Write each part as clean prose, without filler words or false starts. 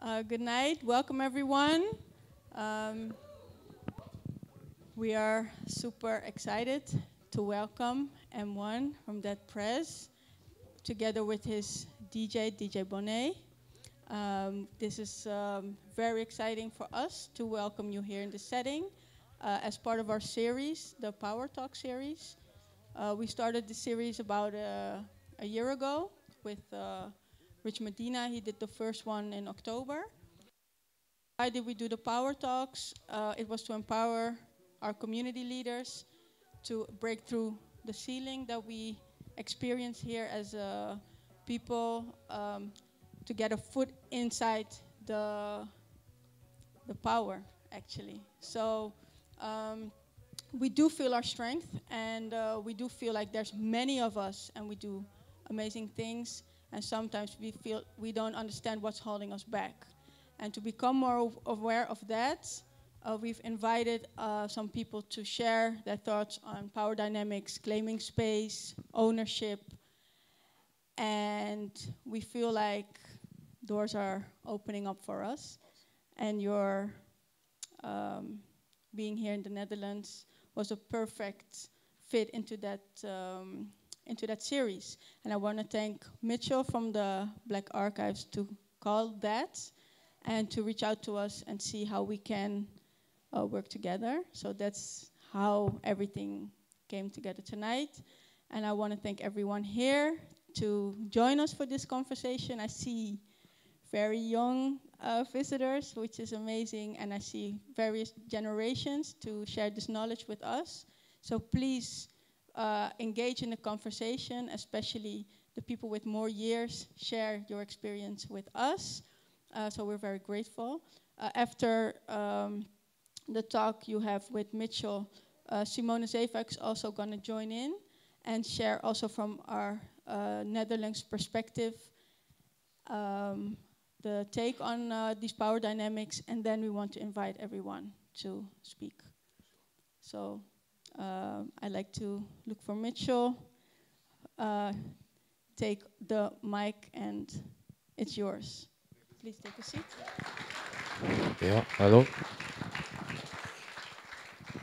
Good night. Welcome, everyone. Um, we are super excited to welcome M1 from that prez, together with his DJ Bonnet. This is very exciting for us to welcome you here in the setting as part of our series, the Power Talk series. We started the series about a year ago with Rich Medina. He did the first one in October. Why did we do the Power Talks? It was to empower our community leaders to break through the ceiling that we experience here as people, to get a foot inside the power, actually. So we do feel our strength, and we do feel like there's many of us, and we do amazing things, and sometimes we feel we don't understand what's holding us back. And to become more aware of that, we've invited some people to share their thoughts on power dynamics, claiming space, ownership, and we feel like doors are opening up for us. And your being here in the Netherlands was a perfect fit into that series. And I want to thank Mitchell from the Black Archives to call that, and to reach out to us and see how we can work together. So that's how everything came together tonight. And I want to thank everyone here to join us for this conversation. I see very young visitors, which is amazing, and I see various generations to share this knowledge with us. So please engage in the conversation, especially the people with more years. Share your experience with us. So we're very grateful. After the talk you have with Mitchell, Simone Zeefuik is also going to join in and share also from our Netherlands perspective the take on these power dynamics, and then we want to invite everyone to speak. So I'd like to look for Mitchell. Take the mic, and it's yours. Please take a seat. Yeah, hello.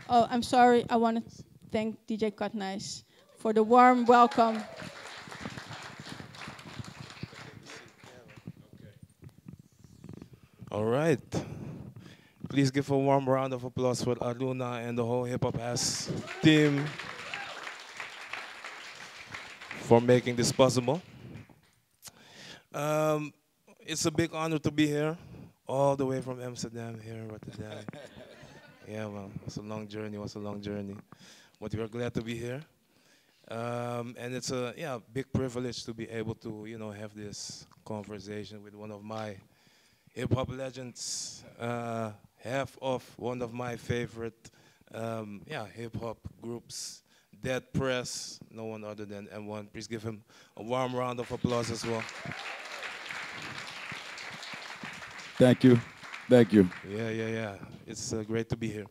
Oh, I'm sorry. I want to thank DJ Katnice for the warm welcome. All right. Please give a warm round of applause for Aruna and the whole HipHopHuis team for making this possible. Um, it's a big honor to be here, all the way from Amsterdam here in Rotterdam. Yeah, well, it's a long journey. But we are glad to be here. And it's a big privilege to be able to have this conversation with one of my hip hop legends, half of one of my favorite hip hop groups, Dead Press, no one other than M1. Please give him a warm round of applause as well. Thank you. Thank you. Yeah. It's great to be here.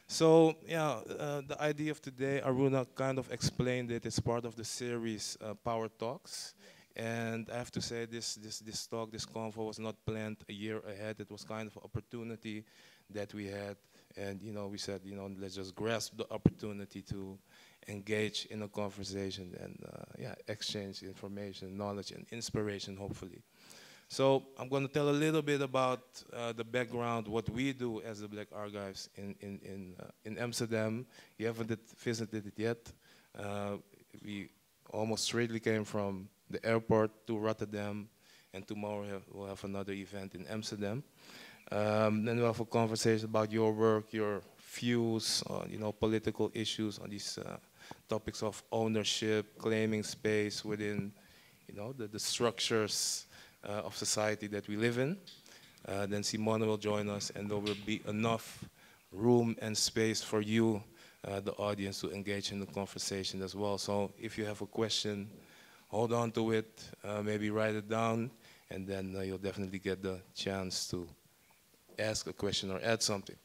So, the idea of today, Aruna kind of explained it. It's part of the series Power Talks. And I have to say, this talk, this convo was not planned a year ahead. It was kind of an opportunity that we had. And, we said, let's just grasp the opportunity to engage in a conversation and, exchange information, knowledge, and inspiration, hopefully. So I'm going to tell a little bit about the background, what we do as the Black Archives in Amsterdam. You haven't visited it yet. We almost straightly came from the airport to Rotterdam, and tomorrow we'll have another event in Amsterdam. Then we'll have a conversation about your work, your views on political issues, on these topics of ownership, claiming space within the structures of society that we live in. Then Simone will join us, and there will be enough room and space for you, the audience, to engage in the conversation as well. So if you have a question, hold on to it, maybe write it down, and then you'll definitely get the chance to ask a question or add something.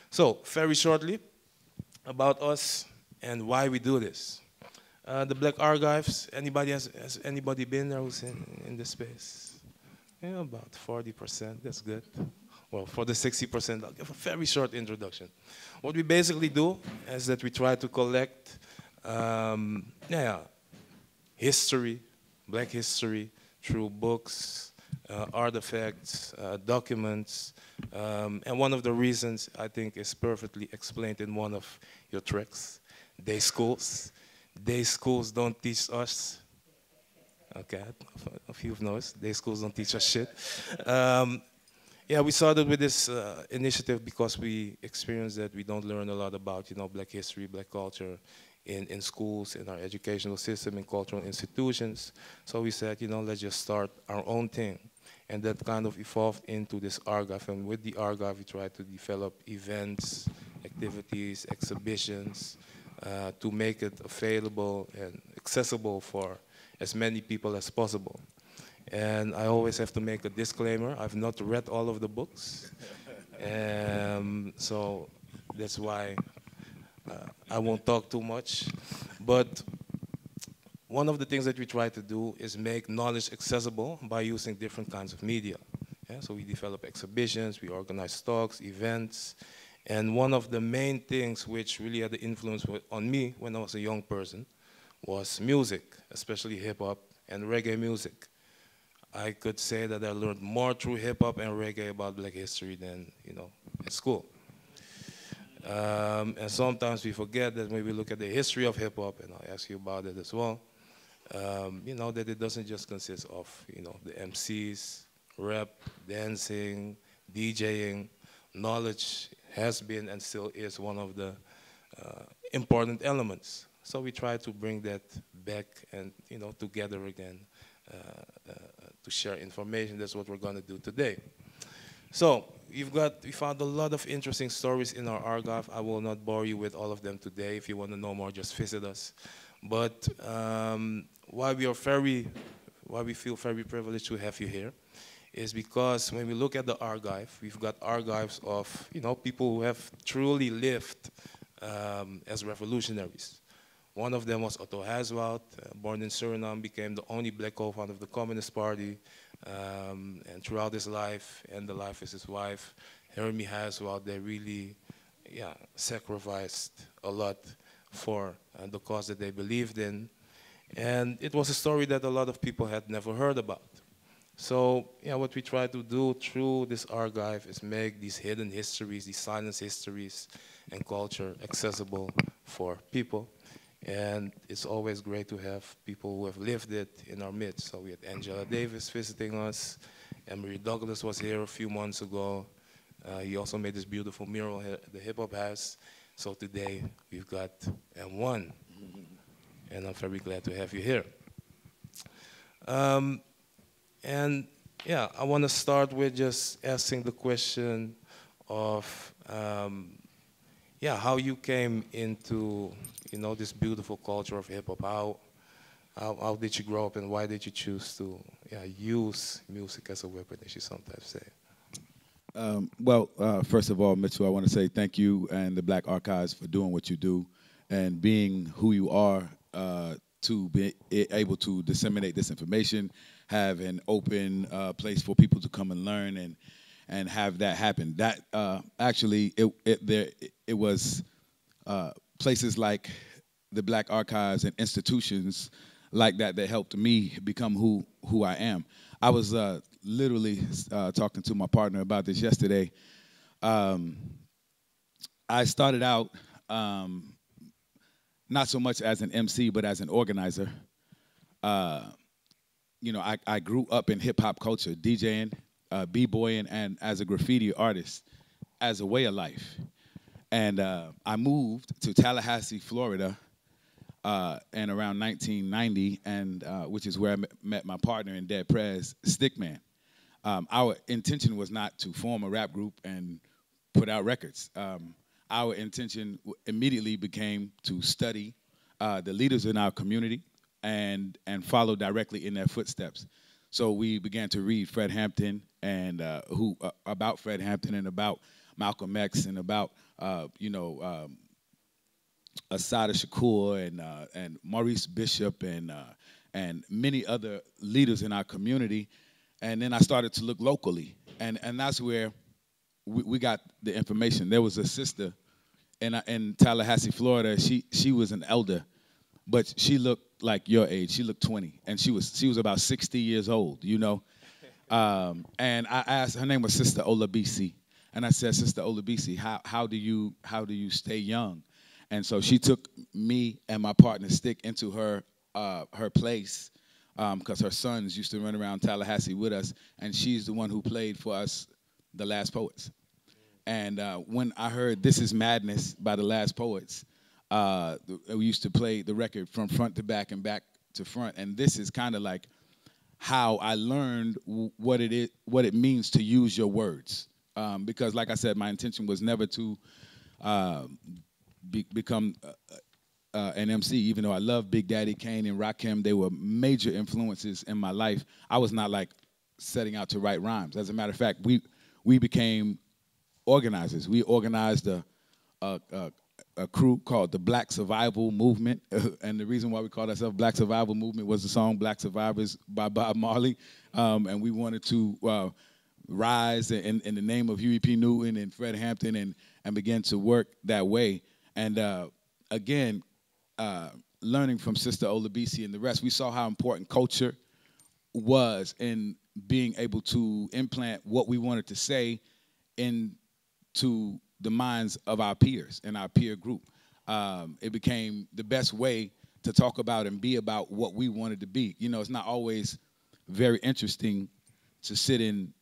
So very shortly about us and why we do this. The Black Archives, has anybody been there who's in this space? Yeah, about 40%, that's good. Well, for the 60%, I'll give a very short introduction. What we basically do is that we try to collect history, black history, through books, artifacts, documents. And one of the reasons I think is perfectly explained in one of your tracks, day schools. Day schools don't teach us. Okay, a few of those. Day schools don't teach us shit. Yeah, we started with this initiative because we experienced that we don't learn a lot about, black history, black culture in schools, in our educational system, in cultural institutions. So we said, let's just start our own thing. And that kind of evolved into this archive. And with the archive, we tried to develop events, activities, exhibitions, to make it available and accessible for as many people as possible. And I always have to make a disclaimer. I've not read all of the books. So that's why I won't talk too much. But one of the things that we try to do is make knowledge accessible by using different kinds of media. Yeah, so we develop exhibitions, we organize talks, events. And one of the main things which really had the influence on me when I was a young person was music, especially hip-hop and reggae music. I could say that I learned more through hip-hop and reggae about black history than, at school. And sometimes we forget that when we look at the history of hip-hop, and I'll ask you about it as well, that it doesn't just consist of, the MCs, rap, dancing, DJing. Knowledge has been and still is one of the important elements. So we try to bring that back and, together again to share information. That's what we're going to do today. So we found a lot of interesting stories in our archive. I will not bore you with all of them today. If you want to know more, just visit us. But why we feel very privileged to have you here is because when we look at the archive, we've got archives of people who have truly lived as revolutionaries. One of them was Otto Haswald, born in Suriname, became the only black co-founder of the Communist Party. And throughout his life and the life of his wife, Hermie Haswald, they really sacrificed a lot for the cause that they believed in. And it was a story that a lot of people had never heard about. So what we try to do through this archive is make these hidden histories, these silent histories and culture accessible for people. And it's always great to have people who have lived it in our midst. So we had Angela Davis visiting us. Emery Douglas was here a few months ago. He also made this beautiful mural here at the HipHopHuis. So today we've got M1. And I'm very glad to have you here. I want to start with just asking the question of how you came into this beautiful culture of hip hop. How did you grow up, and why did you choose to use music as a weapon, as you sometimes say? First of all, Mitchell, I want to say thank you and the Black Archives for doing what you do and being who you are to be able to disseminate this information, have an open place for people to come and learn and have that happen. That actually, it was places like the Black Archives and institutions like that helped me become who I am. I was literally talking to my partner about this yesterday. I started out not so much as an MC, but as an organizer. I grew up in hip-hop culture, DJing, b-boying, and as a graffiti artist, as a way of life. And I moved to Tallahassee, Florida, in around 1990, and which is where I met my partner in Dead Prez, Stickman. Our intention was not to form a rap group and put out records. Our intention immediately became to study the leaders in our community and follow directly in their footsteps. So we began to read Fred Hampton and about Fred Hampton and about Malcolm X and about Assata Shakur and Maurice Bishop and many other leaders in our community. And then I started to look locally, and that's where we got the information. There was a sister in Tallahassee, Florida. She was an elder, but she looked like your age. She looked 20, and she was about 60 years old, you know. And I asked, her name was Sister Olabisi, and I said, Sister Olabisi, how do you stay young? And so she took me and my partner Stick into her place, because her sons used to run around Tallahassee with us, and she's the one who played for us The Last Poets. And when I heard This Is Madness by The Last Poets, we used to play the record from front to back and back to front, and this is kind of like how I learned what it means to use your words. Because like I said, my intention was never to become an MC, even though I love Big Daddy Kane and Rakim. They were major influences in my life. I was not like setting out to write rhymes. As a matter of fact, we became organizers. We organized a crew called the Black Survival Movement, and the reason why we called ourselves Black Survival Movement was the song Black Survivors by Bob Marley, and we wanted to rise in the name of Huey P. Newton and Fred Hampton and begin to work that way. And again, learning from Sister Olabisi and the rest, we saw how important culture was in being able to implant what we wanted to say into the minds of our peers and our peer group. It became the best way to talk about and be about what we wanted to be. You know, it's not always very interesting to sit in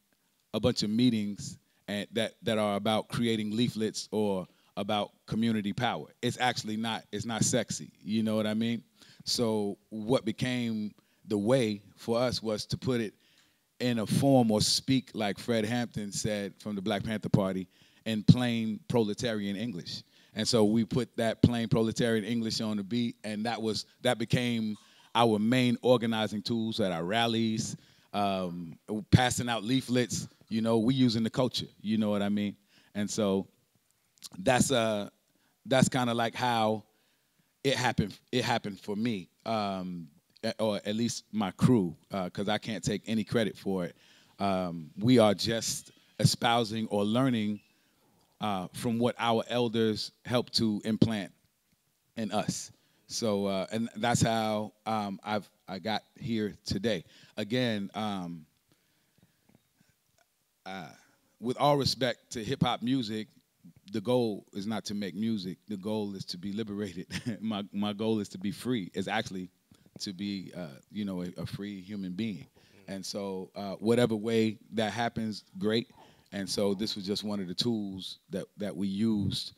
a bunch of meetings and that are about creating leaflets or about community power. It's actually not, it's not sexy, you know what I mean? So what became the way for us was to put it in a form or speak like Fred Hampton said from the Black Panther Party in plain proletarian English. And so we put that plain proletarian English on the beat, and that became our main organizing tools at our rallies, passing out leaflets, you know, we using the culture, you know what I mean? And so that's kind of like how it happened for me, or at least my crew, because I can't take any credit for it. We are just espousing or learning from what our elders helped to implant in us. So, and that's how I got here today. Again, with all respect to hip hop music, the goal is not to make music. The goal is to be liberated. My goal is to be free. Is actually to be, you know, a free human being. And so, whatever way that happens, great. And so this was just one of the tools that we used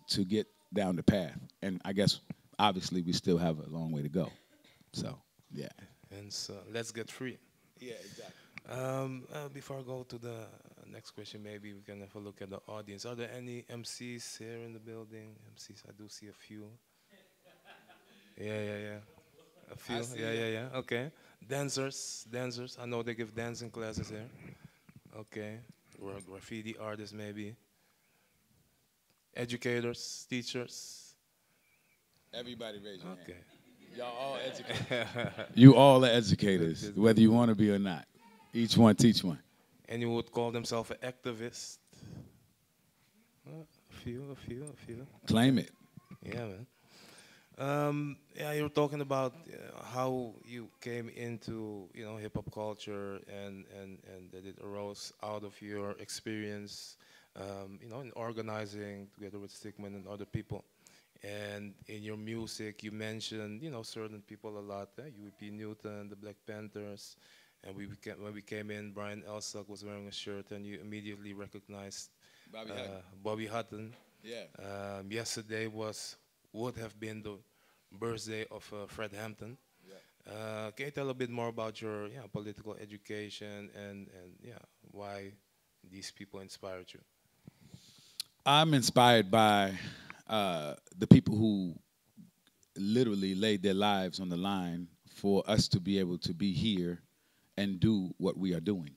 to get down the path. And I guess, obviously, we still have a long way to go. So, yeah. And so let's get free. Yeah, exactly. Before I go to the next question, maybe we can have a look at the audience. Are there any MCs here in the building? MCs, I do see a few. Yeah. A few, yeah. Okay. Dancers. I know they give dancing classes here. Okay. Or graffiti artists, maybe. Educators, teachers. Everybody raise your hand. Okay. Y'all all educators. You all are educators, whether you want to be or not. Each one teach one. And you would call themselves an activist? A few. Claim it. Yeah, man. Yeah, you were talking about how you came into, you know, hip hop culture and that it arose out of your experience, you know, in organizing together with Stickman and other people. And in your music, you mentioned, you know, certain people a lot. Huey P. Newton, the Black Panthers, and when we came in, Brian Elsuck was wearing a shirt, and you immediately recognized Bobby Hutton. Yeah. Yesterday would have been the birthday of Fred Hampton. Yeah. Can you tell a bit more about your political education and why these people inspired you? I'm inspired by the people who literally laid their lives on the line for us to be able to be here and do what we are doing.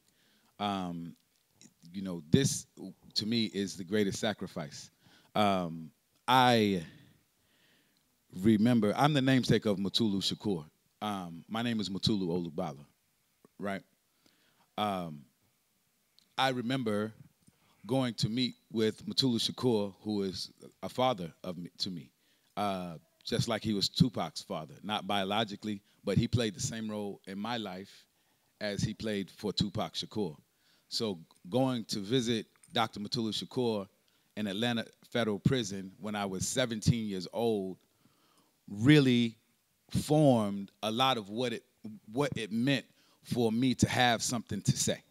You know, this to me is the greatest sacrifice. I remember, I'm the namesake of Mutulu Shakur. My name is Mutulu Olubala, right? Um, I remember going to meet with Mutulu Shakur, who is a father to me, just like he was Tupac's father, not biologically, but he played the same role in my life as he played for Tupac Shakur. So going to visit Dr. Mutulu Shakur in Atlanta Federal Prison when I was 17 years old really formed a lot of what it meant for me to have something to say.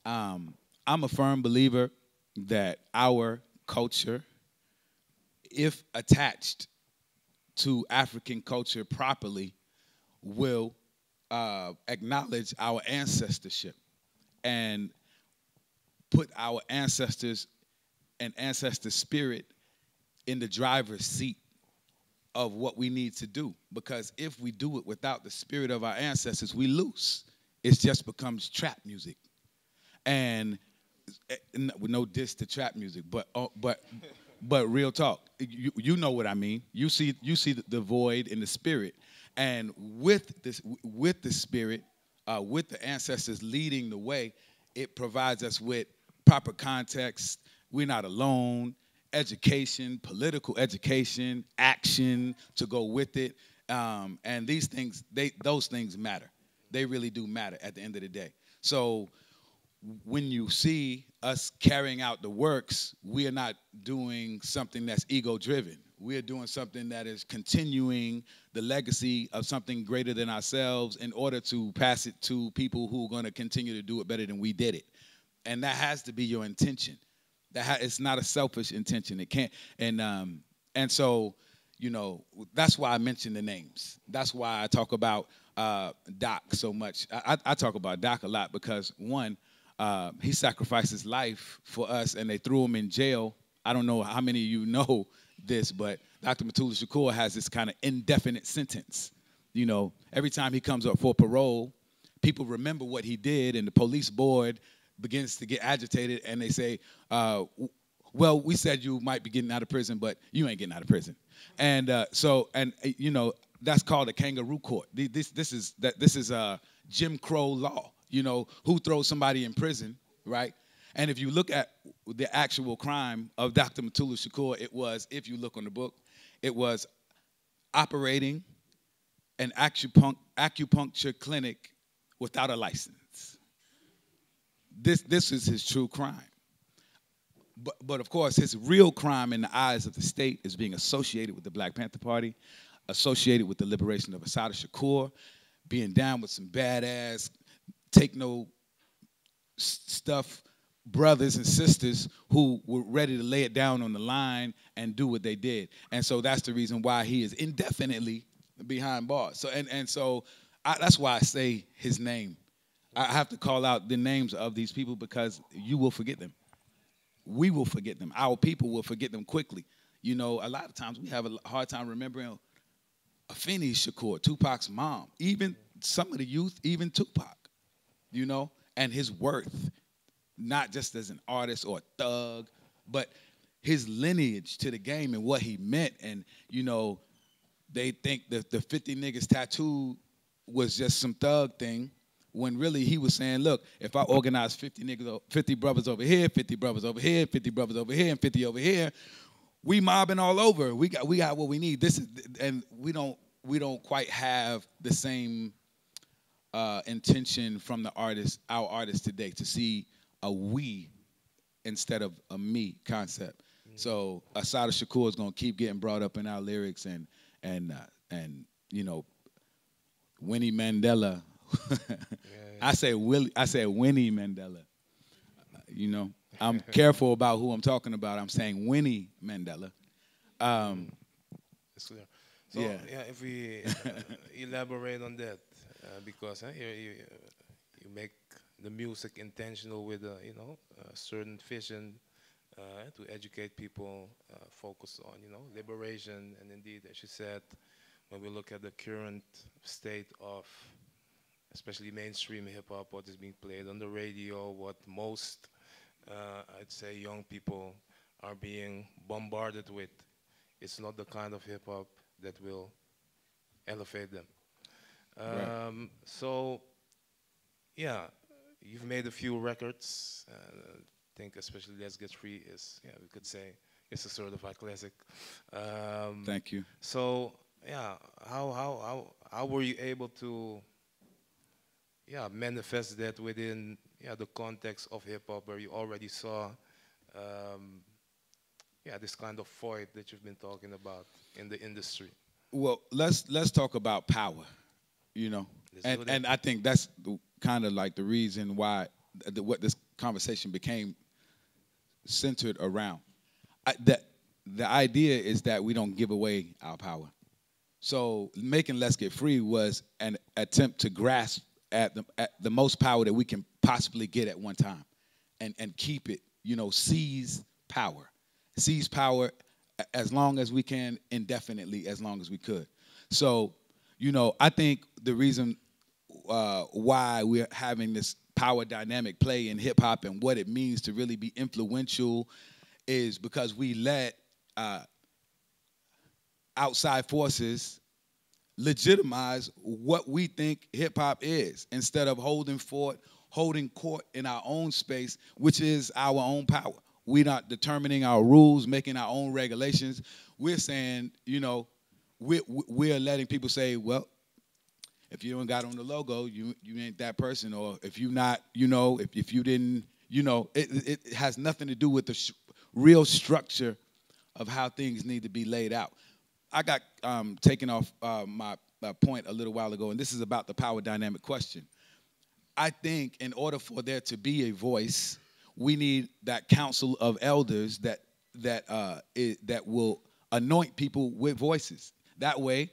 I'm a firm believer that our culture, if attached to African culture properly, will acknowledge our ancestorship and put our ancestors and ancestor spirit in the driver's seat of what we need to do. Because if we do it without the spirit of our ancestors, we lose. It just becomes trap music. And with no diss to trap music, but real talk, you know what I mean. You see the void in the spirit, and with the spirit, with the ancestors leading the way, it provides us with proper context. We're not alone. Education, political education, action to go with it, and these things, those things matter. They really do matter at the end of the day. So when you see us carrying out the works, we are not doing something that's ego-driven. We are doing something that is continuing the legacy of something greater than ourselves in order to pass it to people who are going to continue to do it better than we did it. And that has to be your intention. It's not a selfish intention. It can't. And so, you know, that's why I mention the names. That's why I talk about Doc so much. I talk about Doc a lot because, one, he sacrificed his life for us, and they threw him in jail. I don't know how many of you know this, but Dr. Mutulu Shakur has this kind of indefinite sentence. You know, every time he comes up for parole, people remember what he did, and the police board begins to get agitated, and they say, well, we said you might be getting out of prison, but you ain't getting out of prison. And you know, that's called a kangaroo court. This is Jim Crow law. You know, who throws somebody in prison, right? And if you look at the actual crime of Dr. Mutulu Shakur, it was, if you look on the book, it was operating an acupuncture clinic without a license. This is his true crime. But of course, his real crime in the eyes of the state is being associated with the Black Panther Party, associated with the liberation of Assata Shakur, being down with some badass, take no stuff brothers and sisters who were ready to lay it down on the line and do what they did. And so that's the reason why he is indefinitely behind bars. So that's why I say his name. I have to call out the names of these people because you will forget them. We will forget them. Our people will forget them quickly. You know, a lot of times we have a hard time remembering Afeni Shakur, Tupac's mom, even some of the youth, even Tupac, you know, and his worth, not just as an artist or a thug, but his lineage to the game and what he meant. And, you know, they think that the 50 niggas tattoo was just some thug thing, when really he was saying, look, if I organize 50 niggas, 50 brothers over here, 50 brothers over here, 50 brothers over here, and 50 over here, we mobbing all over. We got what we need. This is, and we don't quite have the same intention from our artists today, to see a we instead of a me concept. Mm-hmm. So Assata Shakur is gonna keep getting brought up in our lyrics, and you know, Winnie Mandela. Yeah. I say Winnie Mandela. You know, I'm careful about who I'm talking about. I'm saying Winnie Mandela. It's clear. So yeah, if we elaborate on that, because you make the music intentional with a certain vision to educate people, focus on liberation, and indeed, as you said, when we look at the current state of especially mainstream hip-hop, what is being played on the radio, what most, I'd say, young people are being bombarded with, it's not the kind of hip-hop that will elevate them. Right. So, yeah, you've made a few records. I think especially Let's Get Free is, yeah, we could say it's a certified classic. Thank you. So yeah, how were you able to, yeah, manifest that within, yeah, the context of hip hop, where you already saw yeah, this kind of void that you've been talking about in the industry? Well, let's talk about power, you know, Let's do that. and I think that's kind of like the reason why what this conversation became centered around. That the idea is that we don't give away our power. So making Let's Get Free was an attempt to grasp at the most power that we can possibly get at one time, and keep it, you know, seize power as long as we can, indefinitely, as long as we could. So, you know, I think the reason why we're having this power dynamic play in hip hop and what it means to really be influential is because we let outside forces legitimize what we think hip hop is, instead of holding court in our own space, which is our own power. We're not determining our rules, making our own regulations. We're saying, you know, we're letting people say, well, if you don't got on the logo, you ain't that person. Or if you not, you know, if you didn't, you know, it has nothing to do with the real structure of how things need to be laid out. I got taken off my point a little while ago, and this is about the power dynamic question. I think in order for there to be a voice, we need that council of elders that will anoint people with voices. That way,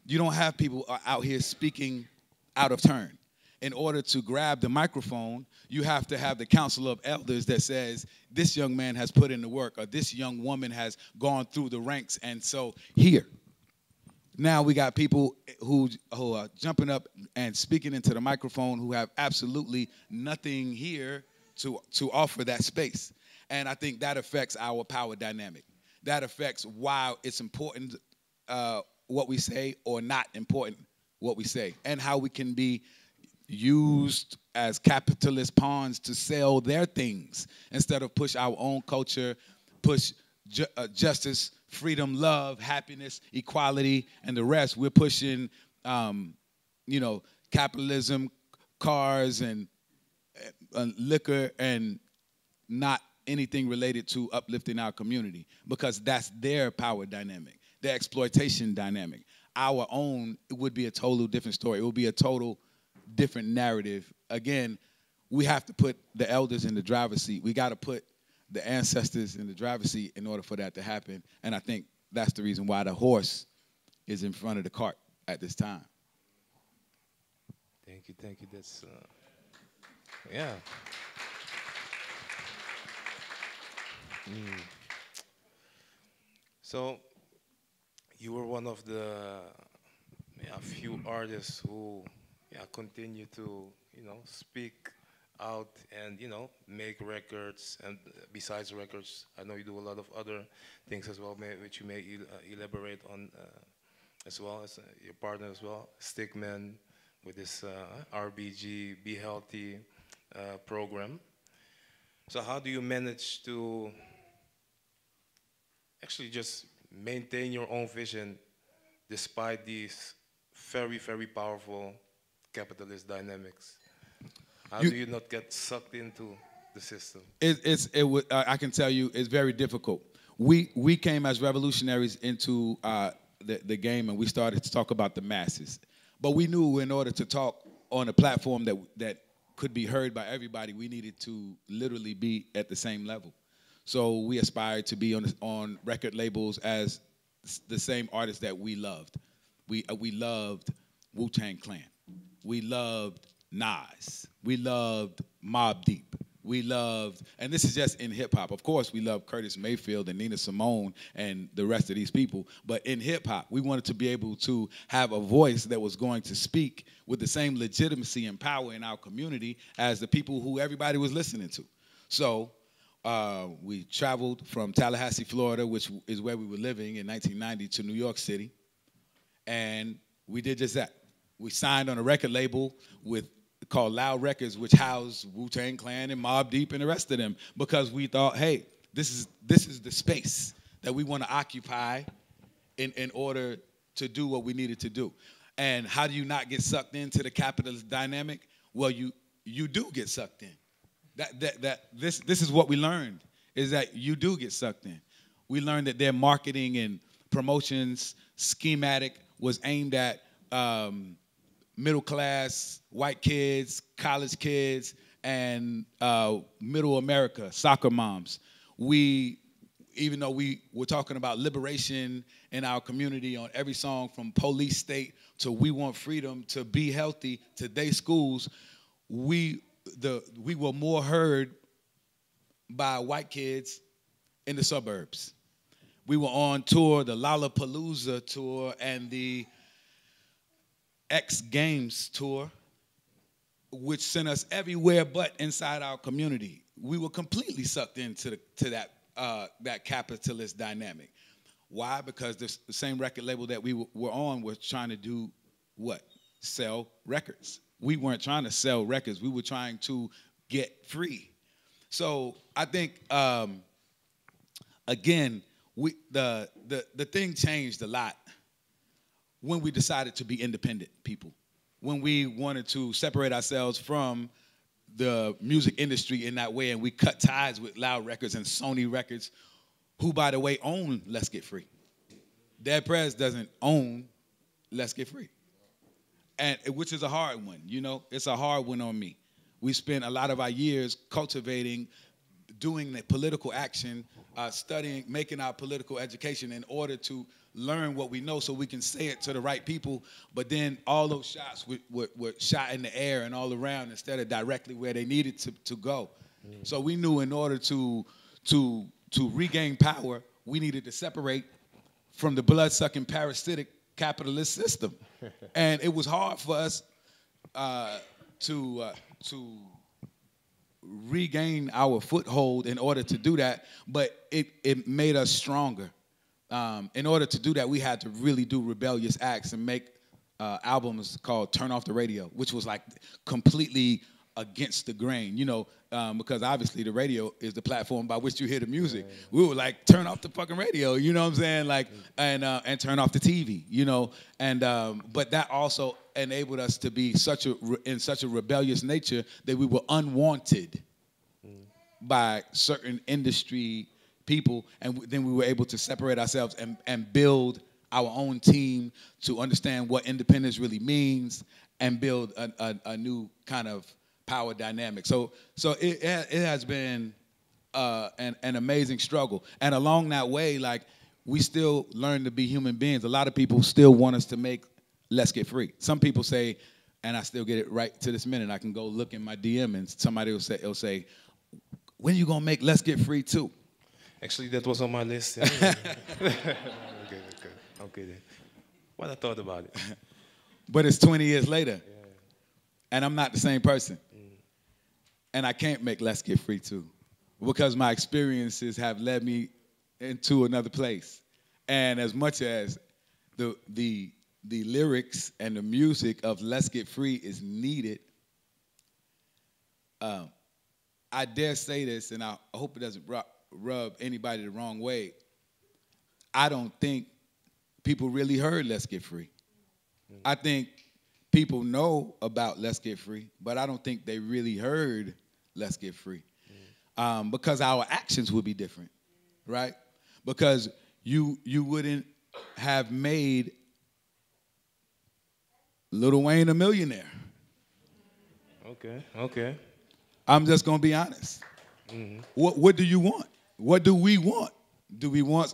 you don't have people out here speaking out of turn. In order to grab the microphone, you have to have the council of elders that says, this young man has put in the work, or this young woman has gone through the ranks, and so here. Now we got people who are jumping up and speaking into the microphone who have absolutely nothing here to offer that space. And I think that affects our power dynamic. That affects why it's important what we say, or not important what we say, and how we can be used as capitalist pawns to sell their things instead of push our own culture, push justice, freedom, love, happiness, equality, and the rest. We're pushing, you know, capitalism, cars, and liquor, and not anything related to uplifting our community, because that's their power dynamic, their exploitation dynamic. Our own, it would be a total different story. It would be a total different narrative. Again, we have to put the elders in the driver's seat. We got to put the ancestors in the driver's seat in order for that to happen. And I think that's the reason why the horse is in front of the cart at this time. Thank you, thank you. That's, yeah. So, you were one of the few artists who continue to, you know, speak out and, you know, make records. And besides records, I know you do a lot of other things as well, which you may elaborate on as well as your partner as well, Stickman, with this RBG Be Healthy program. So how do you manage to actually just maintain your own vision despite these very, very powerful capitalist dynamics? How do you not get sucked into the system? I can tell you, it's very difficult. We came as revolutionaries into the game, and we started to talk about the masses. But we knew in order to talk on a platform that could be heard by everybody, we needed to literally be at the same level. So we aspired to be on record labels as the same artists that we loved. We loved Wu-Tang Clan. We loved Nas. We loved Mobb Deep. We loved, and this is just in hip hop. Of course, we love Curtis Mayfield and Nina Simone and the rest of these people. But in hip hop, we wanted to be able to have a voice that was going to speak with the same legitimacy and power in our community as the people who everybody was listening to. So we traveled from Tallahassee, Florida, which is where we were living in 1990, to New York City. And we did just that. We signed on a record label with called Loud Records, which housed Wu-Tang Clan and Mobb Deep and the rest of them, because we thought, hey, this is the space that we want to occupy in order to do what we needed to do. And how do you not get sucked into the capitalist dynamic? Well, you do get sucked in. This is what we learned, is that you do get sucked in. We learned that their marketing and promotions schematic was aimed at middle class white kids, college kids, and middle America, soccer moms. Even though we were talking about liberation in our community on every song, from Police State to We Want Freedom to Be Healthy to Day Schools, we were more heard by white kids in the suburbs. We were on tour, the Lollapalooza tour and the X Games tour, which sent us everywhere but inside our community. We were completely sucked into that capitalist dynamic. Why? Because the same record label that we were on was trying to do what? Sell records. We weren't trying to sell records. We were trying to get free. So I think, again, the thing changed a lot when we decided to be independent people, when we wanted to separate ourselves from the music industry in that way, and we cut ties with Loud Records and Sony Records, who, by the way, own Let's Get Free. Dead Prez doesn't own Let's Get Free, and which is a hard one. You know, it's a hard one on me. We spent a lot of our years cultivating, doing the political action, studying, making our political education in order to learn what we know so we can say it to the right people. But then all those shots were shot in the air and all around instead of directly where they needed to go. So we knew in order to regain power, we needed to separate from the blood-sucking parasitic capitalist system. And it was hard for us to regain our foothold in order to do that, but it made us stronger. In order to do that, we had to really do rebellious acts and make albums called Turn Off the Radio, which was like completely against the grain, you know, because obviously the radio is the platform by which you hear the music. Yeah. We were like, turn off the fucking radio, you know what I'm saying? Like, and turn off the TV, you know? And, but that also enabled us to be in such a rebellious nature that we were unwanted by certain industry people, and then we were able to separate ourselves and build our own team to understand what independence really means and build a new kind of power dynamic. So it has been an amazing struggle. And along that way, like, we still learn to be human beings. A lot of people still want us to make Let's Get Free. Some people say, and I still get it right to this minute, I can go look in my DM and somebody will say, when are you gonna make Let's Get Free 2? Actually, that was on my list. Okay then. What I thought about it. But it's 20 years later, and I'm not the same person. And I can't make Let's Get Free 2 because my experiences have led me into another place. And as much as the lyrics and the music of Let's Get Free is needed, I dare say this, and I hope it doesn't rub anybody the wrong way. I don't think people really heard Let's Get Free. I think people know about Let's Get Free, but I don't think they really heard Let's Get Free. Because our actions would be different, right? Because you wouldn't have made Lil Wayne a millionaire. Okay. I'm just gonna be honest. Mm-hmm. What do you want? What do we want? Do we want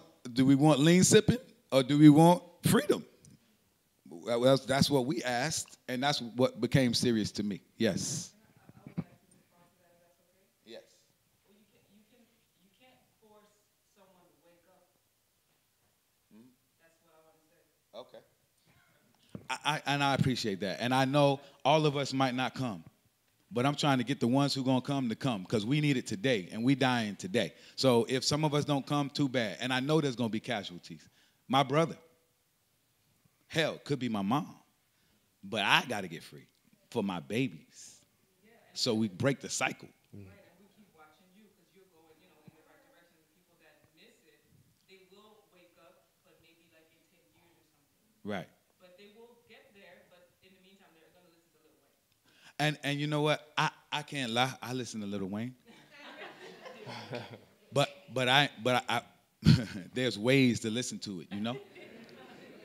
lean sipping or do we want freedom? Well, that's what we asked, and that's what became serious to me. Yes. Yes. Well, you can't force someone to wake up. That's what I want to say. Okay. I appreciate that, and I know all of us might not come. But I'm trying to get the ones who gonna come to come, because we need it today, and we dying today. So if some of us don't come, too bad. And I know there's gonna be casualties. My brother, hell, could be my mom. But I gotta get free for my babies. So we break the cycle. Right, and we keep watching you because you're going, you know, in the right direction. The people that miss it, they will wake up, but maybe like in 10 years or something. Right. But they will get there, but in the meantime, they're going to listen to Lil Wayne. And you know what? I can't lie. I listen to Lil Wayne. but I there's ways to listen to it, you know?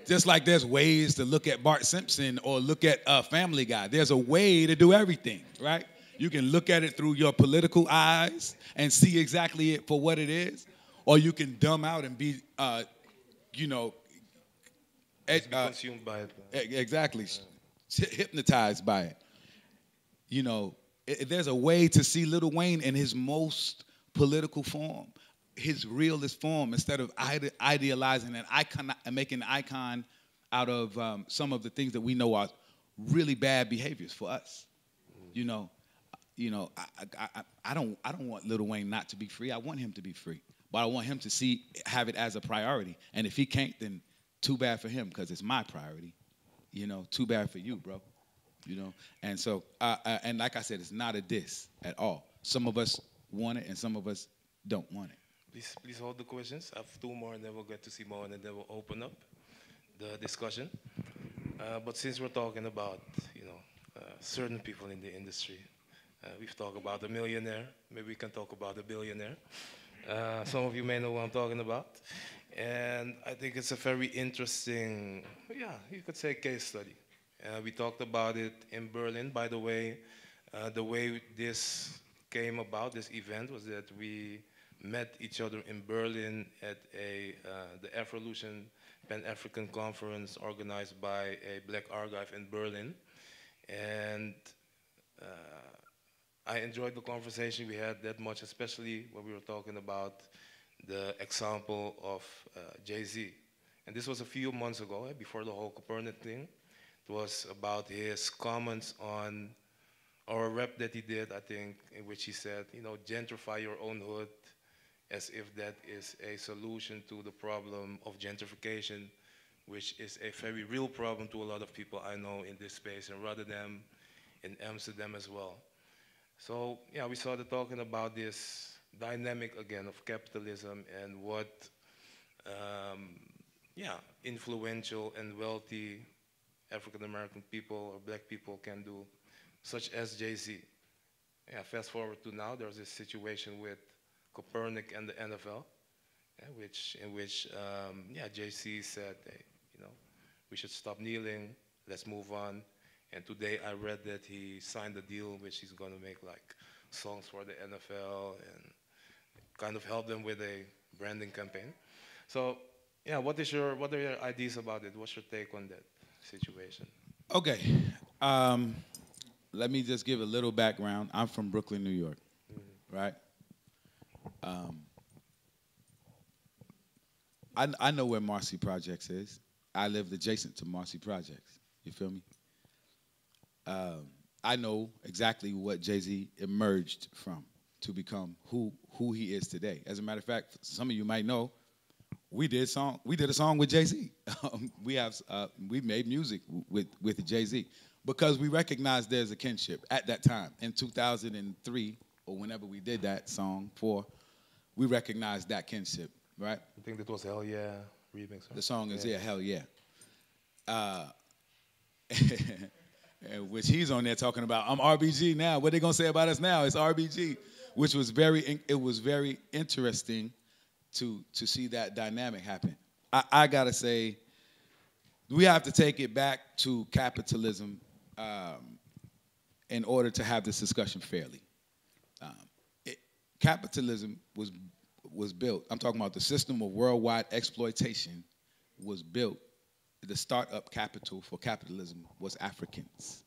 Just like there's ways to look at Bart Simpson or look at Family Guy. There's a way to do everything, right? You can look at it through your political eyes and see exactly it for what it is, or you can dumb out and be, you know, Be consumed by it. exactly, hypnotized by it. You know, there's a way to see Lil Wayne in his most political form, his realist form, instead of idealizing an icon and making an icon out of some of the things that we know are really bad behaviors for us. You know, I don't want Lil Wayne not to be free. I want him to be free, but I want him to have it as a priority. And if he can't, then too bad for him, because it's my priority. You know, too bad for you, bro. You know, and so and like I said, it's not a diss at all. Some of us want it, and some of us don't want it. Please hold the questions. I have two more, and then we'll get to Simone, and then we'll open up the discussion. But since we're talking about, you know, certain people in the industry, we've talked about a millionaire. Maybe we can talk about a billionaire. Some of you may know what I'm talking about. And I think it's a very interesting, yeah, you could say case study. We talked about it in Berlin. By the way this came about, this event, was that we met each other in Berlin at the Afrolution Pan-African Conference organized by a Black Archive in Berlin. And I enjoyed the conversation we had that much, especially when we were talking about the example of Jay-Z. And this was a few months ago, before the whole Copernic thing. It was about his comments on our rap that he did, I think, in which he said, you know, gentrify your own hood, as if that is a solution to the problem of gentrification, which is a very real problem to a lot of people I know in this space in Rotterdam, in Amsterdam as well. So yeah, we started talking about this dynamic again of capitalism and what influential and wealthy African American people or black people can do, such as Jay-Z. Yeah, fast forward to now, there's this situation with Copernic and the NFL, in which Jay-Z said, hey, you know, we should stop kneeling, let's move on. And today I read that he signed a deal in which he's going to make like songs for the NFL and kind of help them with a branding campaign. So yeah, what are your ideas about it? What's your take on that situation? Okay, let me just give a little background. I'm from Brooklyn, New York, right? I know where Marcy Projects is. I lived adjacent to Marcy Projects. You feel me? I know exactly what Jay-Z emerged from to become who he is today. As a matter of fact, some of you might know, we did a song with Jay-Z. We made music with Jay-Z because we recognized there's a kinship at that time. In 2003, or whenever we did that song we recognized that kinship, right? I think that was Hell Yeah remix. Right? The song is Hell Yeah. Which he's on there talking about, I'm RBG now. What they gonna say about us now? It's RBG, which was very interesting to see that dynamic happen. I gotta say, we have to take it back to capitalism in order to have this discussion fairly. Capitalism was built. I'm talking about the system of worldwide exploitation was built. The startup capital for capitalism was Africans.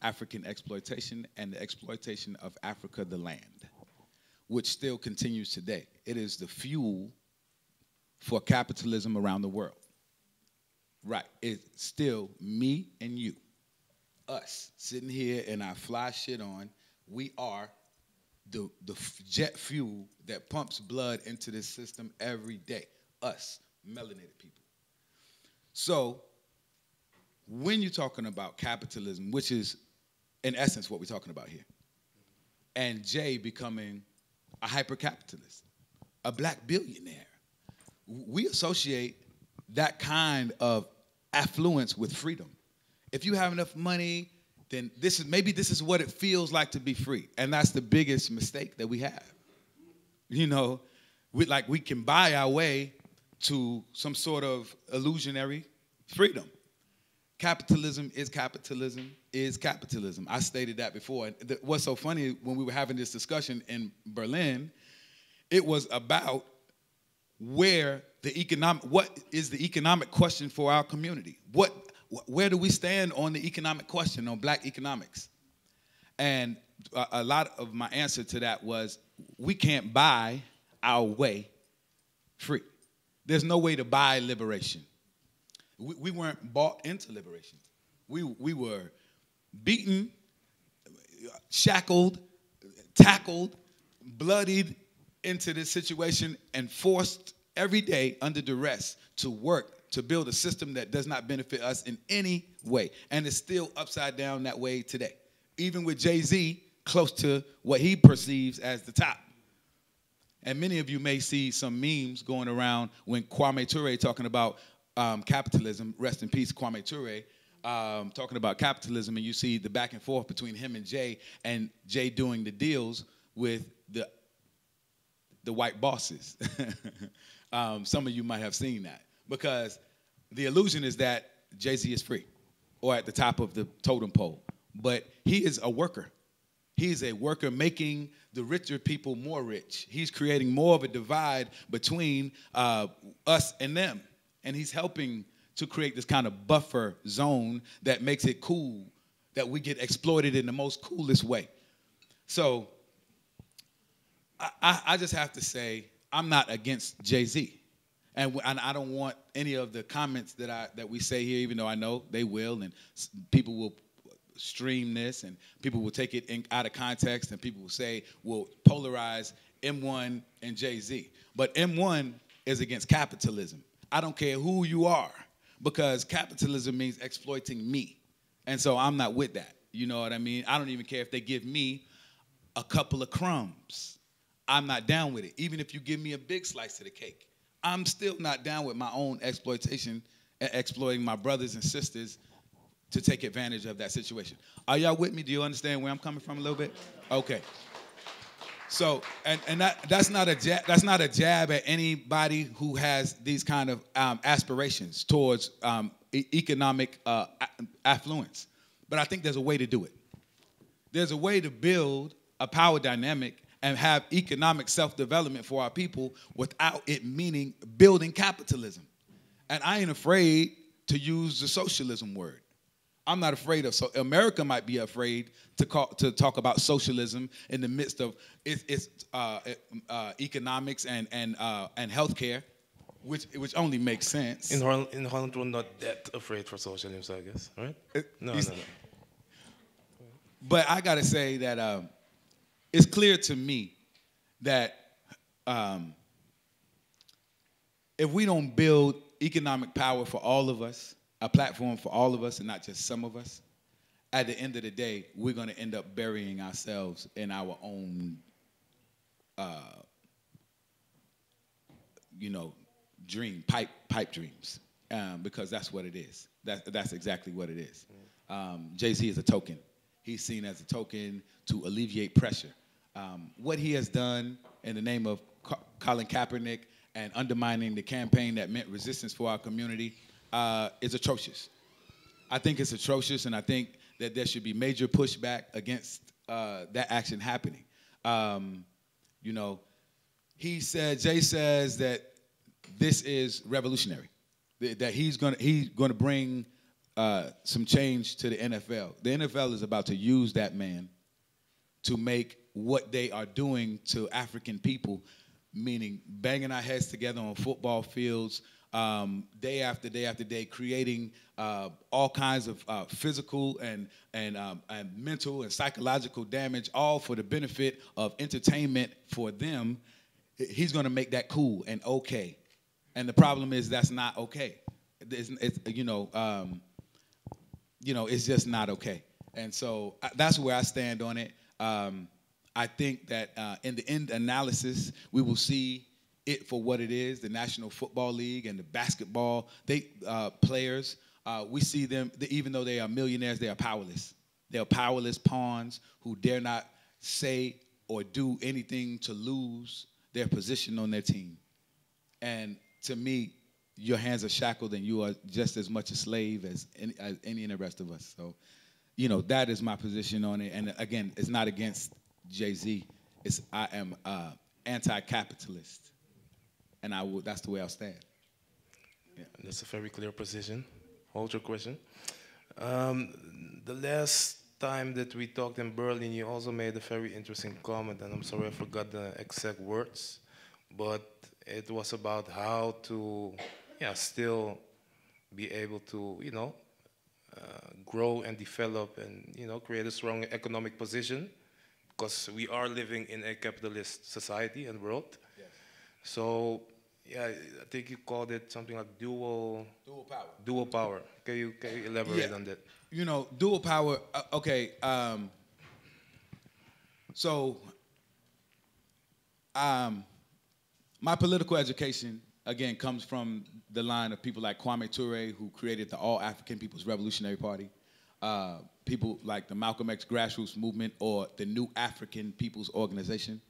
African exploitation and the exploitation of Africa, the land, which still continues today. It is the fuel for capitalism around the world. Right, it's still me and you, us, sitting here in our fly shit on. We are the jet fuel that pumps blood into this system every day, us, melanated people. So when you're talking about capitalism, which is in essence what we're talking about here, and Jay becoming a hyper-capitalist, a black billionaire. We associate that kind of affluence with freedom. If you have enough money, then maybe this is what it feels like to be free. And that's the biggest mistake that we have. You know, we can buy our way to some sort of illusionary freedom. Capitalism is capitalism is capitalism. I stated that before. And what's so funny, when we were having this discussion in Berlin, it was about what is the economic question for our community? Where do we stand on the economic question, on black economics? And a lot of my answer to that was, we can't buy our way free. There's no way to buy liberation. We weren't bought into liberation. We were beaten, shackled, tackled, bloodied into this situation and forced every day under duress to work to build a system that does not benefit us in any way. And it's still upside down that way today. Even with Jay-Z close to what he perceives as the top. And many of you may see some memes going around when Kwame Ture talking about capitalism, rest in peace Kwame Ture, talking about capitalism, and you see the back and forth between him and Jay doing the deals with the white bosses. Some of you might have seen that, because the illusion is that Jay-Z is free or at the top of the totem pole, but he is a worker. He is a worker making the richer people more rich. He's creating more of a divide between us and them, and he's helping to create this kind of buffer zone that makes it cool, that we get exploited in the most coolest way. So I just have to say, I'm not against Jay-Z. And I don't want any of the comments that we say here, even though I know they will, and people will stream this, and people will take it out of context, and people will say, will polarize M1 and Jay-Z. But M1 is against capitalism. I don't care who you are, because capitalism means exploiting me. And so I'm not with that. You know what I mean? I don't even care if they give me a couple of crumbs. I'm not down with it. Even if you give me a big slice of the cake, I'm still not down with my own exploitation and exploiting my brothers and sisters to take advantage of that situation. Are y'all with me? Do you understand where I'm coming from a little bit? Okay. So, and that's not a jab at anybody who has these kind of aspirations towards economic affluence. But I think there's a way to do it. There's a way to build a power dynamic and have economic self-development for our people without it meaning building capitalism. And I ain't afraid to use the socialism word. I'm not afraid of, so America might be afraid to talk about socialism in the midst of its economics and healthcare, which only makes sense. In Holland, we're not that afraid for socialism, I guess, right? No. But I gotta say that it's clear to me that if we don't build economic power for all of us, a platform for all of us and not just some of us, at the end of the day, we're going to end up burying ourselves in our own, pipe dreams, because that's what it is. That's exactly what it is. Jay-Z is a token. He's seen as a token to alleviate pressure. What he has done in the name of Colin Kaepernick and undermining the campaign that meant resistance for our community is atrocious. I think it's atrocious, and I think that there should be major pushback against that action happening. Jay says that this is revolutionary, that he's gonna bring some change to the NFL. The NFL is about to use that man to make what they are doing to African people, meaning banging our heads together on football fields, day after day after day, creating all kinds of physical and mental and psychological damage, all for the benefit of entertainment for them. He's going to make that cool and okay, and the problem is that's not okay. It's just not okay. And so that's where I stand on it. I think that in the end analysis, we will see it for what it is, the National Football League and the basketball players. We see them, even though they are millionaires, they are powerless. They are powerless pawns who dare not say or do anything to lose their position on their team. And to me, your hands are shackled and you are just as much a slave as any of the rest of us. So, you know, that is my position on it. And again, it's not against Jay-Z. I am anti-capitalist. And that's the way I'll stand. Yeah, that's a very clear position. Hold your question. The last time that we talked in Berlin, you also made a very interesting comment, and I'm sorry I forgot the exact words, but it was about how to, still be able to, grow and develop and, create a strong economic position, because we are living in a capitalist society and world. Yes. So, yeah, I think you called it something like dual power. Dual power. Can you elaborate on that? You know, dual power. Okay. My political education again comes from the line of people like Kwame Ture, who created the All African People's Revolutionary Party. People like the Malcolm X grassroots movement or the New African People's Organization.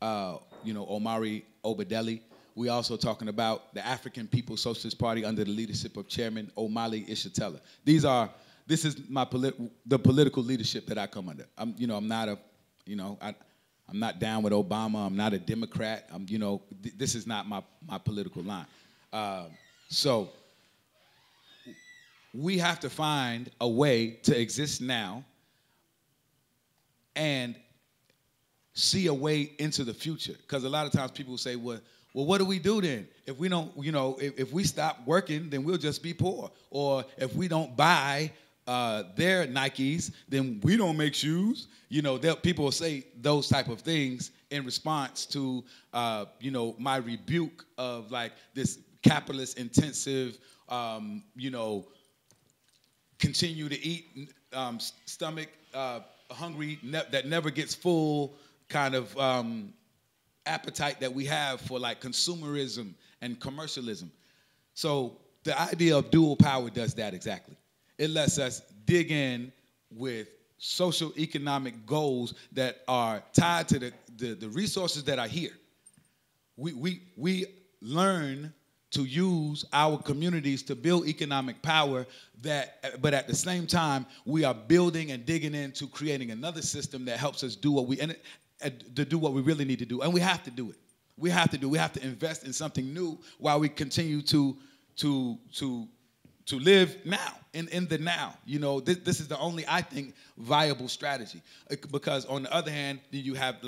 Omari Obadeli. We also talking about the African People's Socialist Party under the leadership of Chairman Omali Ishitela. This is the political leadership that I come under. I'm not down with Obama. I'm not a Democrat. This is not my political line. So we have to find a way to exist now and see a way into the future. Because a lot of times people say, well, what do we do then? If we don't, if we stop working, then we'll just be poor. Or if we don't buy their Nikes, then we don't make shoes. People will say those type of things in response to, my rebuke of like this capitalist intensive, continue to eat, stomach hungry, that never gets full kind of appetite that we have for like consumerism and commercialism. So the idea of dual power does that exactly. It lets us dig in with social economic goals that are tied to the resources that are here. We learn to use our communities to build economic power, but at the same time, we are building and digging into creating another system that helps us do what we really need to do. And we have to do it. We have to invest in something new while we continue to live now, in the now. This is the only, I think, viable strategy. Because on the other hand, you have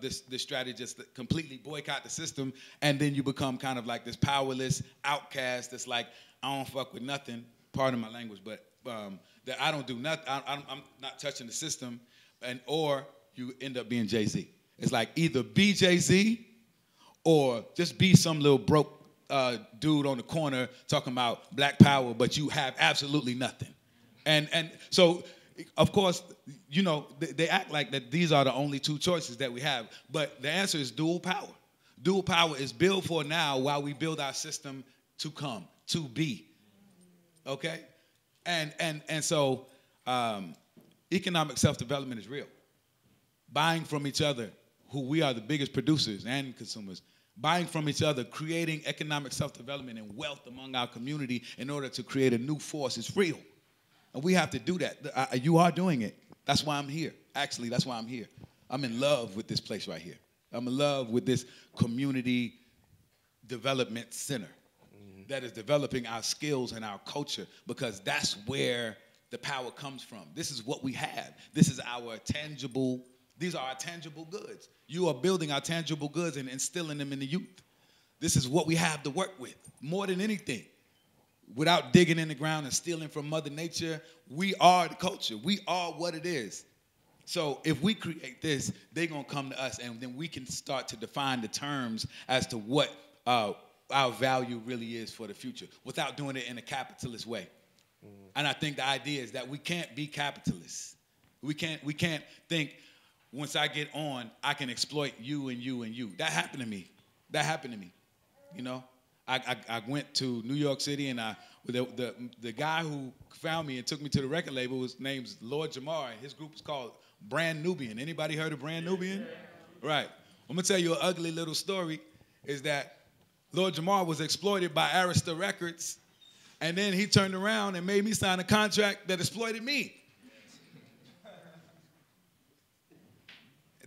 this strategist that completely boycott the system, and then you become kind of like this powerless outcast that's like, I don't fuck with nothing, pardon my language, but that I don't do nothing, I'm not touching the system, or you end up being Jay-Z. It's like either be Jay-Z or just be some little broke dude on the corner talking about black power, but you have absolutely nothing. And so, of course, they act like that these are the only two choices that we have. But the answer is dual power. Dual power is build for now while we build our system to come, to be. Okay? And so economic self-development is real. Buying from each other, who we are the biggest producers and consumers, buying from each other, creating economic self-development and wealth among our community in order to create a new force is real. And we have to do that. You are doing it. That's why I'm here. Actually, that's why I'm here. I'm in love with this place right here. I'm in love with this community development center that is developing our skills and our culture, because that's where the power comes from. This is what we have. These are our tangible goods. You are building our tangible goods and instilling them in the youth. This is what we have to work with, more than anything. Without digging in the ground and stealing from Mother Nature, we are the culture. We are what it is. So if we create this, they're going to come to us, and then we can start to define the terms as to what our value really is for the future without doing it in a capitalist way. And I think the idea is that we can't be capitalists. We can't think, once I get on, I can exploit you and you and you. That happened to me. That happened to me. You know, I went to New York City, and the guy who found me and took me to the record label, his name's Lord Jamar. His group is called Brand Nubian. Anybody heard of Brand Nubian? Right. I'm gonna tell you an ugly little story. Is that Lord Jamar was exploited by Arista Records, and then he turned around and made me sign a contract that exploited me.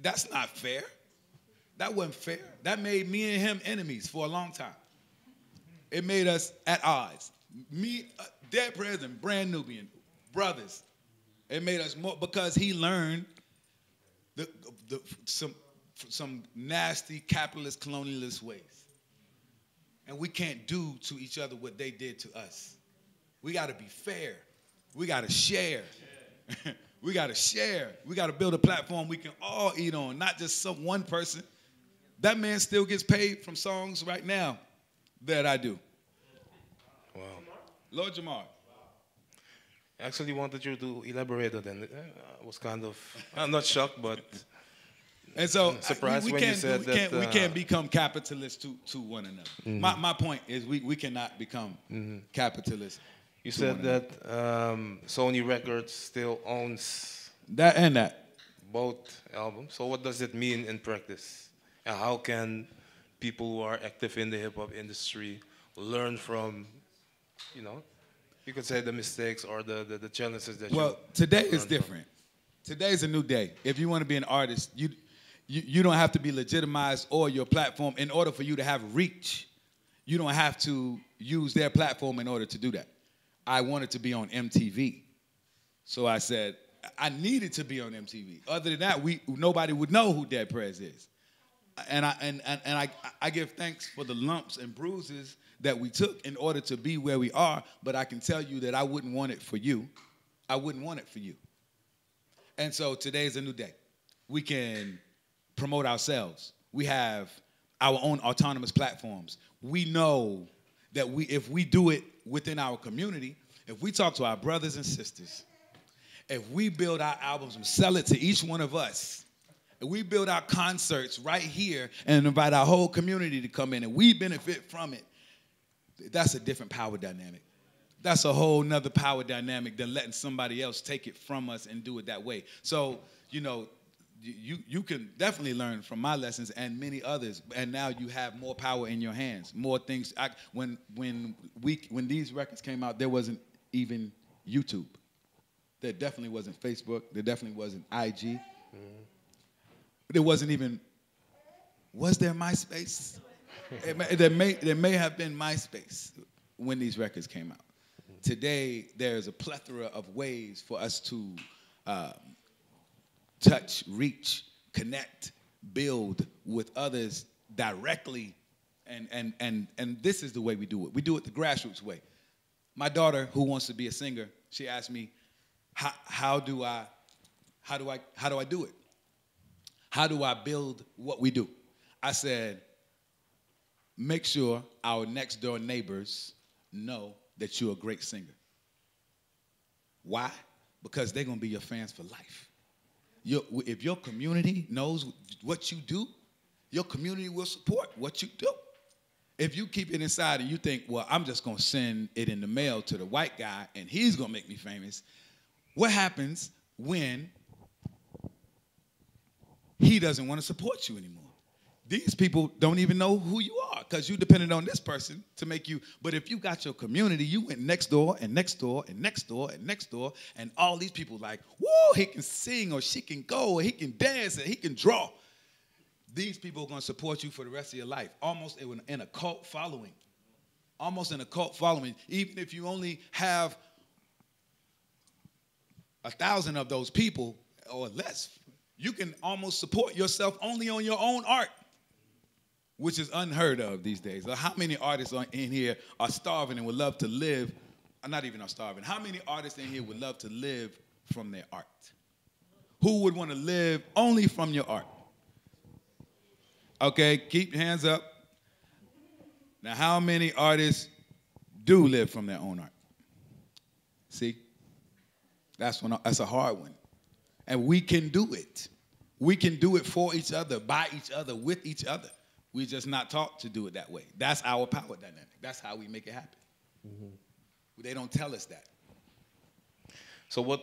That's not fair. That wasn't fair. That made me and him enemies for a long time. It made us at odds. Me, Dead Prez and Brand Nubian, brothers. It made us more because he learned some nasty capitalist colonialist ways. And we can't do to each other what they did to us. We got to be fair. We got to share. We got to share. We got to build a platform we can all eat on, not just some one person. That man still gets paid from songs right now that I do. Wow. Lord Jamar. I actually wanted you to elaborate on that. I was kind of, I'm not shocked, but and so surprised when you said that. We can't become capitalists to one another. Mm-hmm. My point is we cannot become capitalists. You said that Sony Records still owns that and that. Both albums. So what does it mean in practice? And how can people who are active in the hip-hop industry learn from, you know, you could say the mistakes or the challenges that Well, today is different. Today is a new day. If you want to be an artist, you don't have to be legitimized or your platform in order for you to have reach. You don't have to use their platform in order to do that. I wanted to be on MTV. So I said, I needed to be on MTV. Other than that, nobody would know who Dead Prez is. And I give thanks for the lumps and bruises that we took in order to be where we are, but I can tell you that I wouldn't want it for you. I wouldn't want it for you. And so today is a new day. We can promote ourselves. We have our own autonomous platforms. We know that if we do it within our community, if we talk to our brothers and sisters, if we build our albums and sell it to each one of us, if we build our concerts right here and invite our whole community to come in and we benefit from it, that's a different power dynamic. That's a whole nother power dynamic than letting somebody else take it from us and do it that way. So, you know, you can definitely learn from my lessons and many others, and now you have more power in your hands, more things. When these records came out, there wasn't even YouTube. There definitely wasn't Facebook. There definitely wasn't IG. There wasn't even, was there MySpace? There may have been MySpace when these records came out. Today, there's a plethora of ways for us to touch, reach, connect, build with others directly, and this is the way we do it. We do it the grassroots way. My daughter, who wants to be a singer, she asked me, how do I do it? How do I build what we do? I said, make sure our next door neighbors know that you're a great singer. Why? Because they're gonna be your fans for life. If your community knows what you do, your community will support what you do. If you keep it inside and you think, well, I'm just gonna send it in the mail to the white guy and he's gonna make me famous, what happens when he doesn't want to support you anymore? These people don't even know who you are because you depended on this person to make you. But if you got your community, you went next door and next door and next door and next door, and all these people like, whoa, he can sing or she can go or he can dance or he can draw. These people are going to support you for the rest of your life, almost in a cult following. Almost in a cult following. Even if you only have 1,000 of those people or less, you can almost support yourself only on your own art, which is unheard of these days. How many artists in here are starving and would love to live, not even are starving, how many artists in here would love to live from their art? Who would want to live only from your art? Okay, keep your hands up. Now, how many artists do live from their own art? See? That's a hard one. And we can do it. We can do it for each other, by each other, with each other. We're just not taught to do it that way. That's our power dynamic. That's how we make it happen. They don't tell us that. So what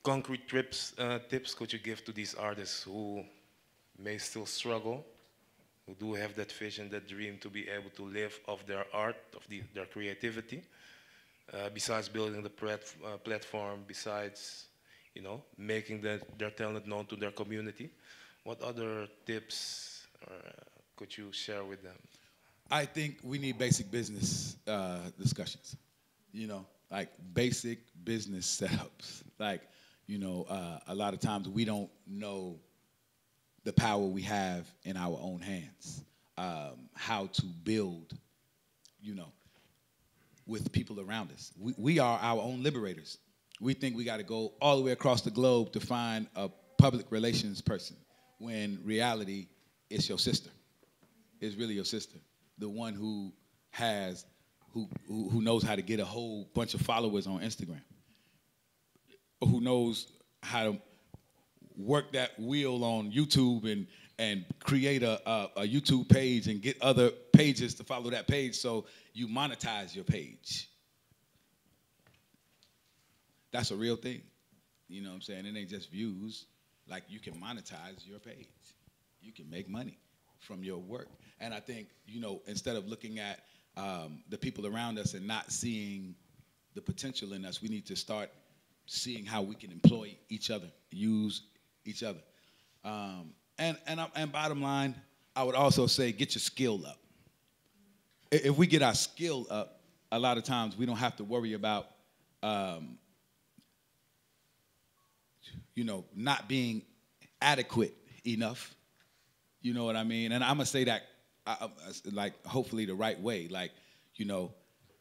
concrete tips could you give to these artists who may still struggle, who do have that vision, that dream to be able to live off their art, of their creativity, besides building the platform, besides, you know, making their talent known to their community? What other tips could you share with them? I think we need basic business discussions, you know, like basic business setups. Like, you know, a lot of times we don't know the power we have in our own hands, how to build, you know, with people around us. We are our own liberators. We think we got to go all the way across the globe to find a public relations person, when reality, it's your sister. It's really your sister, the one who has, who knows how to get a whole bunch of followers on Instagram, who knows how to work that wheel on YouTube and create a YouTube page and get other pages to follow that page so you monetize your page. That's a real thing. You know what I'm saying? It ain't just views. Like, you can monetize your page. You can make money from your work. And I think, you know, instead of looking at the people around us and not seeing the potential in us, we need to start seeing how we can employ each other, use each other. And bottom line, I would also say get your skill up. If we get our skill up, a lot of times we don't have to worry about, you know, not being adequate enough. You know what I mean? And I'm gonna say that, like, hopefully the right way. Like, you know,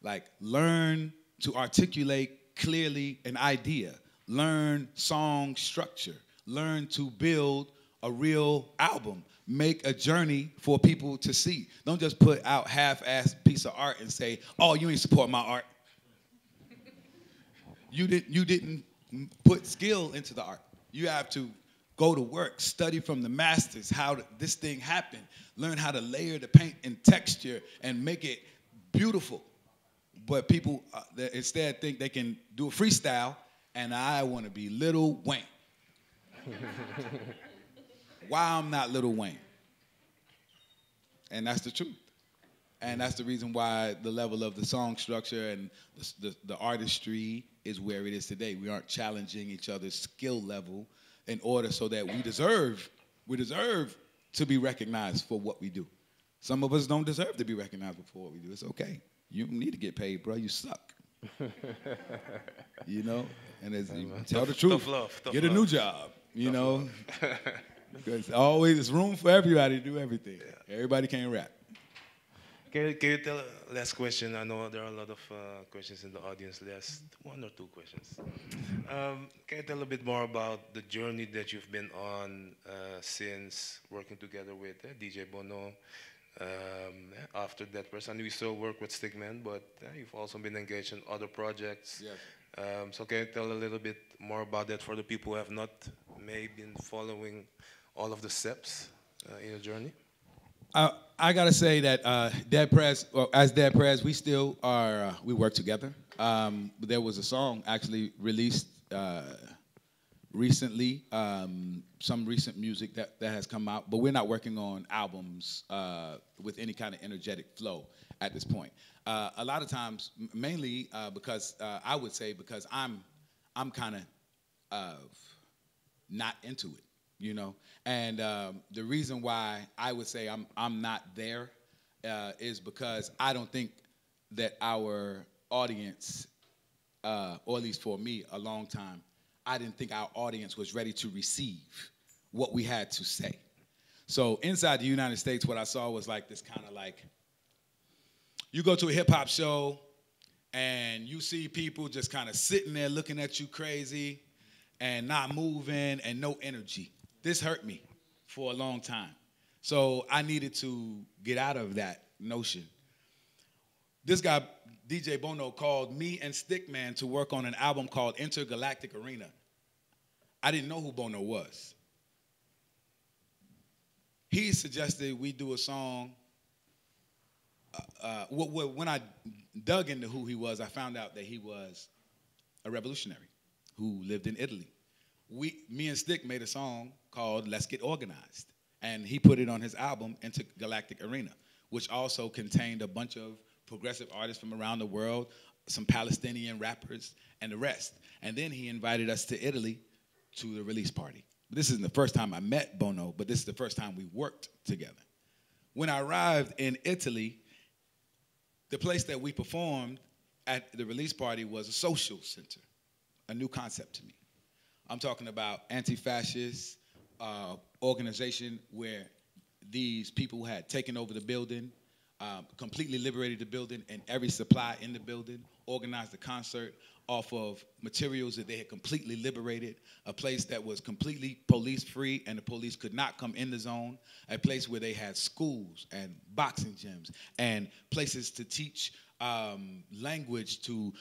like, learn to articulate clearly an idea. Learn song structure. Learn to build a real album. Make a journey for people to see. Don't just put out half-assed piece of art and say, "Oh, you ain't support my art." You didn't put skill into the art. You have to go to work, study from the masters how this thing happened, learn how to layer the paint and texture and make it beautiful. But people instead think they can do a freestyle, and I want to be Lil Wayne. Why I'm not Lil Wayne? And that's the truth. And that's the reason why the level of the song structure and the artistry is where it is today. We aren't challenging each other's skill level in order so that we deserve to be recognized for what we do. Some of us don't deserve to be recognized for what we do. It's okay. You don't need to get paid, bro. You suck. You know? And tell the truth. Tough love. Get a new job, you know? Because always there's room for everybody to do everything. Yeah. Everybody can't rap. Can you tell, last question, I know there are a lot of questions in the audience, last 1 or 2 questions. Can you tell a bit more about the journey that you've been on since working together with DJ Bono? After that person, we still work with Stickman, but you've also been engaged in other projects. Yes. So can you tell a little bit more about that for the people who have not maybe been following all of the steps in your journey? I gotta say that as Dead Prez, we still are. We work together. There was a song actually released recently, some recent music that has come out, but we're not working on albums with any kind of energetic flow at this point. A lot of times, mainly because I would say because I'm kind of not into it. You know, and the reason why I would say I'm not there is because I don't think that our audience, or at least for me, a long time, I didn't think our audience was ready to receive what we had to say. So inside the United States, what I saw was like this kind of like, you go to a hip hop show and you see people just kind of sitting there looking at you crazy and not moving and no energy. This hurt me for a long time. So I needed to get out of that notion. This guy, DJ Bono, called me and Stickman to work on an album called Intergalactic Arena. I didn't know who Bono was. he suggested we do a song. When I dug into who he was, I found out that he was a revolutionary who lived in Italy. Me and Stick made a song called Let's Get Organized, and he put it on his album Intergalactic Arena, which also contained a bunch of progressive artists from around the world, some Palestinian rappers, and the rest. And then he invited us to Italy to the release party. This isn't the first time I met Bono, but this is the first time we worked together. When I arrived in Italy, the place that we performed at the release party was a social center, a new concept to me. I'm talking about anti-fascist organization where these people had taken over the building, completely liberated the building and every supply in the building, organized a concert off of materials that they had completely liberated, a place that was completely police-free and the police could not come in the zone, a place where they had schools and boxing gyms and places to teach language to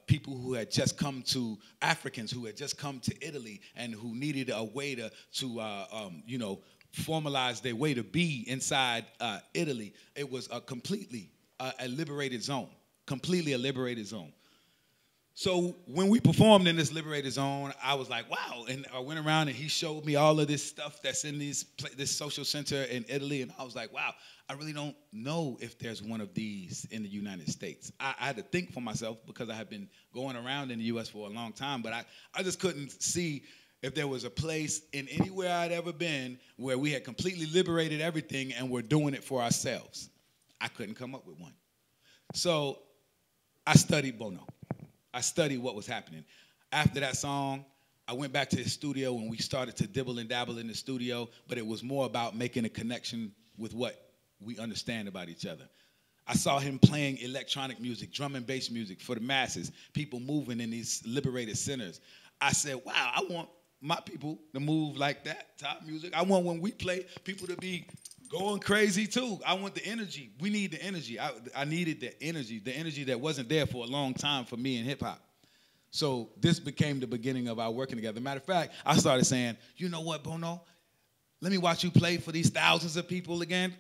people who had just come to, Africans who had just come to Italy and who needed a way to formalize their way to be inside Italy. It was a completely a liberated zone, completely a liberated zone. So when we performed in this liberated zone, I was like, wow. And I went around and he showed me all of this stuff that's in this social center in Italy. And I was like, wow, I really don't know if there's one of these in the United States. I had to think for myself because I had been going around in the U.S. for a long time, but I just couldn't see if there was a place in anywhere I'd ever been where we had completely liberated everything and we're doing it for ourselves. I couldn't come up with one. So I studied Bono. I studied what was happening. After that song, I went back to his studio and we started to dibble and dabble in the studio, but it was more about making a connection with what we understand about each other. I saw him playing electronic music, drum and bass music for the masses, people moving in these liberated centers. I said, wow, I want my people to move like that, top music. I want when we play, people to be going crazy too. I want the energy. We need the energy. I needed the energy that wasn't there for a long time for me in hip hop. So this became the beginning of our working together. Matter of fact, I started saying, you know what, Bono? Let me watch you play for these thousands of people again.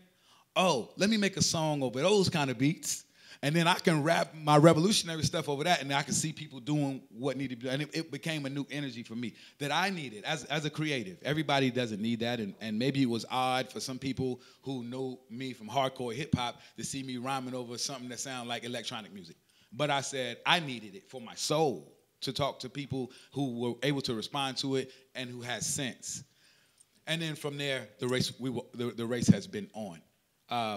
Oh, let me make a song over those kind of beats. And then I can rap my revolutionary stuff over that, and I can see people doing what needed to be done. And it became a new energy for me that I needed as a creative. Everybody doesn't need that, and maybe it was odd for some people who know me from hardcore hip-hop to see me rhyming over something that sounded like electronic music. But I said I needed it for my soul to talk to people who were able to respond to it and who had sense. And then from there, the race has been on.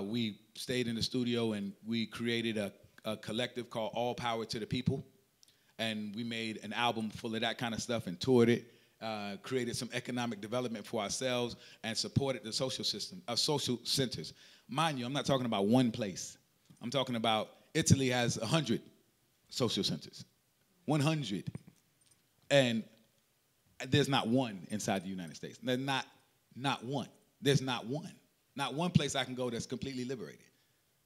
We stayed in the studio and we created a collective called All Power to the People. And we made an album full of that kind of stuff and toured it, created some economic development for ourselves and supported the social system, social centers. Mind you, I'm not talking about one place. I'm talking about Italy has 100 social centers, 100. And there's not one inside the United States. There's not one. There's not one. Not one place I can go that's completely liberated.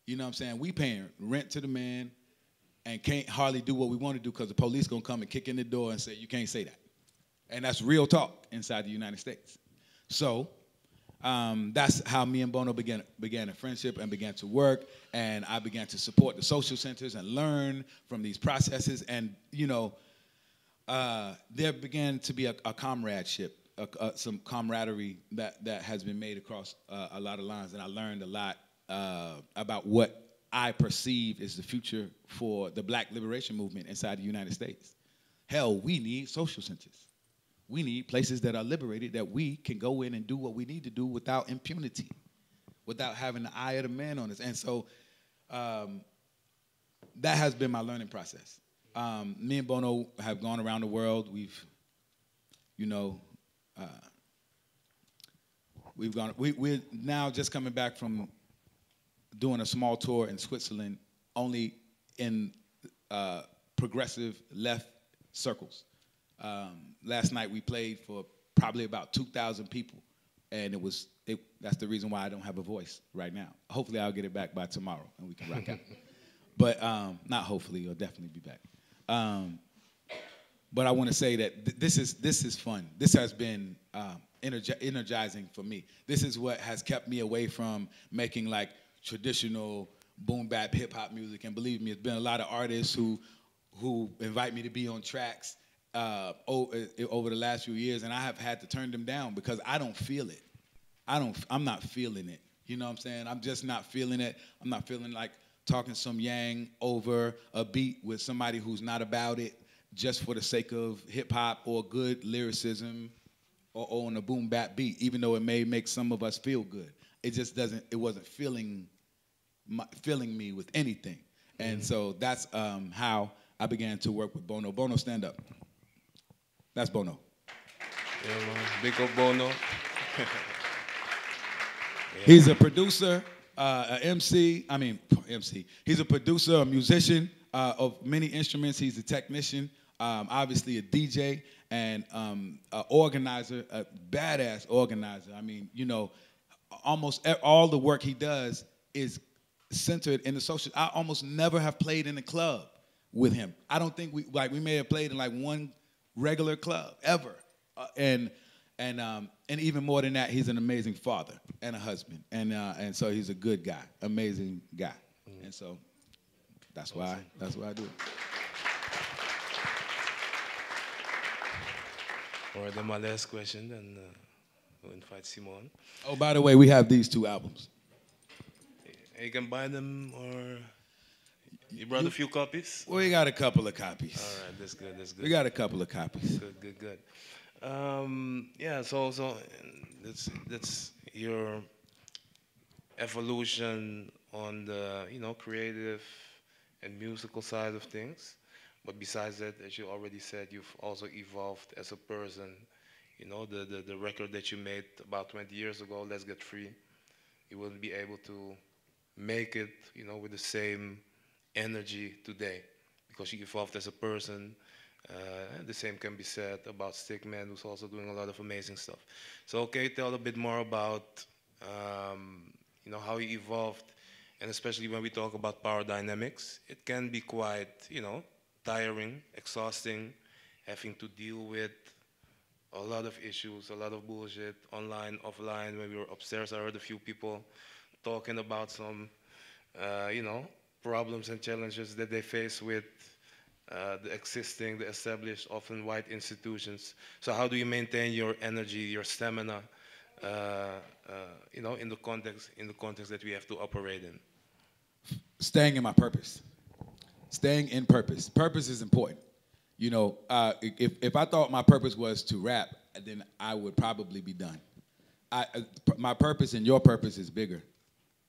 You know what I'm saying? We paying rent to the man and can't hardly do what we want to do because the police going to come and kick in the door and say, you can't say that. And that's real talk inside the United States. So that's how me and Bono began a friendship and began to work. And I began to support the social centers and learn from these processes. And, you know, there began to be a comradeship. Some camaraderie that has been made across a lot of lines, and I learned a lot about what I perceive is the future for the Black liberation movement inside the United States. Hell, we need social centers. We need places that are liberated that we can go in and do what we need to do without impunity, without having the eye of the man on us. And so that has been my learning process. Me and Bono have gone around the world. We've, you know, we're now just coming back from doing a small tour in Switzerland, only in progressive left circles. Last night we played for probably about 2,000 people, and that's the reason why I don't have a voice right now. Hopefully I'll get it back by tomorrow and we can rock out. But not hopefully, you'll definitely be back. But I want to say that this is fun. This has been energizing for me. This is what has kept me away from making like traditional boom bap hip hop music. And believe me, it's been a lot of artists who invite me to be on tracks over the last few years, and I have had to turn them down because I don't feel it. I'm not feeling it. You know what I'm saying? I'm just not feeling it. I'm not feeling like talking some yang over a beat with somebody who's not about it just for the sake of hip hop or good lyricism or on a boom bap beat, even though it may make some of us feel good. It wasn't filling me with anything. And so that's how I began to work with Bono. Bono, stand up. That's Bono. Yeah, man. Big up Bono. He's a producer, an MC. He's a producer, a musician of many instruments. He's a technician, obviously a DJ, and an organizer, a badass organizer. I mean, you know, almost all the work he does is centered in the social. I almost never have played in a club with him. I don't think we may have played in like one regular club ever, and even more than that, he's an amazing father and a husband, and so he's a good guy, amazing guy, and so that's why I do it. All right, then my last question, then we'll invite Simon. Oh, by the way, we have these 2 albums. You can buy them, or you brought a few copies? We got a couple of copies. All right, that's good, that's good. We got a couple of copies. Good. Yeah, so that's your evolution on the, you know, creative and musical side of things. But besides that, as you already said, you've also evolved as a person. You know, the record that you made about 20 years ago, Let's Get Free, you wouldn't be able to make it, you know, with the same energy today because you evolved as a person. The same can be said about Stickman, who's also doing a lot of amazing stuff. So, okay, tell a bit more about, you know, how you evolved, and especially when we talk about power dynamics, it can be quite, you know, tiring, exhausting, having to deal with a lot of issues, a lot of bullshit, online, offline. When we were upstairs, I heard a few people talking about some, you know, problems and challenges that they face with the established, often white institutions. So how do you maintain your energy, your stamina, you know, in the context that we have to operate in? Staying in my purpose. Staying in purpose. Purpose is important. You know, if I thought my purpose was to rap, then I would probably be done. My purpose and your purpose is bigger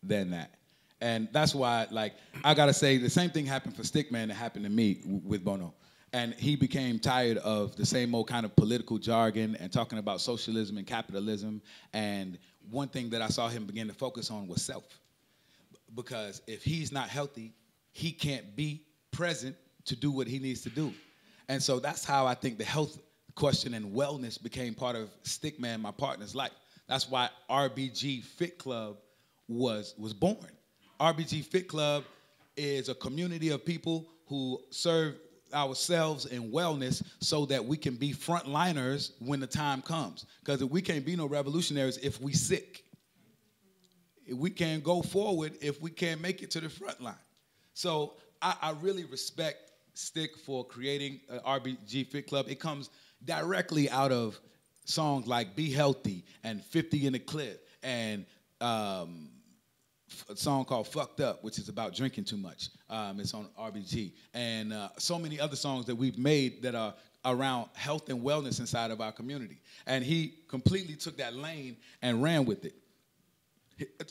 than that. And that's why, like, I gotta say, the same thing happened for Stickman that happened to me with Bono. And he became tired of the same old kind of political jargon and talking about socialism and capitalism. And one thing that I saw him begin to focus on was self. Because if he's not healthy, he can't be present to do what he needs to do. And so that's how I think the health question and wellness became part of Stickman, my partner's life. That's why RBG Fit Club was born. RBG Fit Club is a community of people who serve ourselves in wellness so that we can be frontliners when the time comes. Because we can't be no revolutionaries if we sick. We can't go forward if we can't make it to the front line. So I really respect Stick for creating RBG Fit Club. It comes directly out of songs like Be Healthy and 50 in the Clip and a song called Fucked Up, which is about drinking too much. It's on RBG. And so many other songs that we've made that are around health and wellness inside of our community. And he completely took that lane and ran with it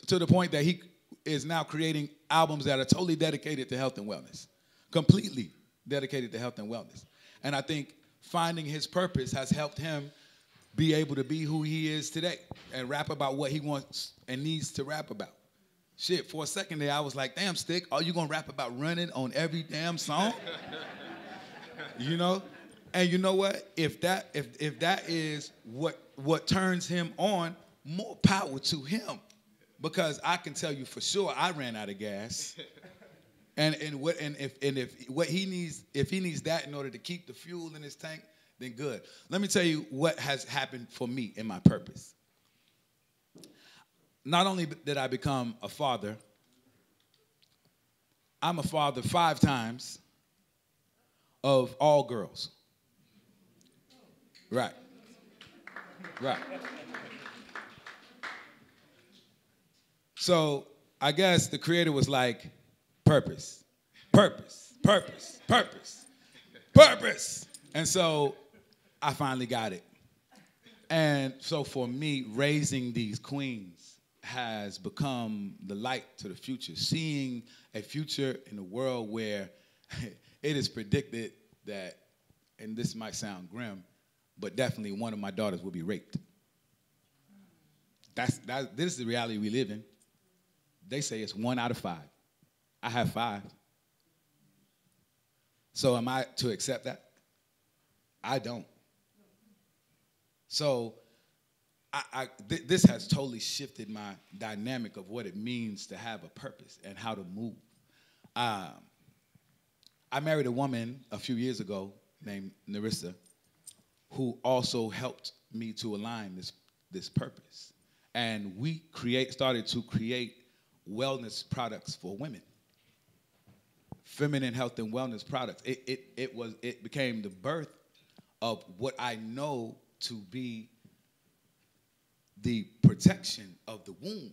to the point that he is now creating albums that are totally dedicated to health and wellness, completely dedicated to health and wellness. And I think finding his purpose has helped him be able to be who he is today and rap about what he wants and needs to rap about. Shit, for a second there, I was like, damn, Stick, are you gonna rap about running on every damn song? You know? And you know what? If that is what turns him on, more power to him. Because I can tell you for sure I ran out of gas. If he needs that in order to keep the fuel in his tank, then good. Let me tell you what has happened for me in my purpose. Not only did I become a father, I'm a father 5 times of all girls. Right. Right. So I guess the creator was like, purpose, purpose, purpose, purpose, purpose. And so I finally got it. And so for me, raising these queens has become the light to the future, seeing a future in a world where it is predicted that, and this might sound grim, but definitely one of my daughters will be raped. This is the reality we live in. They say it's 1 out of 5. I have 5. So am I to accept that? I don't. So this has totally shifted my dynamic of what it means to have a purpose and how to move. I married a woman a few years ago named Narissa, who also helped me to align this purpose. And we started to create wellness products for women. Feminine health and wellness products. It became the birth of what I know to be the protection of the womb.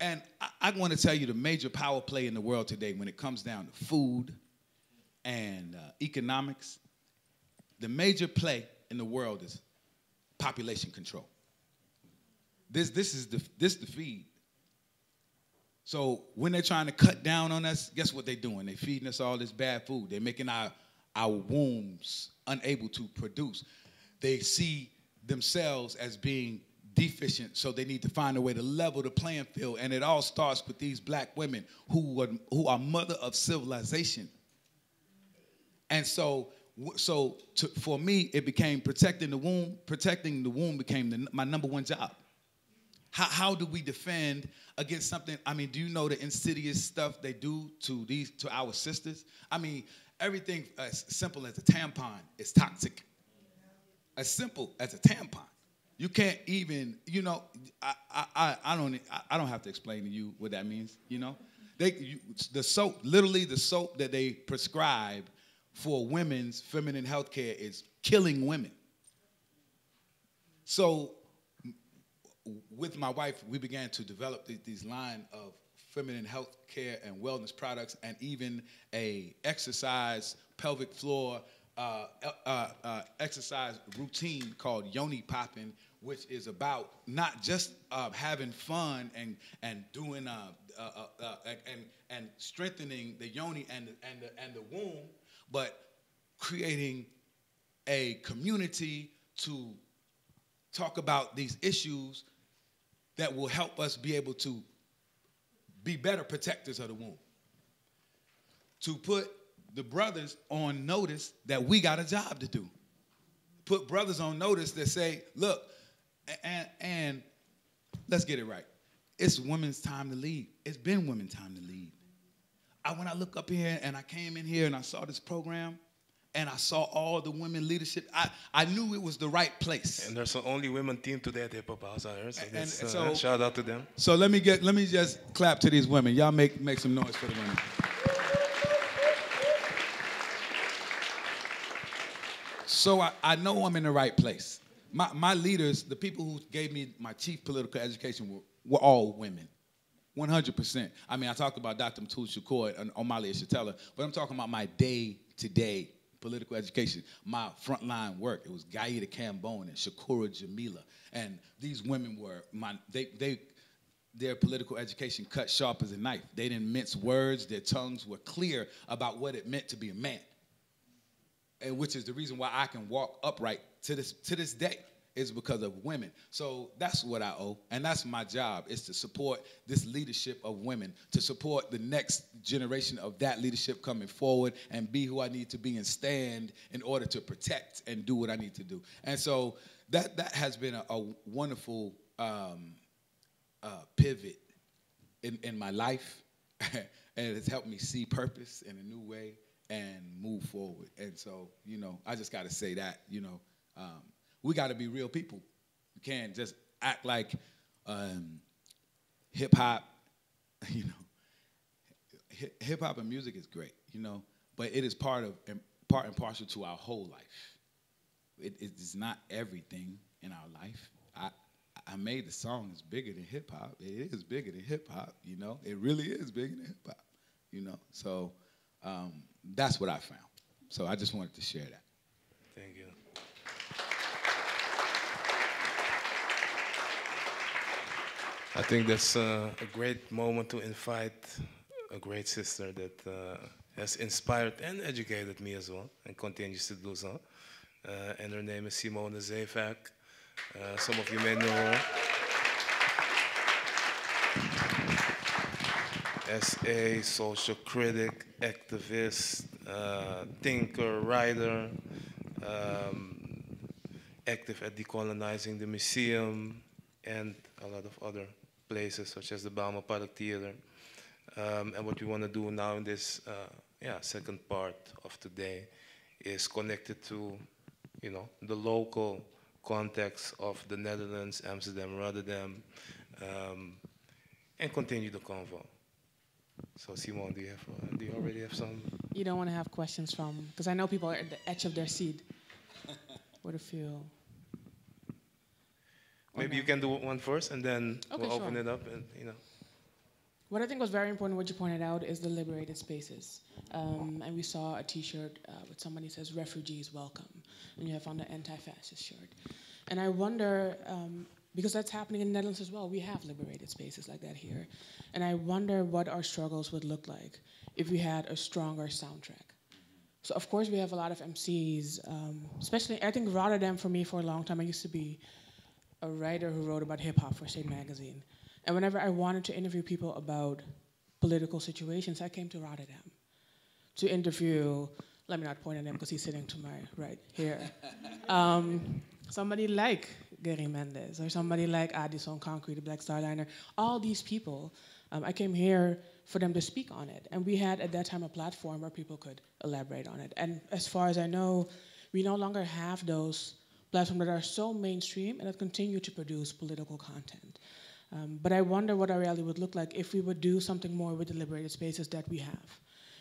And I want to tell you the major power play in the world today when it comes down to food and economics. The major play in the world is population control. This is the feed. So when they're trying to cut down on us, guess what they're doing? They're feeding us all this bad food. They're making our wombs unable to produce. They see themselves as being deficient, so they need to find a way to level the playing field. And it all starts with these black women who are mother of civilization. And so for me, it became protecting the womb. Protecting the womb became my number one job. How do we defend against something? I mean, do you know the insidious stuff they do to our sisters? I mean, everything as simple as a tampon is toxic. As simple as a tampon. You can't even, I don't have to explain to you what that means, the soap that they prescribe for women's feminine health care is killing women. So with my wife, we began to develop these line of feminine health care and wellness products, and even a exercise pelvic floor exercise routine called yoni popping, which is about not just having fun and doing and strengthening the yoni and the womb, but creating a community to talk about these issues that will help us be able to be better protectors of the womb. To put the brothers on notice that we got a job to do. Put brothers on notice that say, look, and let's get it right. It's women's time to lead. It's been women's time to lead. When I look up here and I came in here and I saw this program and I saw all the women leadership, I knew it was the right place. And there's the only women team today at HipHopHuis out here, so, so shout out to them. So let me just clap to these women. Y'all make some noise for the women. So I know I'm in the right place. My leaders, the people who gave me my chief political education were all women, 100%. I mean, I talked about Dr. Matul Shakur and Omali Shatella, but I'm talking about my day-to-day political education, my frontline work. It was Gaida Cambone and Shakura Jamila, and these women were their political education cut sharp as a knife. They didn't mince words. Their tongues were clear about what it meant to be a man, and which is the reason why I can walk upright to this day, is because of women. So that's what I owe, and that's my job, is to support this leadership of women, to support the next generation of that leadership coming forward and be who I need to be and stand in order to protect and do what I need to do. And so that has been a wonderful pivot in my life, and it has helped me see purpose in a new way and move forward. And so, I just got to say that, We got to be real people. You can't just act like hip hop. You know, hip hop and music is great. You know, but it is part and parcel to our whole life. It is not everything in our life. I made the song is bigger than hip hop. It is bigger than hip hop. You know, it really is bigger than hip hop. You know, so that's what I found. So I just wanted to share that. Thank you. I think that's a great moment to invite a great sister that has inspired and educated me as well, and continues to do so. And her name is Simone Zeevack. Some of you may know her as a social critic, activist, thinker, writer, active at decolonizing the museum and a lot of other places such as the Belma Park Theater. And what we want to do now in this second part of today is connected to, you know, the local context of the Netherlands, Amsterdam, Rotterdam, and continue the convo. So Simone, do you already have some? You don't want to have questions from, because I know people are at the edge of their seat. What a feel. Maybe you can do one first, and then we'll open it up, and you know. What I think was very important, what you pointed out, is the liberated spaces. And we saw a T-shirt with somebody says, "Refugees welcome," and you have on the anti-fascist shirt. And I wonder, because that's happening in the Netherlands as well, we have liberated spaces like that here. And I wonder what our struggles would look like if we had a stronger soundtrack. So of course we have a lot of MCs, especially, I think Rotterdam for me for a long time, I used to be a writer who wrote about hip hop for State Magazine. And whenever I wanted to interview people about political situations, I came to Rotterdam to interview, let me not point at him because he's sitting to my right here, somebody like Gary Mendes or somebody like Addison Concrete, the Black Starliner, all these people. I came here for them to speak on it. And we had at that time a platform where people could elaborate on it. And as far as I know, we no longer have those platforms that are so mainstream and that continue to produce political content. But I wonder what our reality would look like if we would do something more with the liberated spaces that we have,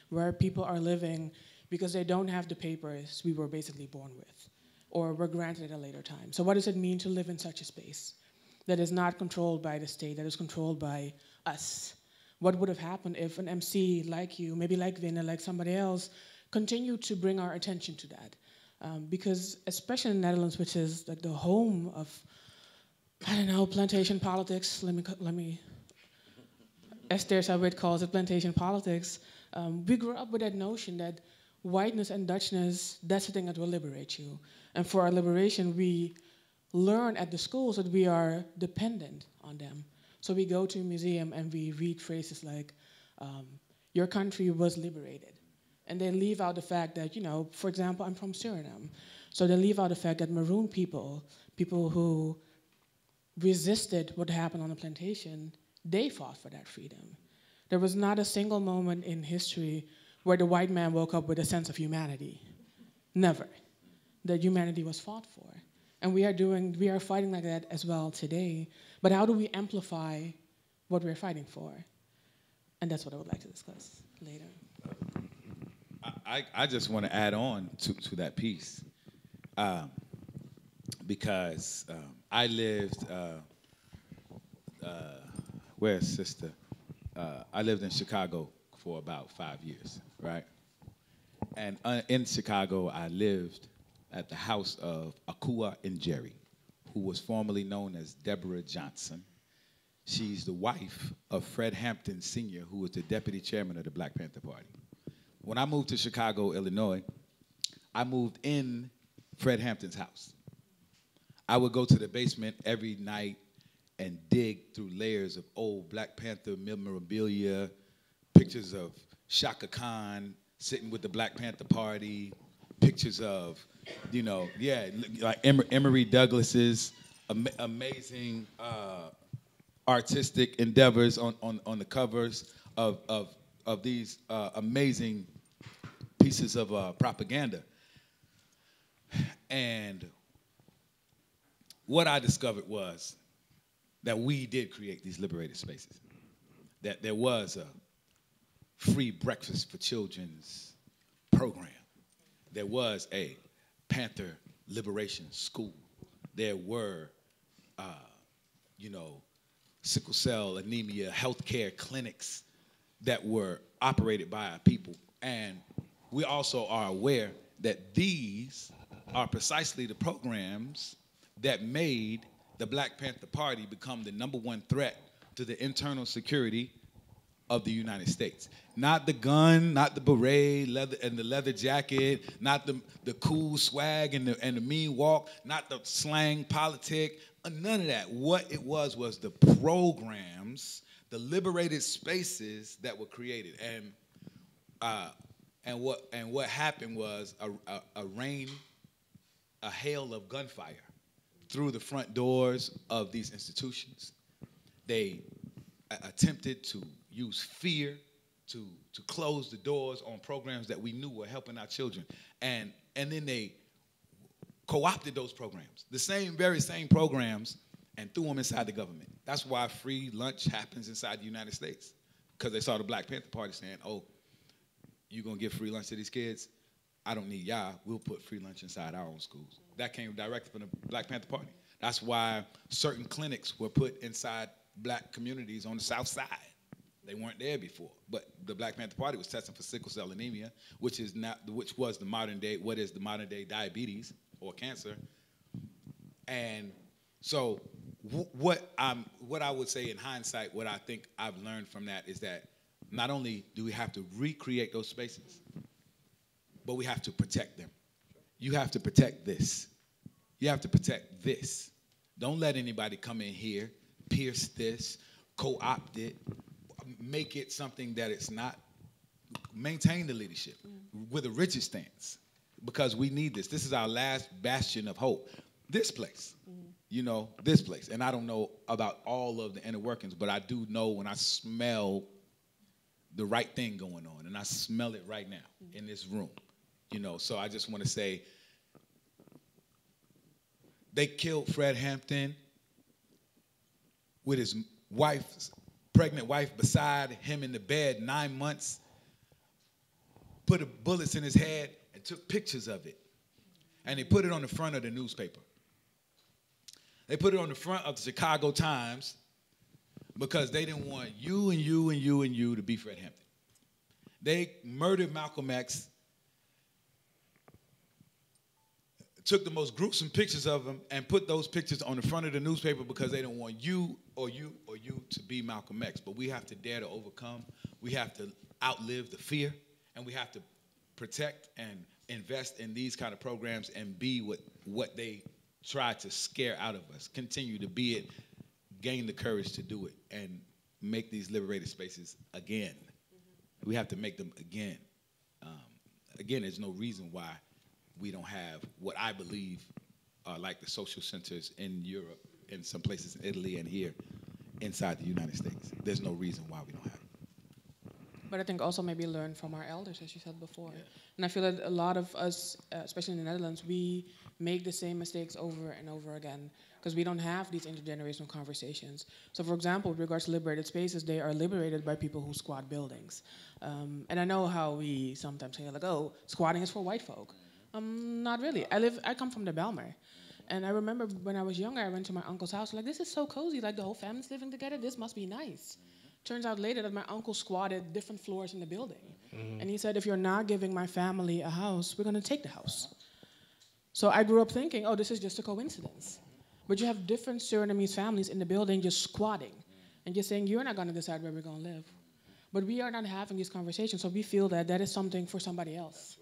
where people are living because they don't have the papers we were basically born with, or were granted at a later time. So what does it mean to live in such a space that is not controlled by the state, that is controlled by us? What would have happened if an MC like you, maybe like Vinne, like somebody else, continued to bring our attention to that? Because especially in the Netherlands, which is like the home of, I don't know, plantation politics. Let me Esther Sawit calls it plantation politics. We grew up with that notion that whiteness and Dutchness, that's the thing that will liberate you. And for our liberation, we learn at the schools that we are dependent on them. So we go to a museum and we read phrases like, your country was liberated. And they leave out the fact that, you know, for example, I'm from Suriname. So they leave out the fact that maroon people who resisted what happened on the plantation, they fought for that freedom. There was not a single moment in history where the white man woke up with a sense of humanity. Never. That humanity was fought for. And we are fighting like that as well today. But how do we amplify what we're fighting for? And that's what I would like to discuss later. I just want to add on to that piece, because I lived, where's sister? I lived in Chicago for about 5 years, right? And in Chicago, I lived at the house of Akua and Jerry, who was formerly known as Deborah Johnson. She's the wife of Fred Hampton Sr., who was the deputy chairman of the Black Panther Party. When I moved to Chicago, Illinois, I moved in Fred Hampton's house. I would go to the basement every night and dig through layers of old Black Panther memorabilia, pictures of Shaka Khan sitting with the Black Panther Party, pictures of, you know, like Emory Douglas's amazing artistic endeavors on the covers of these amazing pieces of propaganda. And what I discovered was that we did create these liberated spaces. That there was a free breakfast for children's program. There was a Panther Liberation School. There were, sickle cell anemia healthcare clinics that were operated by our people. And we also are aware that these are precisely the programs that made the Black Panther Party become the #1 threat to the internal security of the United States. Not the gun, not the beret, leather and the leather jacket, not the cool swag and the mean walk, not the slang politic, none of that. What it was the programs, the liberated spaces that were created. And what happened was a hail of gunfire through the front doors of these institutions. They attempted to use fear to close the doors on programs that we knew were helping our children. And then they co-opted those programs, the very same programs, and threw them inside the government. That's why free lunch happens inside the United States, because they saw the Black Panther Party saying, oh, you're going to give free lunch to these kids? I don't need y'all. We'll put free lunch inside our own schools. That came directly from the Black Panther Party. That's why certain clinics were put inside Black communities on the South Side. They weren't there before. But the Black Panther Party was testing for sickle cell anemia, which was the modern day diabetes or cancer. And so what I would say in hindsight, what I think I've learned from that is that not only do we have to recreate those spaces, but we have to protect them. You have to protect this. You have to protect this. Don't let anybody come in here, pierce this, co-opt it, make it something that it's not. Maintain the leadership with a rigid stance, because we need this. This is our last bastion of hope. This place, this place. And I don't know about all of the inner workings, but I do know when I smell the right thing going on, and I smell it right now in this room. So I just want to say, they killed Fred Hampton with his pregnant wife beside him in the bed, 9 months, put bullets in his head and took pictures of it. And they put it on the front of the newspaper. They put it on the front of the Chicago Times because they didn't want you and you and you and you to be Fred Hampton. They murdered Malcolm X, took the most gruesome pictures of him and put those pictures on the front of the newspaper because they don't want you or you or you to be Malcolm X. But we have to dare to overcome. We have to outlive the fear, and we have to protect and invest in these kind of programs and be what they try to scare out of us. Continue to be it, gain the courage to do it, and make these liberated spaces again. We have to make them again. Again, there's no reason why we don't have what I believe are like the social centers in Europe, in some places in Italy, and here inside the United States. There's no reason why we don't have it. But I think also maybe learn from our elders, as you said before. Yeah. And I feel that a lot of us, especially in the Netherlands, we make the same mistakes over and over again because we don't have these intergenerational conversations. So for example, with regards to liberated spaces, they are liberated by people who squat buildings. And I know how we sometimes say, like, oh, squatting is for white folk. Not really. I come from the Belmer. And I remember when I was younger, I went to my uncle's house, like, this is so cozy, like the whole family's living together, this must be nice. Turns out later that my uncle squatted different floors in the building. And he said, if you're not giving my family a house, we're gonna take the house. So I grew up thinking, oh, this is just a coincidence. But you have different Surinamese families in the building just squatting and just saying, you're not gonna decide where we're gonna live. But we are not having these conversations, so we feel that that is something for somebody else.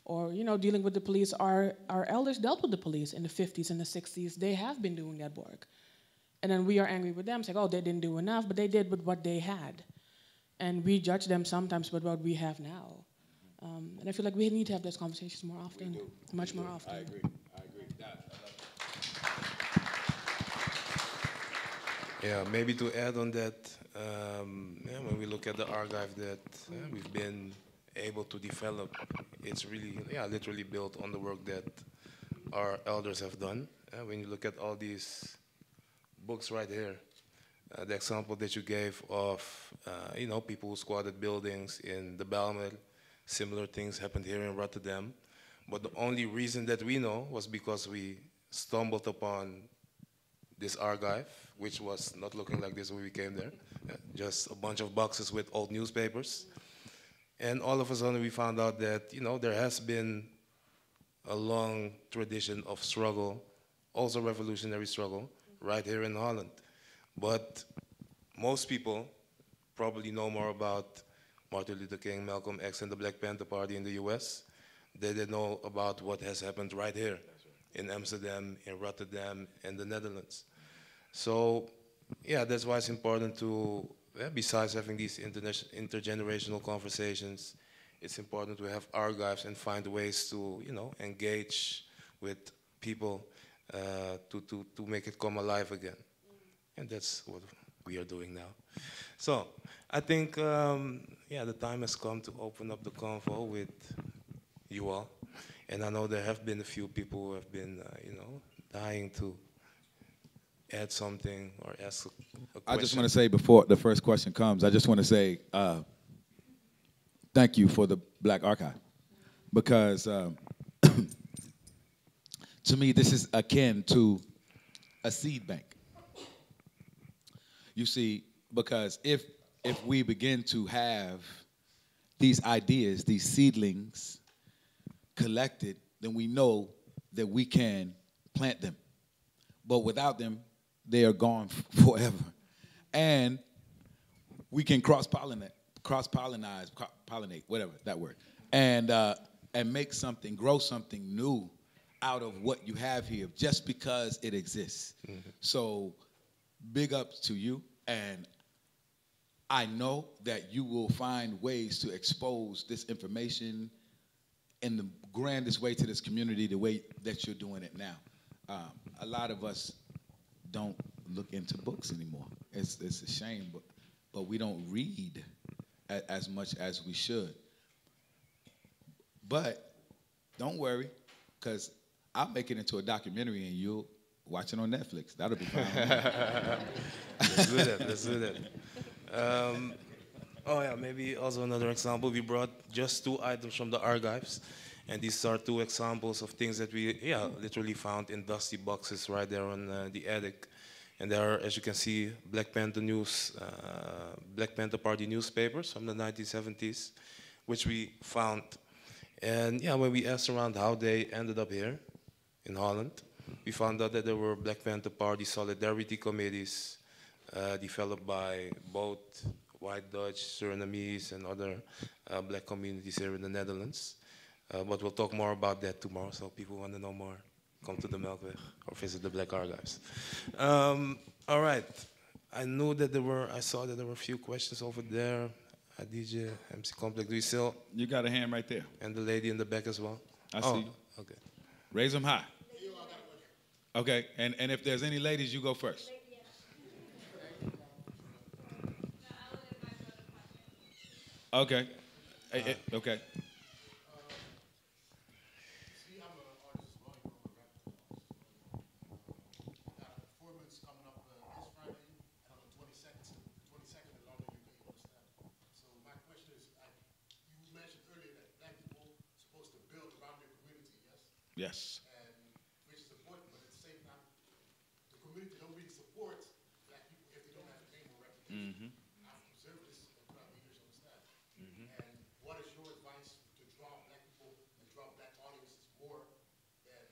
Or, dealing with the police, our elders dealt with the police in the 50s and the 60s. They have been doing that work. And then we are angry with them, saying, oh, they didn't do enough, but they did with what they had. And we judge them sometimes with what we have now. And I feel like we need to have those conversations more often, much more often. I agree. Yeah, maybe to add on that, when we look at the archive that we've been able to develop, it's really, literally built on the work that our elders have done. When you look at all these books right here, the example that you gave of, people who squatted buildings in the Bijlmer, similar things happened here in Rotterdam. But the only reason that we know was because we stumbled upon this archive, which was not looking like this when we came there. Just a bunch of boxes with old newspapers. And all of a sudden we found out that, there has been a long tradition of struggle, also revolutionary struggle, right here in Holland. But most people probably know more about Martin Luther King, Malcolm X, and the Black Panther Party in the US than they know about what has happened right here in Amsterdam, in Rotterdam, and the Netherlands. So, yeah, that's why it's important to, besides having these intergenerational conversations, it's important to have archives and find ways to, engage with people to make it come alive again. And that's what we are doing now. So, I think, the time has come to open up the convo with you all. And I know there have been a few people who have been, dying to add something or ask a question. I just want to say before the first question comes, I just want to say thank you for the Black Archive. Because to me, this is akin to a seed bank. You see, because if we begin to have these ideas, these seedlings collected, then we know that we can plant them. But without them, they are gone forever. And we can pollinate, whatever that word, and make something, grow something new out of what you have here, just because it exists. Mm-hmm. So, big ups to you, and I know that you will find ways to expose this information in the grandest way to this community, the way that you're doing it now. A lot of us don't look into books anymore. It's a shame, but we don't read as much as we should. But don't worry, because I'll make it into a documentary and you'll watch it on Netflix. That'll be fine. Let's do that. Maybe also another example. We brought just 2 items from the archives. And these are 2 examples of things that we, literally found in dusty boxes right there on the attic. And there are, as you can see, Black Panther Party newspapers from the 1970s, which we found. And when we asked around how they ended up here in Holland, we found out that there were Black Panther Party solidarity committees developed by both White Dutch, Surinamese, and other black communities here in the Netherlands. But we'll talk more about that tomorrow, so people want to know more, come to the Melkweg or visit the Black Archives. All right. I saw that there were a few questions over there. DJ, MC Complex, do you still? You got a hand right there. And the lady in the back as well? I see you. Okay. Raise them high. Okay, and if there's any ladies, you go first. Okay. Okay. Yes. And which is important, but at the same time, the community don't really support black people if they don't have a name or reputation. Mm-hmm. I've observed this throughout the years on the staff. Mm-hmm. And what is your advice to draw black people and draw black audiences more than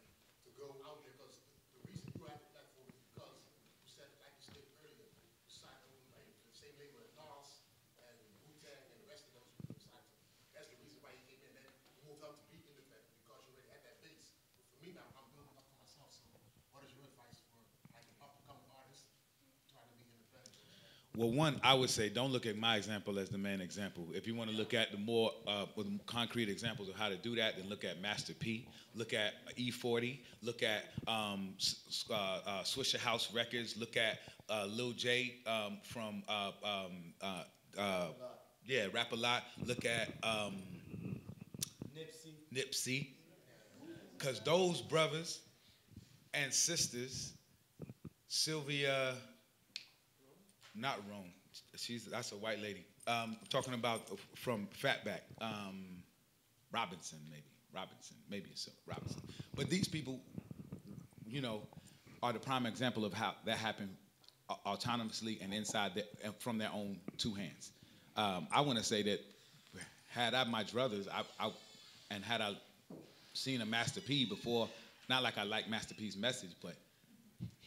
to go out there? Because the reason you have the platform is because you said, like you stated earlier, you signed over the same label as Nas and Wu-Tang and the rest of those people signed. That's the reason why you came in. Then you moved up to be independent because you already had that base. For me now, I'm building up for myself. So, what is your advice for like an up-and-coming artist trying to be independent? Well, one, I would say don't look at my example as the main example. If you want to look at the more concrete examples of how to do that, then look at Master P, look at E40, look at Swisher House Records, look at Lil J from Rap a Lot, look at Nipsey. Because those brothers and sisters, Sylvia, not Rome. That's a white lady. Talking about from Fatback, Robinson, maybe it's Robinson. But these people, you know, are the prime example of how that happened autonomously and and from their own two hands. I want to say that had I my druthers, and had I seen a Master P before, not like I like Master P's message, but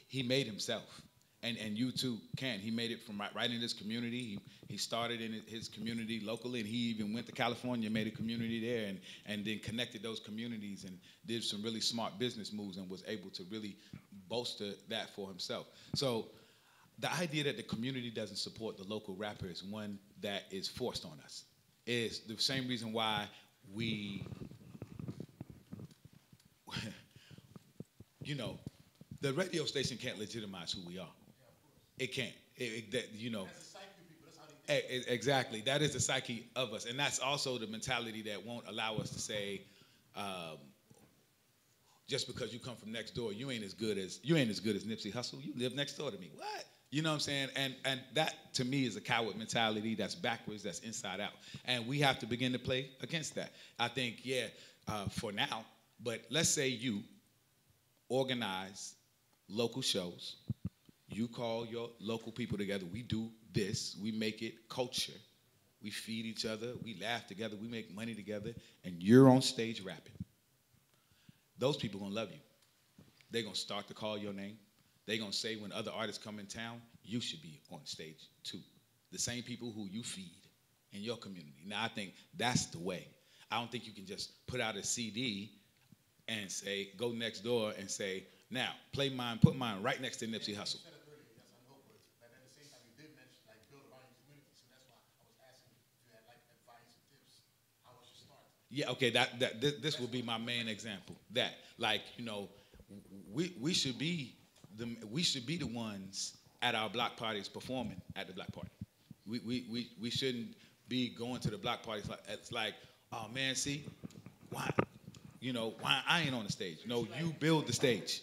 he made himself. And you too can. He made it from right in his community. He started in his community locally, and he even went to California, made a community there, and then connected those communities and did some really smart business moves and was able to really bolster that for himself. So the idea that the community doesn't support the local rapper is one that is forced on us. It's the same reason why we, you know, the radio station can't legitimize who we are. It can't. You know. Exactly. That is the psyche of us, and that's also the mentality that won't allow us to say, just because you come from next door, you ain't as good as Nipsey Hussle. You live next door to me. What? You know what I'm saying? And that to me is a coward mentality. That's backwards. That's inside out. And we have to begin to play against that. I think, for now. But let's say you organize local shows. You call your local people together. We do this. We make it culture. We feed each other. We laugh together. We make money together. And you're on stage rapping. Those people are going to love you. They're going to start to call your name. They're going to say when other artists come in town, you should be on stage too. The same people who you feed in your community. Now, I think that's the way. I don't think you can just put out a CD and say, go next door and say, now, play mine, put mine right next to Nipsey Hussle. Yeah, okay, this will be my main example. That, like, you know, we should be the ones at our block parties performing at the block party. We shouldn't be going to the block parties like it's like, oh man, see, why I ain't on the stage? No, you build the stage.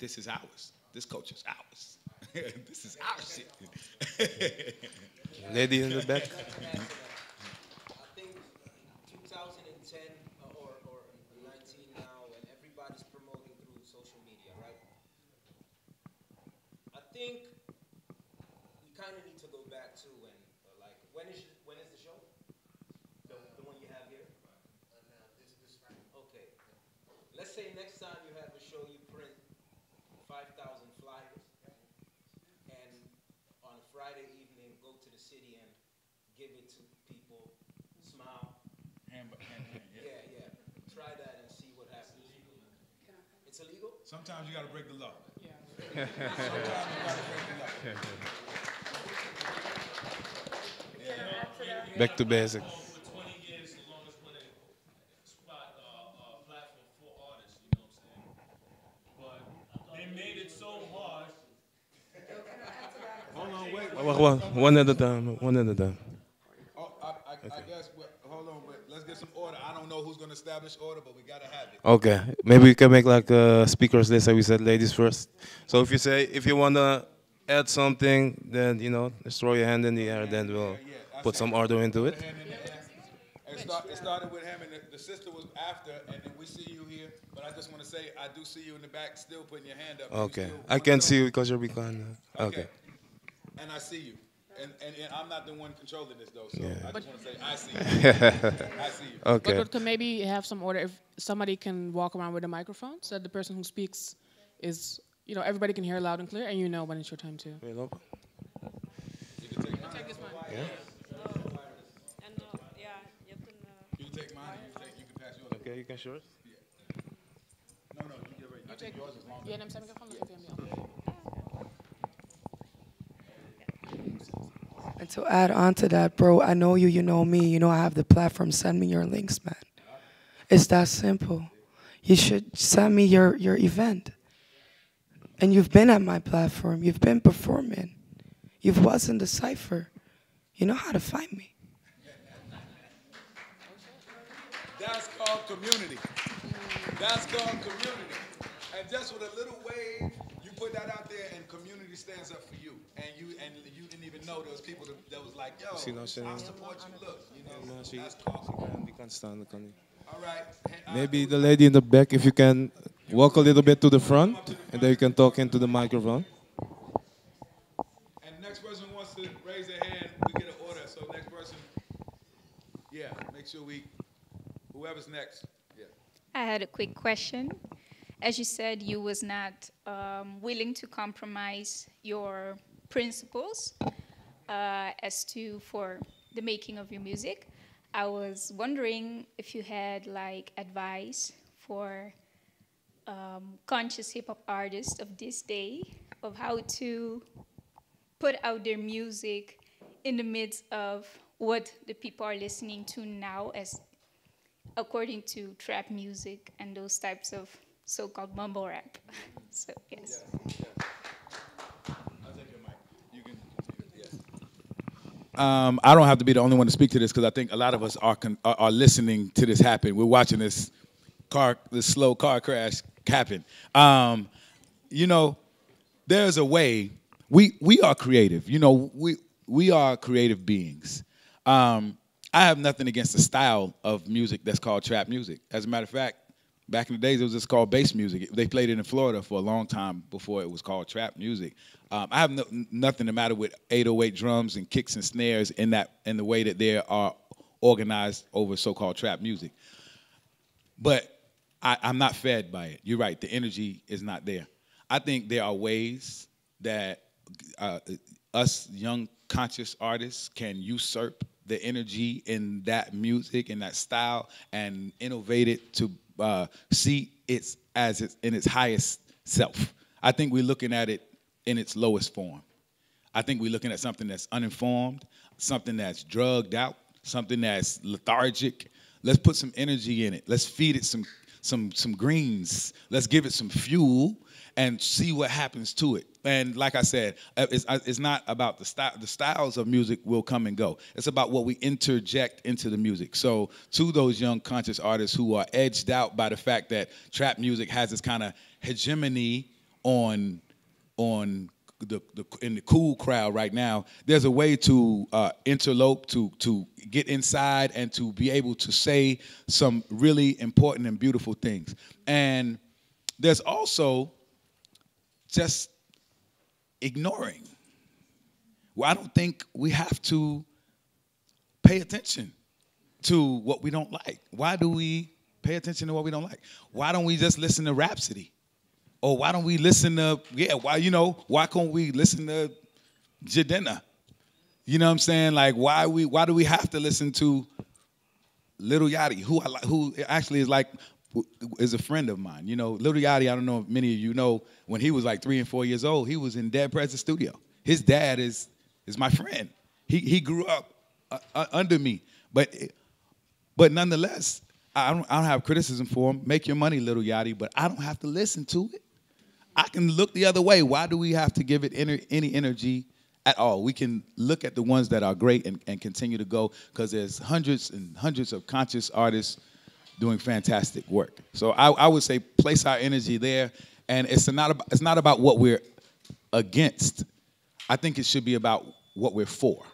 This is ours. This culture's ours. This is our shit. Lady in the back. I think we kind of need to go back to when is the show? The one you have here? This Friday. Okay. Let's say next time you have a show, you print 5,000 flyers, and on a Friday evening, go to the city and give it to people. Smile. Hand, Yeah. Try that and see what happens. It's illegal? Sometimes you got to break the law. Back to basic. For 20 years, the longest running platform for artists, you know what I'm saying? But they made it so hard. Hold on, wait. One at a time. Oh, I guess, hold on, but let's get some order. I don't know who's going to establish order, but we got to have it. Okay, maybe we can make like a speakers list, like we said, ladies first. So if you want to add something, then, you know, just throw your hand in the air, then we'll put some order into it. It started with him, and the sister was after, and then we see you here. But I just want to say, I do see you in the back still putting your hand up. Okay, I can't see you because you're behind. Okay. And I see you. And I'm not the one controlling this, though, so Yeah. I just want to say, I see you. I see you. Okay. But could maybe have some order if somebody can walk around with a microphone so that the person who speaks is, you know, everybody can hear loud and clear, and you know when it's your time to. You can take mine. Take this one. Yeah. You can take mine, you can pass yours. Okay, you can share it. No, you get ready. I think yours is longer. Ja, neem zijn microfoon, dan geef je hem die andere. And to add on to that, bro, I know you, you know me, you know I have the platform. Send me your links, man. It's that simple. You should send me your event. And you've been at my platform. You've been performing. You've was in the cypher. You know how to find me. That's called community. That's called community. And just with a little wave, you put that out there, and community stands up for you. And you didn't even know there was people that was like, yo, Zie nou, I support you. Look, that's called die kan staan, dat kan niet. all right. Maybe the lady in the back, if you can walk a little bit to the front, and then you can talk into the microphone. And next person wants to raise their hand, we get an order. So next person, yeah, make sure whoever's next. Yeah. I had a quick question. As you said, you was not willing to compromise your principles for the making of your music. I was wondering if you had like advice for conscious hip hop artists of this day of how to put out their music in the midst of what the people are listening to now as according to trap music and those types of so-called mumble rap. So, yes. I don't have to be the only one to speak to this because I think a lot of us are listening to this happen. We're watching this slow car crash happen. There's a way. We are creative. We are creative beings. I have nothing against the style of music that's called trap music. As a matter of fact, back in the days, it was just called bass music. They played it in Florida for a long time before it was called trap music. I have nothing the matter with 808 drums and kicks and snares in the way that they are organized over so-called trap music. But I'm not fed by it. You're right. The energy is not there. I think there are ways that us young conscious artists can usurp the energy in that music and that style and innovate it to see it in its highest self. I think we're looking at it in its lowest form. I think we're looking at something that's uninformed, something that's drugged out, something that's lethargic. Let's put some energy in it. Let's feed it some greens. Let's give it some fuel and see what happens to it. And like I said, it's not about the style. The styles of music will come and go. It's about what we interject into the music. So to those young conscious artists who are edged out by the fact that trap music has this kind of hegemony in the cool crowd right now, there's a way to interlope, to get inside and to be able to say some really important and beautiful things. And there's also just ignoring. Well, I don't think we have to pay attention to what we don't like. Why do we pay attention to what we don't like? Why don't we just listen to Rhapsody? Or why don't we listen to, why can't we listen to Jadena? You know what I'm saying? Like, why do we have to listen to Lil Yachty, who actually is a friend of mine. Lil Yachty, I don't know if many of you know, when he was like 3 and 4 years old, he was in Dead Prez's studio. His dad is my friend. He grew up under me. But nonetheless, I don't have criticism for him. Make your money, Lil Yachty, but I don't have to listen to it. I can look the other way. Why do we have to give it any energy at all? We can look at the ones that are great and continue to go, because there's hundreds and hundreds of conscious artists doing fantastic work. So I would say place our energy there, and it's not about what we're against. I think it should be about what we're for.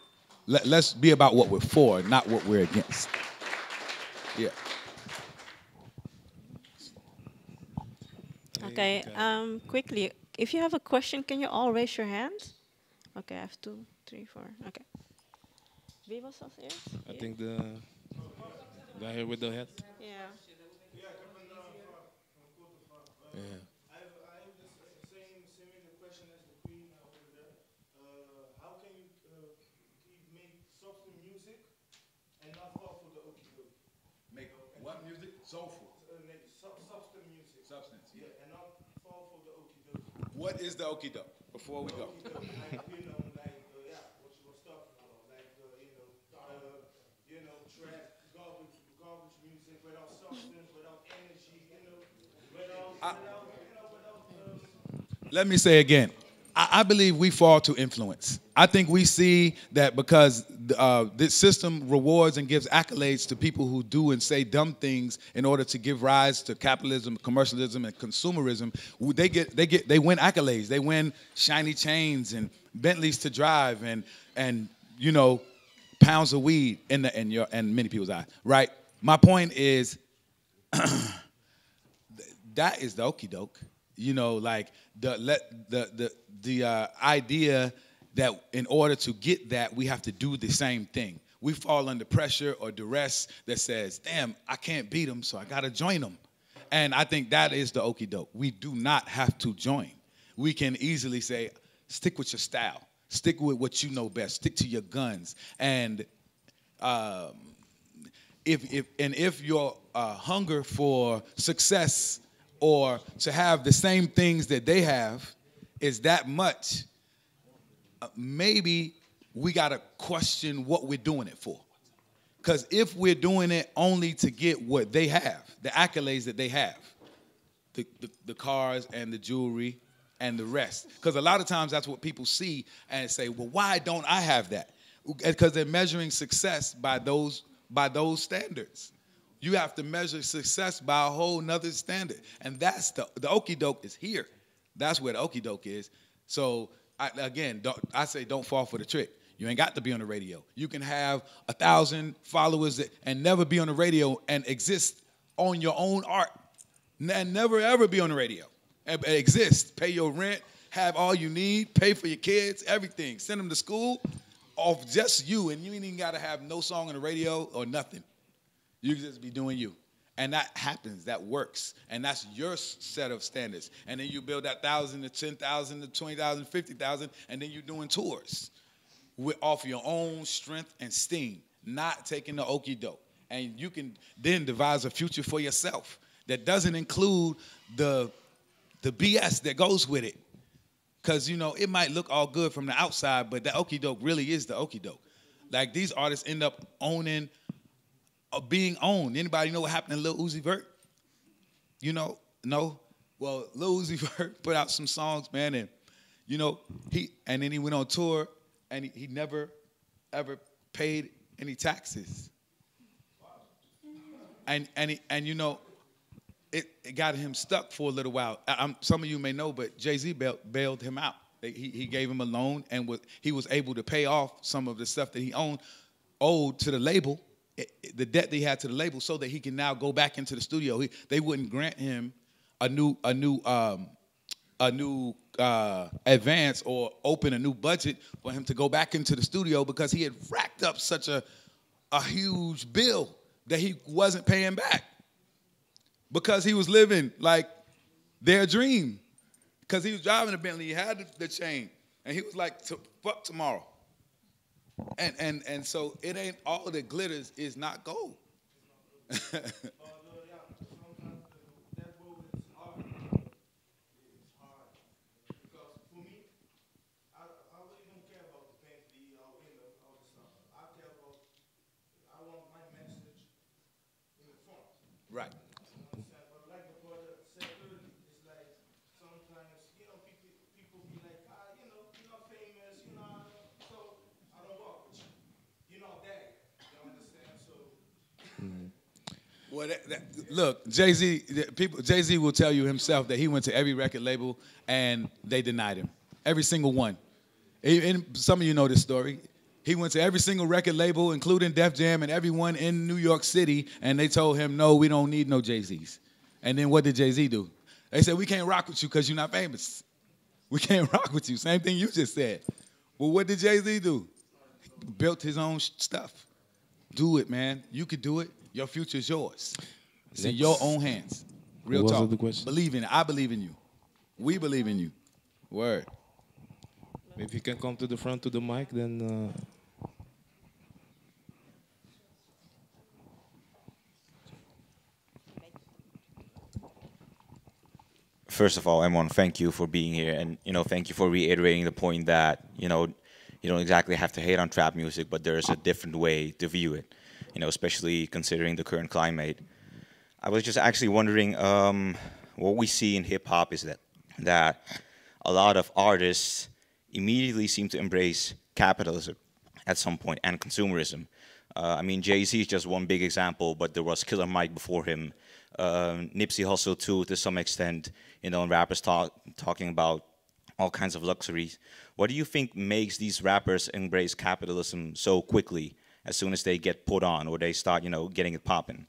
Let's be about what we're for, not what we're against. Yeah. Okay, quickly, if you have a question, can you all raise your hands? Okay, I have 2, 3, 4. Okay. Wie was als eerst? I think the guy here with the hat. Yeah. Yeah. I have the same similar question as the queen over there. How can you make soulful music and not fall for the okie doke? Make what music? Soulful. Substance music. Substance. Yeah, and not fall for the okie doke. What is the okie doke? Before we go. What you was talking about, trap, garbage music without substance, without energy, without. Let me say again, I believe we fall to influence. I think we see that because this system rewards and gives accolades to people who do and say dumb things in order to give rise to capitalism, commercialism, and consumerism. They win accolades. They win shiny chains and Bentleys to drive and you know, pounds of weed in many people's eyes. Right. My point is that is the okie doke. You know, like the idea that in order to get that, we have to do the same thing. We fall under pressure or duress that says, damn, I can't beat them, so I got to join them. And I think that is the okie doke. We do not have to join. We can easily say, stick with your style. Stick with what you know best. Stick to your guns. And if your hunger for success or to have the same things that they have is that much, maybe we got to question what we're doing it for. Because if we're doing it only to get what they have, the accolades that they have, the cars and the jewelry and the rest. Because a lot of times that's what people see and say, well, why don't I have that? Because they're measuring success by those standards. You have to measure success by a whole nother standard. And that's the okie doke is here. That's where the okie doke is. So I say don't fall for the trick. You ain't got to be on the radio. You can have 1,000 followers and never be on the radio and exist on your own art. And never ever be on the radio. And exist, pay your rent, have all you need, pay for your kids, everything. Send them to school off just you. And you ain't even got to have no song on the radio or nothing. You can just be doing you. And that happens. That works. And that's your set of standards. And then you build that 1,000 to 10,000 to 20,000, 50,000, and then you're doing tours off your own strength and steam, not taking the okie doke. And you can then devise a future for yourself that doesn't include the BS that goes with it. Because, you know, it might look all good from the outside, but the okie doke really is the okie doke. Like, these artists end up owning being owned. Anybody know what happened to Lil Uzi Vert? You know? No? Well, Lil Uzi Vert put out some songs, man, and, you know, then he went on tour, and he never, ever paid any taxes. And you know, it got him stuck for a little while. Some of you may know, but Jay-Z bailed him out. He gave him a loan, and he was able to pay off some of the stuff that he owed to the label, the debt that he had to the label, so that he can now go back into the studio. They wouldn't grant him a new advance or open a new budget for him to go back into the studio because he had racked up such a huge bill that he wasn't paying back because he was living like their dream. Because he was driving a Bentley, he had the chain, and he was like, fuck tomorrow. And so it ain't all that glitters is not gold. Right. But like the brother said earlier, it's like sometimes, you know, people be like, you know, you're not famous, you know, so I don't walk with you. You're not that. You understand? So. Well, look, Jay-Z will tell you himself that he went to every record label and they denied him. Every single one. And some of you know this story. He went to every single record label, including Def Jam and everyone in New York City, and they told him, no, we don't need no Jay-Z's. And then what did Jay-Z do? They said, we can't rock with you because you're not famous. We can't rock with you. Same thing you just said. Well, what did Jay-Z do? He built his own stuff. Do it, man. You could do it. Your future is yours. It's in your own hands. Real talk. Believe in it. I believe in you. We believe in you. Word. If you can come to the front to the mic, then... First of all, everyone, thank you for being here, and thank you for reiterating the point that you don't exactly have to hate on trap music, but there's a different way to view it. Especially considering the current climate. I was just actually wondering, what we see in hip hop is that a lot of artists immediately seem to embrace capitalism at some point and consumerism. I mean, Jay-Z is just one big example, but there was Killer Mike before him, Nipsey Hussle too, to some extent, you know, and rappers talking about all kinds of luxuries. What do you think makes these rappers embrace capitalism so quickly as soon as they get put on or they start, you know, getting it popping?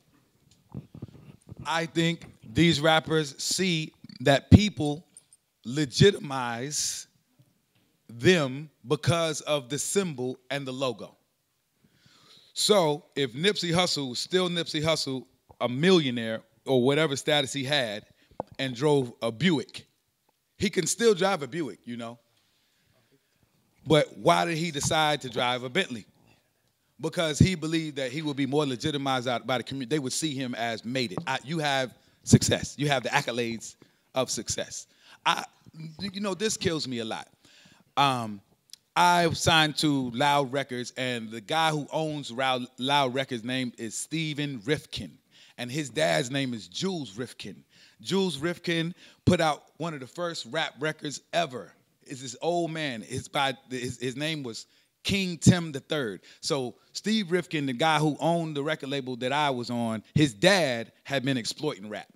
I think these rappers see that people legitimize them because of the symbol and the logo. So if Nipsey Hussle was still Nipsey Hussle, a millionaire or whatever status he had, and drove a Buick, he can still drive a Buick, you know. But why did he decide to drive a Bentley? Because he believed that he would be more legitimized out by the community. They would see him as made it. You have success. You have the accolades of success. You know, this kills me a lot. I signed to Loud Records, and the guy who owns Loud Records' name is Steven Rifkin, and his dad's name is Jules Rifkin. Jules Rifkin put out one of the first rap records ever. It's this old man. His name was King Tim III. So Steve Rifkin, the guy who owned the record label that I was on, his dad had been exploiting rap.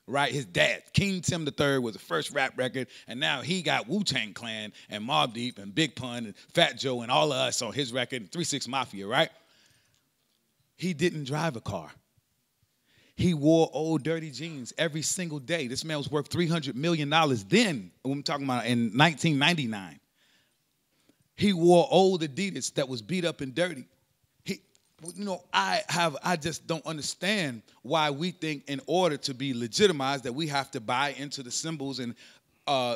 Right, his dad, King Tim III, was the first rap record, and now he got Wu-Tang Clan and Mobb Deep and Big Pun and Fat Joe and all of us on his record, 3 6 Mafia, right? He didn't drive a car. He wore old dirty jeans every single day. This man was worth $300 million then, when I'm talking about in 1999. He wore old Adidas that was beat up and dirty. You know, I just don't understand why we think in order to be legitimized that we have to buy into the symbols and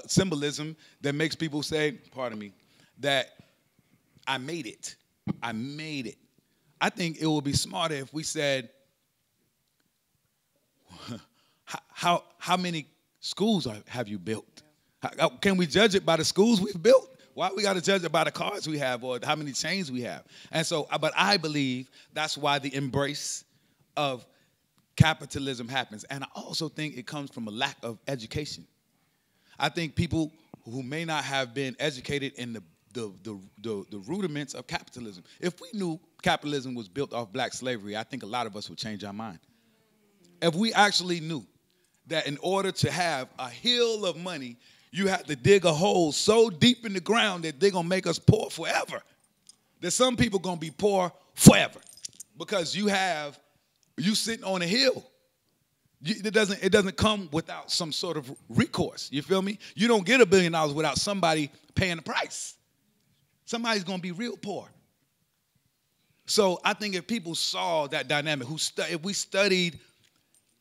symbolism that makes people say, pardon me, that I made it. I made it. I think it would be smarter if we said, how many schools have you built? Can we judge it by the schools we've built? Why we got to judge it by the cars we have or how many chains we have? And so, but I believe that's why the embrace of capitalism happens. And I also think it comes from a lack of education. I think people who may not have been educated in the rudiments of capitalism. If we knew capitalism was built off black slavery, I think a lot of us would change our mind. If we actually knew that in order to have a hill of money, you have to dig a hole so deep in the ground that they're going to make us poor forever. That some people going to be poor forever because you sitting on a hill. It doesn't come without some sort of recourse. You feel me? You don't get $1 billion without somebody paying the price. Somebody's going to be real poor. So I think if people saw that dynamic, if we studied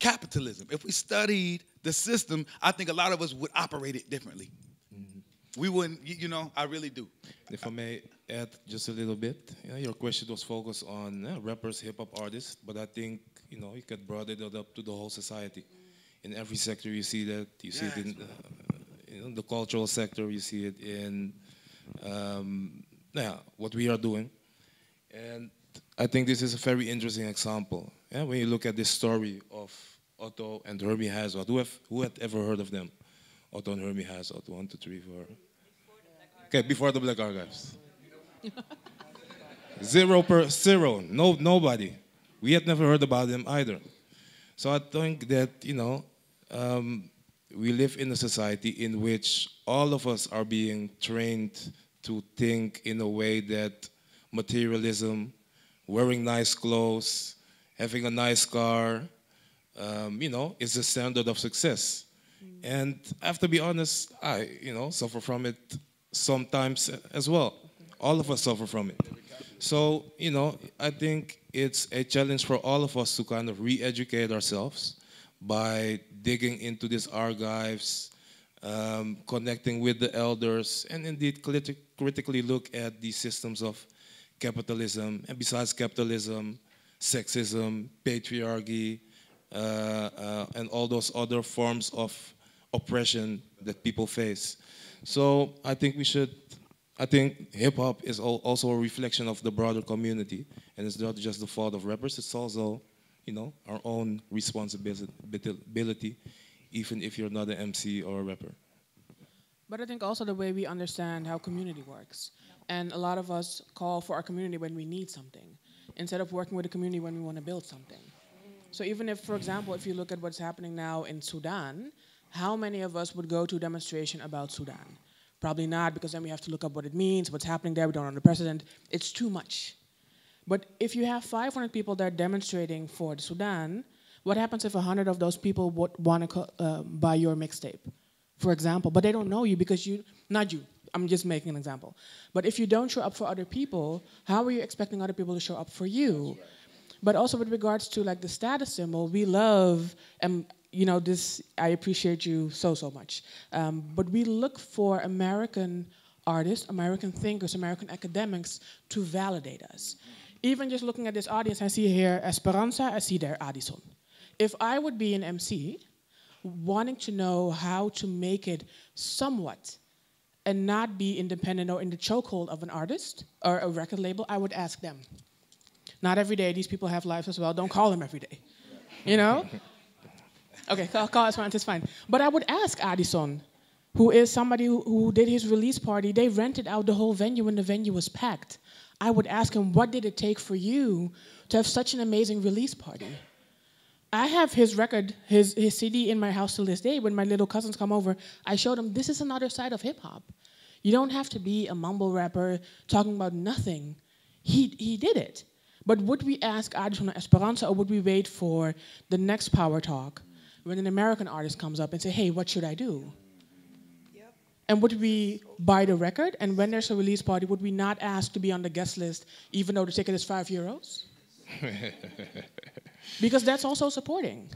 capitalism, if we studied the system, I think a lot of us would operate it differently. Mm-hmm. We wouldn't, you know, I really do. If I may add just a little bit, your question was focused on rappers, hip-hop artists, but I think, you know, you could broaden it up to the whole society. In every sector you see that. You see it in the cultural sector, you see it in what we are doing. And I think this is a very interesting example. Yeah, when you look at this story of Otto and Herbie Hazard, who had ever heard of them? Otto and Herbie Hazard, 1, 2, 3, 4. Okay, before the Black Archives. Zero. Nobody. We had never heard about them either. So I think that, you know, we live in a society in which all of us are being trained to think in a way that materialism, wearing nice clothes, having a nice car, you know, is the standard of success. And I have to be honest, I, you know, suffer from it sometimes as well. All of us suffer from it. So, you know, I think it's a challenge for all of us to kind of re-educate ourselves by digging into these archives, connecting with the elders, and indeed critically look at the systems of capitalism, and besides capitalism, sexism, patriarchy, and all those other forms of oppression that people face. So I think hip-hop is also a reflection of the broader community, and it's not just the fault of rappers, it's also, you know, our own responsibility, even if you're not an MC or a rapper. But I think also the way we understand how community works. And a lot of us call for our community when we need something, instead of working with the community when we want to build something. So even if, for example, if you look at what's happening now in Sudan, how many of us would go to a demonstration about Sudan? Probably not, because then we have to look up what it means, what's happening there, we don't know the president. It's too much. But if you have 500 people that are demonstrating for the Sudan, what happens if 100 of those people would want to buy your mixtape, for example? But they don't know you because not you, I'm just making an example. But if you don't show up for other people, how are you expecting other people to show up for you? But also with regards to like the status symbol, we love, and this, I appreciate you so much. But we look for American artists, American thinkers, American academics to validate us. Even just looking at this audience, I see here Esperanza, I see there Addison. If I would be an MC, wanting to know how to make it somewhat and not be independent or in the chokehold of an artist or a record label, I would ask them. Not every day, these people have lives as well. Don't call them every day, Okay, call Esperanza, it's fine. But I would ask Addison, who is somebody who did his release party. They rented out the whole venue when the venue was packed. I would ask him, what did it take for you to have such an amazing release party? I have his record, his CD in my house till this day. When my little cousins come over, I showed them, this is another side of hip hop. You don't have to be a mumble rapper talking about nothing. He did it. But would we ask Addison or Esperanza, or would we wait for the next Power Talk when an American artist comes up and say, hey, what should I do? And would we buy the record? And when there's a release party, would we not ask to be on the guest list, even though the ticket is €5? Because that's also supporting.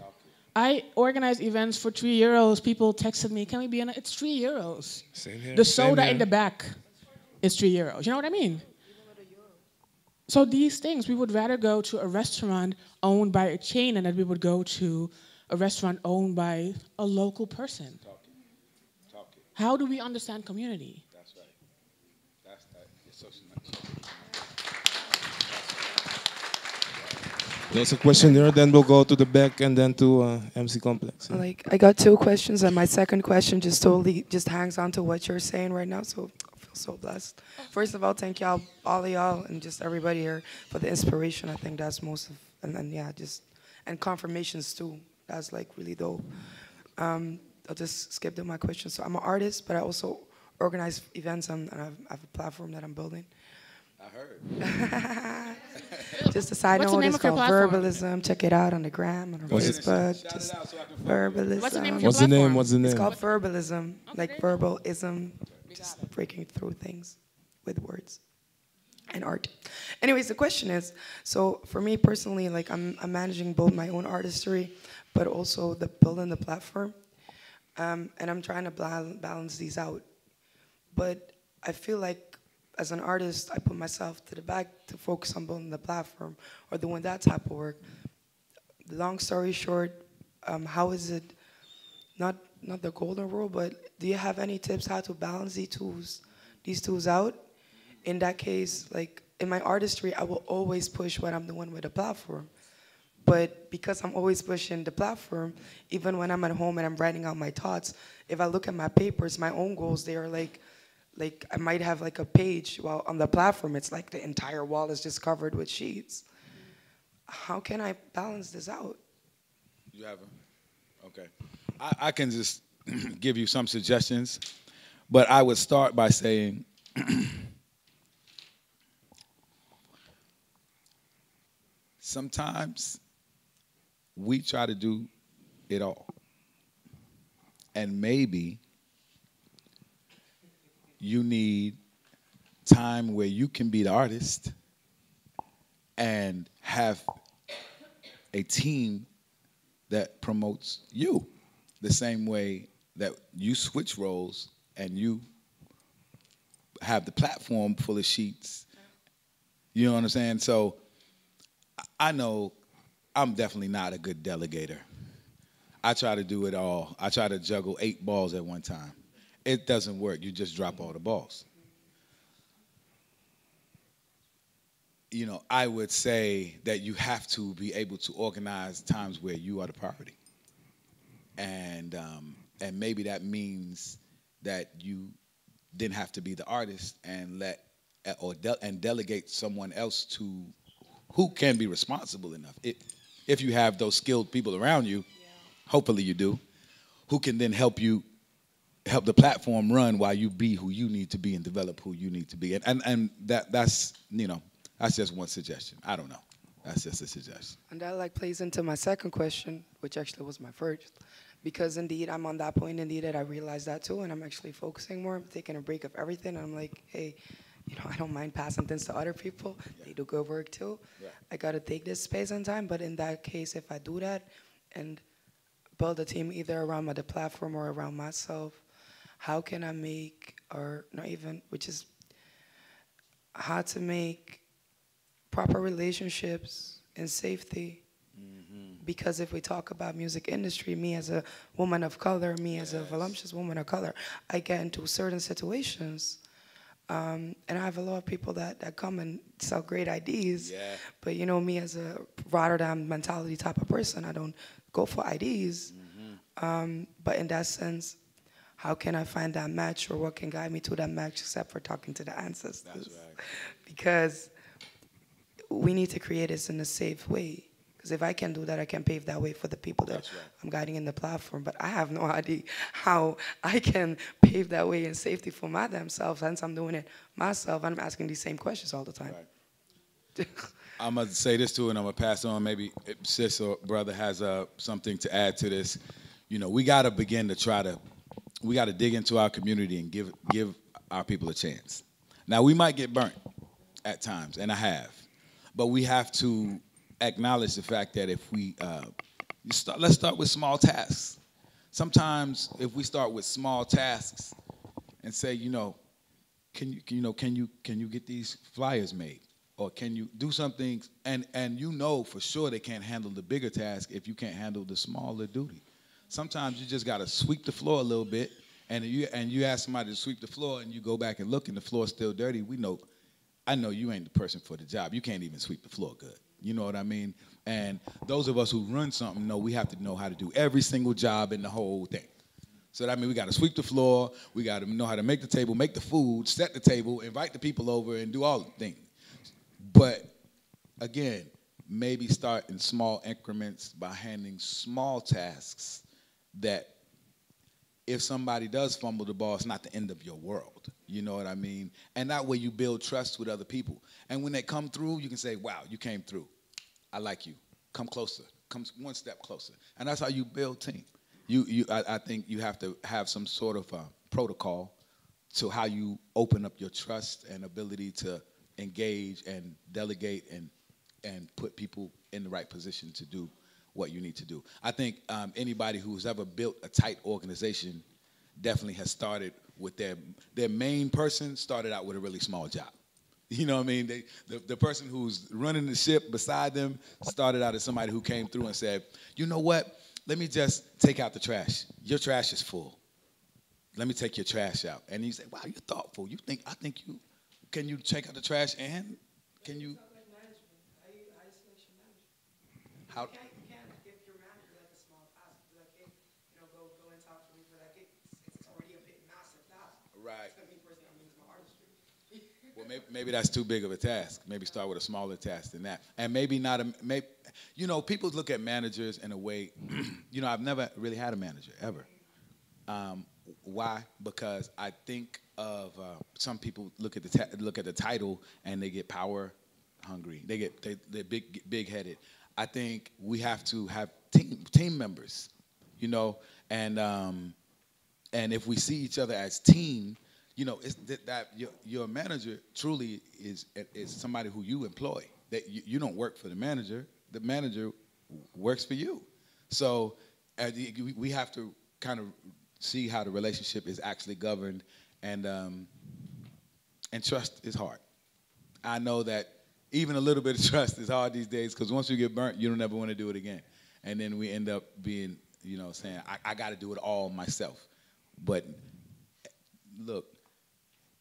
I organize events for €3. People texted me, can we be on it? It's €3. Same here. The soda in the back is €3. You know what I mean? So these things, we would rather go to a restaurant owned by a chain than that we would go to a restaurant owned by a local person. How do we understand community? That's right. It's so much. There's a question there, then we'll go to the back and then to MC Complex. Like, I got 2 questions, and my second question just totally hangs on to what you're saying right now, so I feel so blessed. First of all, thank y'all, all of y'all, and just everybody here for the inspiration. I think that's most of, and then, yeah, and confirmations too. That's like really dope. I'll just skip to my question. So I'm an artist, but I also organize events, and I have a platform that I'm building. I heard. Just a side What's note, the name it's of your called platform? Verbalism. Check it out on the gram, on the Facebook. Just Verbalism. What's the name of your What's the name? platform? What's the name? It's called Verbalism, like verbalism, just breaking through things with words and art. Anyways, the question is, so for me personally, like I'm managing both my own artistry, but also building the platform. And I'm trying to balance these out. But I feel like as an artist, I put myself to the back to focus on building the platform or doing that type of work. Long story short, how is it, not the golden rule, but do you have any tips how to balance these tools out? In that case, like in my artistry, I will always push what I'm doing with the platform. But because I'm always pushing the platform, even when I'm at home and I'm writing out my thoughts, if I look at my papers, my own goals, they are like I might have like a page, while on the platform, it's like the entire wall is just covered with sheets. How can I balance this out? You have them? Okay. I can just give you some suggestions, but I would start by saying, sometimes we try to do it all. And maybe you need time where you can be the artist and have a team that promotes you the same way that you switch roles and you have the platform full of sheets. You know what I'm saying? So I know I'm definitely not a good delegator. I try to do it all. I try to juggle 8 balls at one time. It doesn't work. You just drop all the balls. You know, I would say that you have to be able to organize times where you are the priority. And maybe that means that you then have to be the artist and and delegate someone else to who can be responsible enough. If you have those skilled people around you, hopefully you do, who can then help the platform run while you be who you need to be and develop who you need to be. And that's that's just one suggestion. I don't know. That's just a suggestion. And that like plays into my second question, which actually was my first. Because indeed, I'm on that point indeed that I realized that too, and I'm actually focusing more. I'm taking a break of everything, and I'm like, hey, I don't mind passing things to other people. Yeah. They do good work too. Yeah. I gotta take this space and time, but in that case, if I do that and build a team either around the platform or around myself, how can I make, or not even, which is how to make proper relationships and safety. Because if we talk about music industry, me as a woman of color, me as a voluptuous woman of color, I get into certain situations. And I have a lot of people that come and sell great IDs. Yeah. But me as a Rotterdam mentality type of person, I don't go for IDs. But in that sense, how can I find that match, or what can guide me to that match except for talking to the ancestors? That's right. Because we need to create this in a safe way. Because if I can do that, I can pave that way for the people that I'm guiding in the platform. But I have no idea how I can pave that way in safety for my damn self. Since I'm doing it myself, I'm asking these same questions all the time. Right. I'm going to say this too, and I'm going to pass on. Maybe sis or brother has something to add to this. We got to begin to we got to dig into our community and give our people a chance. Now, we might get burnt at times, and I have. But we have to acknowledge the fact that if we let's start with small tasks. Sometimes if we start with small tasks and say, can you get these flyers made, or can you do something, and for sure they can't handle the bigger task if you can't handle the smaller duty. Sometimes you just got to sweep the floor a little bit, and you ask somebody to sweep the floor, and you go back and look, and the floor's still dirty. I know you ain't the person for the job. You can't even sweep the floor good. You know what I mean? And those of us who run something know we have to know how to do every single job in the whole thing. So that means we got to sweep the floor, we got to know how to make the table, make the food, set the table, invite the people over, and do all the things. But again, maybe start in small increments by handing small tasks that if somebody does fumble the ball, it's not the end of your world. You know what I mean? And that way you build trust with other people. And when they come through, you can say, wow, you came through. I like you. Come closer. Come one step closer. And that's how you build team. I think you have to have some sort of protocol to how you open up your trust and ability to engage and delegate and put people in the right position to do what you need to do. I think anybody who's ever built a tight organization definitely has started with their main person started out with a really small job. You know what I mean? The person who's running the ship beside them started out as somebody who came through and said, you know what? Let me just take out the trash. Your trash is full. Let me take your trash out. And you say, wow, you're thoughtful. Can you take out the trash and can you? How? You can't give your manager like a small task. Be like, hey, go and talk to me for that. It's already a big, massive task. Right. For me personally, I'm using my artistry. Well, maybe that's too big of a task. Maybe start with a smaller task than that. And maybe not people look at managers in a way, I've never really had a manager, ever. Why? Because I think of some people look at the title and they get power hungry. They're big-headed. I think we have to have team members, and if we see each other as team, it's that your manager truly is somebody who you employ. That you don't work for the manager works for you. So we have to kind of see how the relationship is actually governed, and trust is hard. I know that even a little bit of trust is hard these days, because once you get burnt, you don't ever want to do it again. And then we end up being, saying, I got to do it all myself. But look,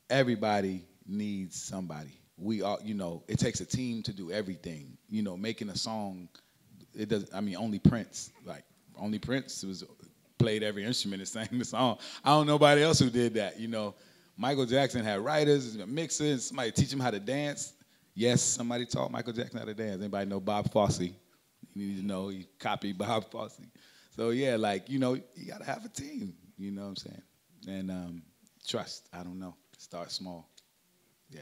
everybody needs somebody. We all, it takes a team to do everything. Making a song, only Prince was played every instrument and sang the song. I don't know nobody else who did that. You know, Michael Jackson had writers, mixers, somebody teach him how to dance. Yes, somebody taught Michael Jackson how to dance. Anybody know Bob Fosse? You need to know he copied Bob Fosse. So yeah, like, you know, you gotta have a team. You know what I'm saying? And trust. I don't know. Start small. Yeah.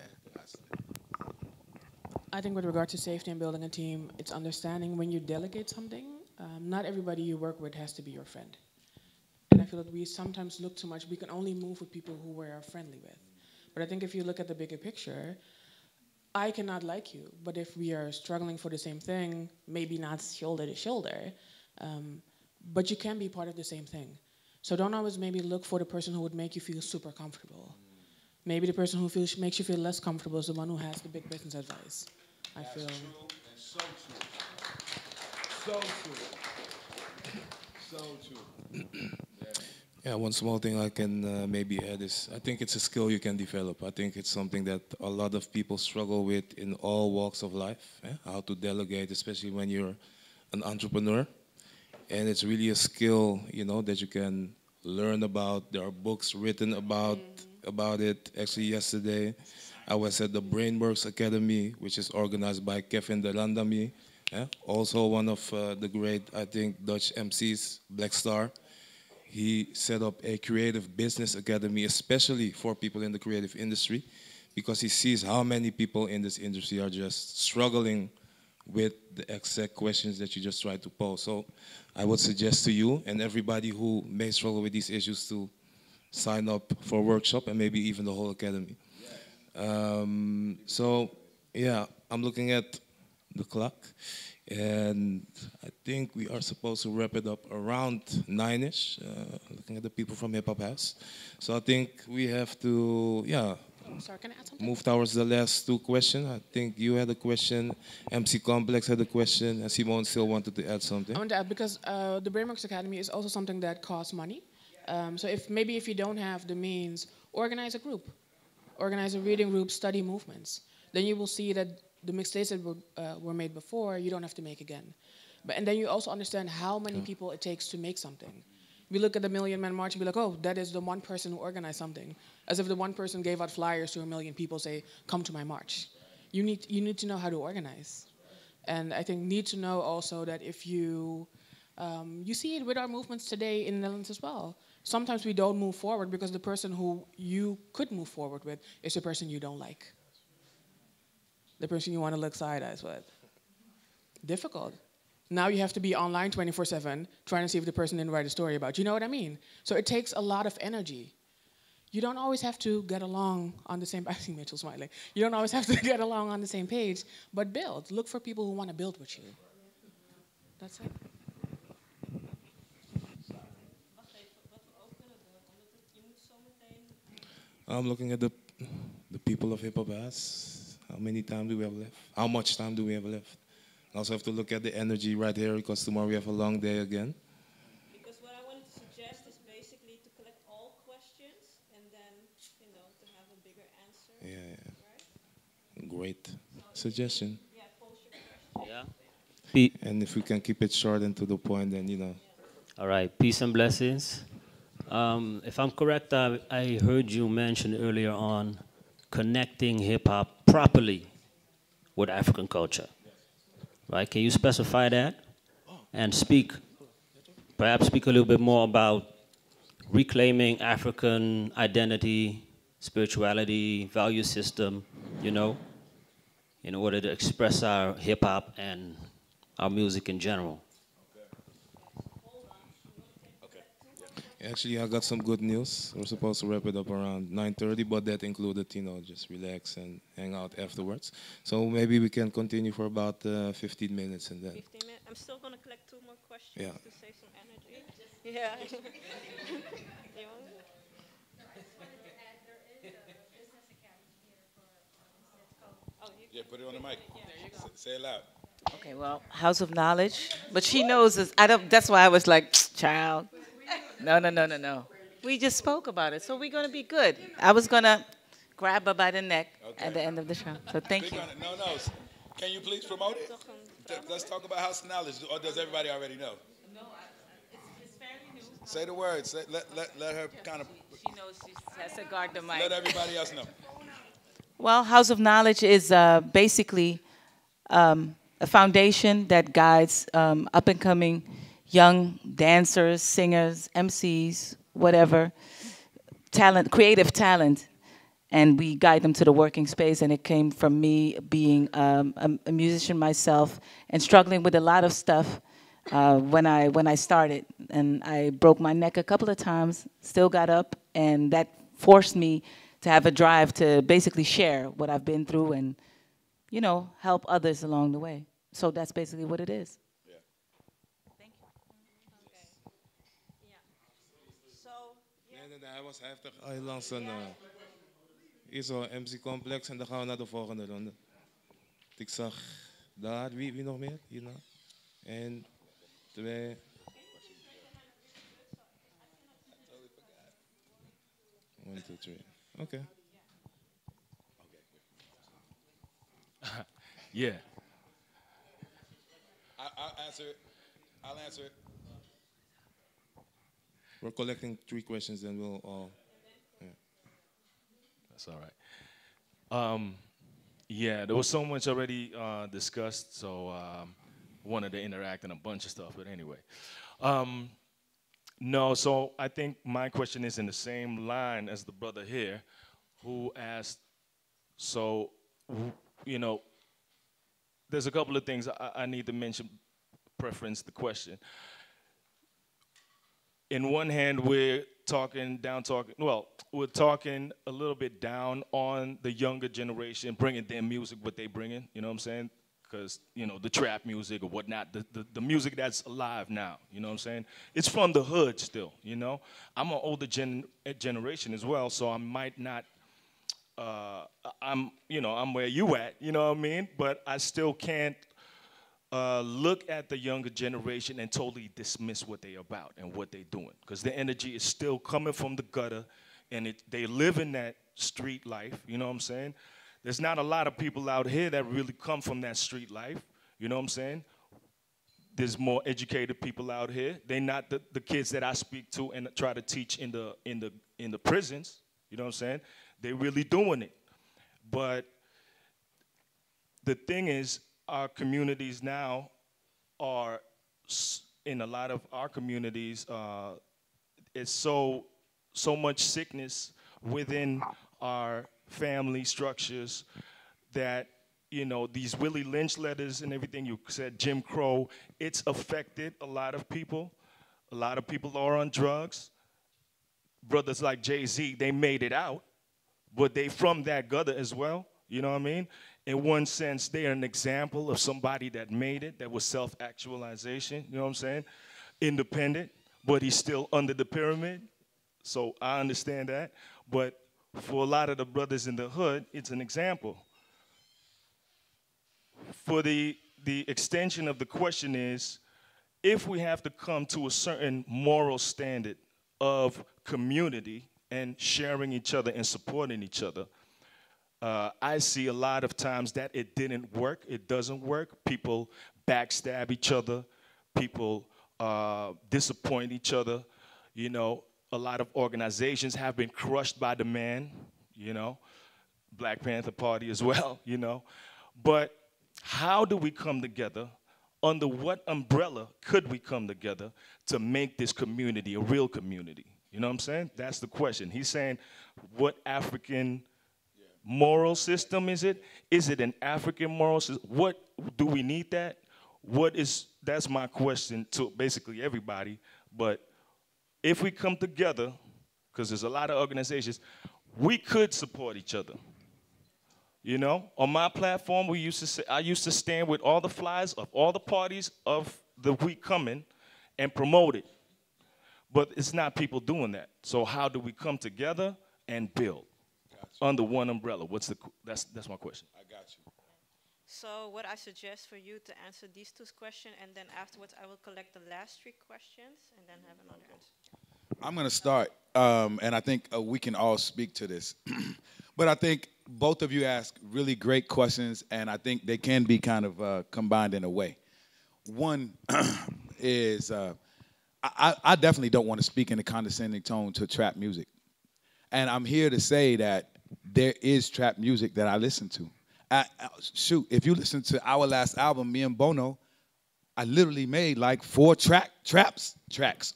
I think with regard to safety and building a team, it's understanding when you delegate something, not everybody you work with has to be your friend. And I feel that we sometimes look too much. We can only move with people who we are friendly with. But I think if you look at the bigger picture, I cannot like you, but if we are struggling for the same thing, maybe not shoulder to shoulder, but you can be part of the same thing. So don't always maybe look for the person who would make you feel super comfortable. Maybe the person who makes you feel less comfortable is the one who has the big business advice. That's I feel. true and so true. So true. So true. Yeah, one small thing I can maybe add is I think it's a skill you can develop. I think it's something that a lot of people struggle with in all walks of life, how to delegate, especially when you're an entrepreneur. And it's really a skill, you know, that you can learn about. There are books written about it. Actually, yesterday, I was at the Brainworks Academy, which is organized by Kevin de Landamy, also one of the great, I think, Dutch MCs, Black Star. He set up a creative business academy, especially for people in the creative industry, because he sees how many people in this industry are just struggling with the exact questions that you just tried to pose. So I would suggest to you and everybody who may struggle with these issues to sign up for a workshop and maybe even the whole academy. So yeah, I'm looking at the clock. And I think we are supposed to wrap it up around 9-ish, looking at the people from HipHopHuis. So I think we have to, Sorry, can I add something? move towards the last two questions. I think you had a question, MC Complex had a question, and Simone still wanted to add something. I want to add because the Brainworks Academy is also something that costs money. So if you don't have the means, organize a group, organize a reading group, study movements. Then you will see that the mistakes that were made before, you don't have to make again. And then you also understand how many people it takes to make something. We look at the Million Man March and be like, oh, that is the one person who organized something. As if the one person gave out flyers to 1 million people, say, come to my march. You need to know how to organize. And I think need to know also that if you see it with our movements today in the Netherlands as well. Sometimes we don't move forward because the person who you could move forward with is the person you don't like. The person you want to look side eyes with. Difficult. Now you have to be online 24/7 trying to see if the person didn't write a story about you. You know what I mean? So it takes a lot of energy. You don't always have to get along on the same, I see Mitchell smiling. You don't always have to get along on the same page, but build. Look for people who want to build with you. That's it. I'm looking at the people of HipHopHuis. How many time do we have left? How much time do we have left? I also have to look at the energy right here because tomorrow we have a long day again. Because what I wanted to suggest is basically to collect all questions and then, you know, to have a bigger answer. Yeah. Right? Great suggestion. Yeah, post your question. Yeah. And if we can keep it short and to the point, then, you know. All right. Peace and blessings. If I'm correct, I heard you mention earlier on connecting hip-hop properly with African culture. Right? Can you specify that? And perhaps speak a little bit more about reclaiming African identity, spirituality, value system, you know, in order to express our hip-hop and our music in general. Actually, I got some good news. We're supposed to wrap it up around 9:30, but that included, you know, just relax and hang out afterwards. So maybe we can continue for about 15 minutes and then. 15 minutes. I'm still going to collect 2 more questions Yeah. to save some energy. Yeah. Yeah, put it on the mic. Say it loud. Okay, well, House of Knowledge, but she knows this. I don't. That's why I was like, child. No. We just spoke about it, so we're gonna be good. I was gonna grab her by the neck at the end of the show. So thank you. No. Can you please promote it? Let's talk about House of Knowledge, or does everybody already know? No, it's fairly new. Say the words. Let her kind of. She knows she has to guard the mic. Let everybody else know. Well, House of Knowledge is basically a foundation that guides up and coming young dancers, singers, MCs, whatever, talent, creative talent. And we guide them to the working space. And it came from me being a musician myself and struggling with a lot of stuff when I started. And I broke my neck a couple of times, still got up, and that forced me to have a drive to basically share what I've been through and, you know, help others along the way. So that's basically what it is. Yeah. Thank you. Okay. Yeah. So, yeah. Nee, hij was heftig. Hij langs een MC-complex en dan gaan we naar de volgende ronde. Ik zag daar, wie nog meer? Hierna. 1, 2. One, two, three. Okay. Yeah. I'll answer it. I'll answer it. We're collecting 3 questions, then we'll all. Yeah. That's all right. Yeah, there was so much already discussed, so wanted to interact in a bunch of stuff, but anyway. No, so I think my question is in the same line as the brother here who asked, so, you know, there's a couple of things I need to mention, preference the question. In one hand, we're talking a little bit down on the younger generation, bringing their music, what they bringing, you know what I'm saying? Because, you know, the trap music or whatnot, the music that's alive now, you know what I'm saying? It's from the hood still, you know? I'm an older generation as well, so I might not, I'm where you at, you know what I mean? But I still can't look at the younger generation and totally dismiss what they're about and what they're doing. Because the energy is still coming from the gutter, and they live in that street life, you know what I'm saying? There's not a lot of people out here that really come from that street life, you know what I'm saying? There's more educated people out here. They're not the kids that I speak to and try to teach in the prisons, you know what I'm saying? They're really doing it. But the thing is, our communities now are, in a lot of our communities, it's so much sickness within our family structures that, you know, these Willie Lynch letters and everything you said, Jim Crow, it's affected a lot of people. A lot of people are on drugs. Brothers like Jay-Z, they made it out, but they from that gutter as well, you know what I mean? In one sense, they are an example of somebody that made it, that was self-actualization, you know what I'm saying? Independent, but he's still under the pyramid. So I understand that. But for a lot of the brothers in the hood, it's an example. For the extension of the question is, if we have to come to a certain moral standard of community and sharing each other and supporting each other, I see a lot of times that it didn't work, it doesn't work. People backstab each other, people disappoint each other. You know, a lot of organizations have been crushed by the man, you know, Black Panther Party as well, you know. But how do we come together? Under what umbrella could we come together to make this community a real community? You know what I'm saying? That's the question. He's saying, what African moral system is it? Is it an African moral system? What do we need that? That's my question to basically everybody. But if we come together, because there's a lot of organizations, we could support each other. You know, on my platform, I used to stand with all the flyers of all the parties of the week coming and promote it. But it's not people doing that. So how do we come together and build under one umbrella? That's my question. I got you. So what I suggest for you to answer these 2 questions, and then afterwards I will collect the last 3 questions and then have another answer. I'm going to start, and I think we can all speak to this. But I think both of you ask really great questions, and I think they can be kind of combined in a way. One is I definitely don't want to speak in a condescending tone to trap music. And I'm here to say that there is trap music that I listen to. Shoot, if you listen to our last album, me and Bono, I literally made like 4 tracks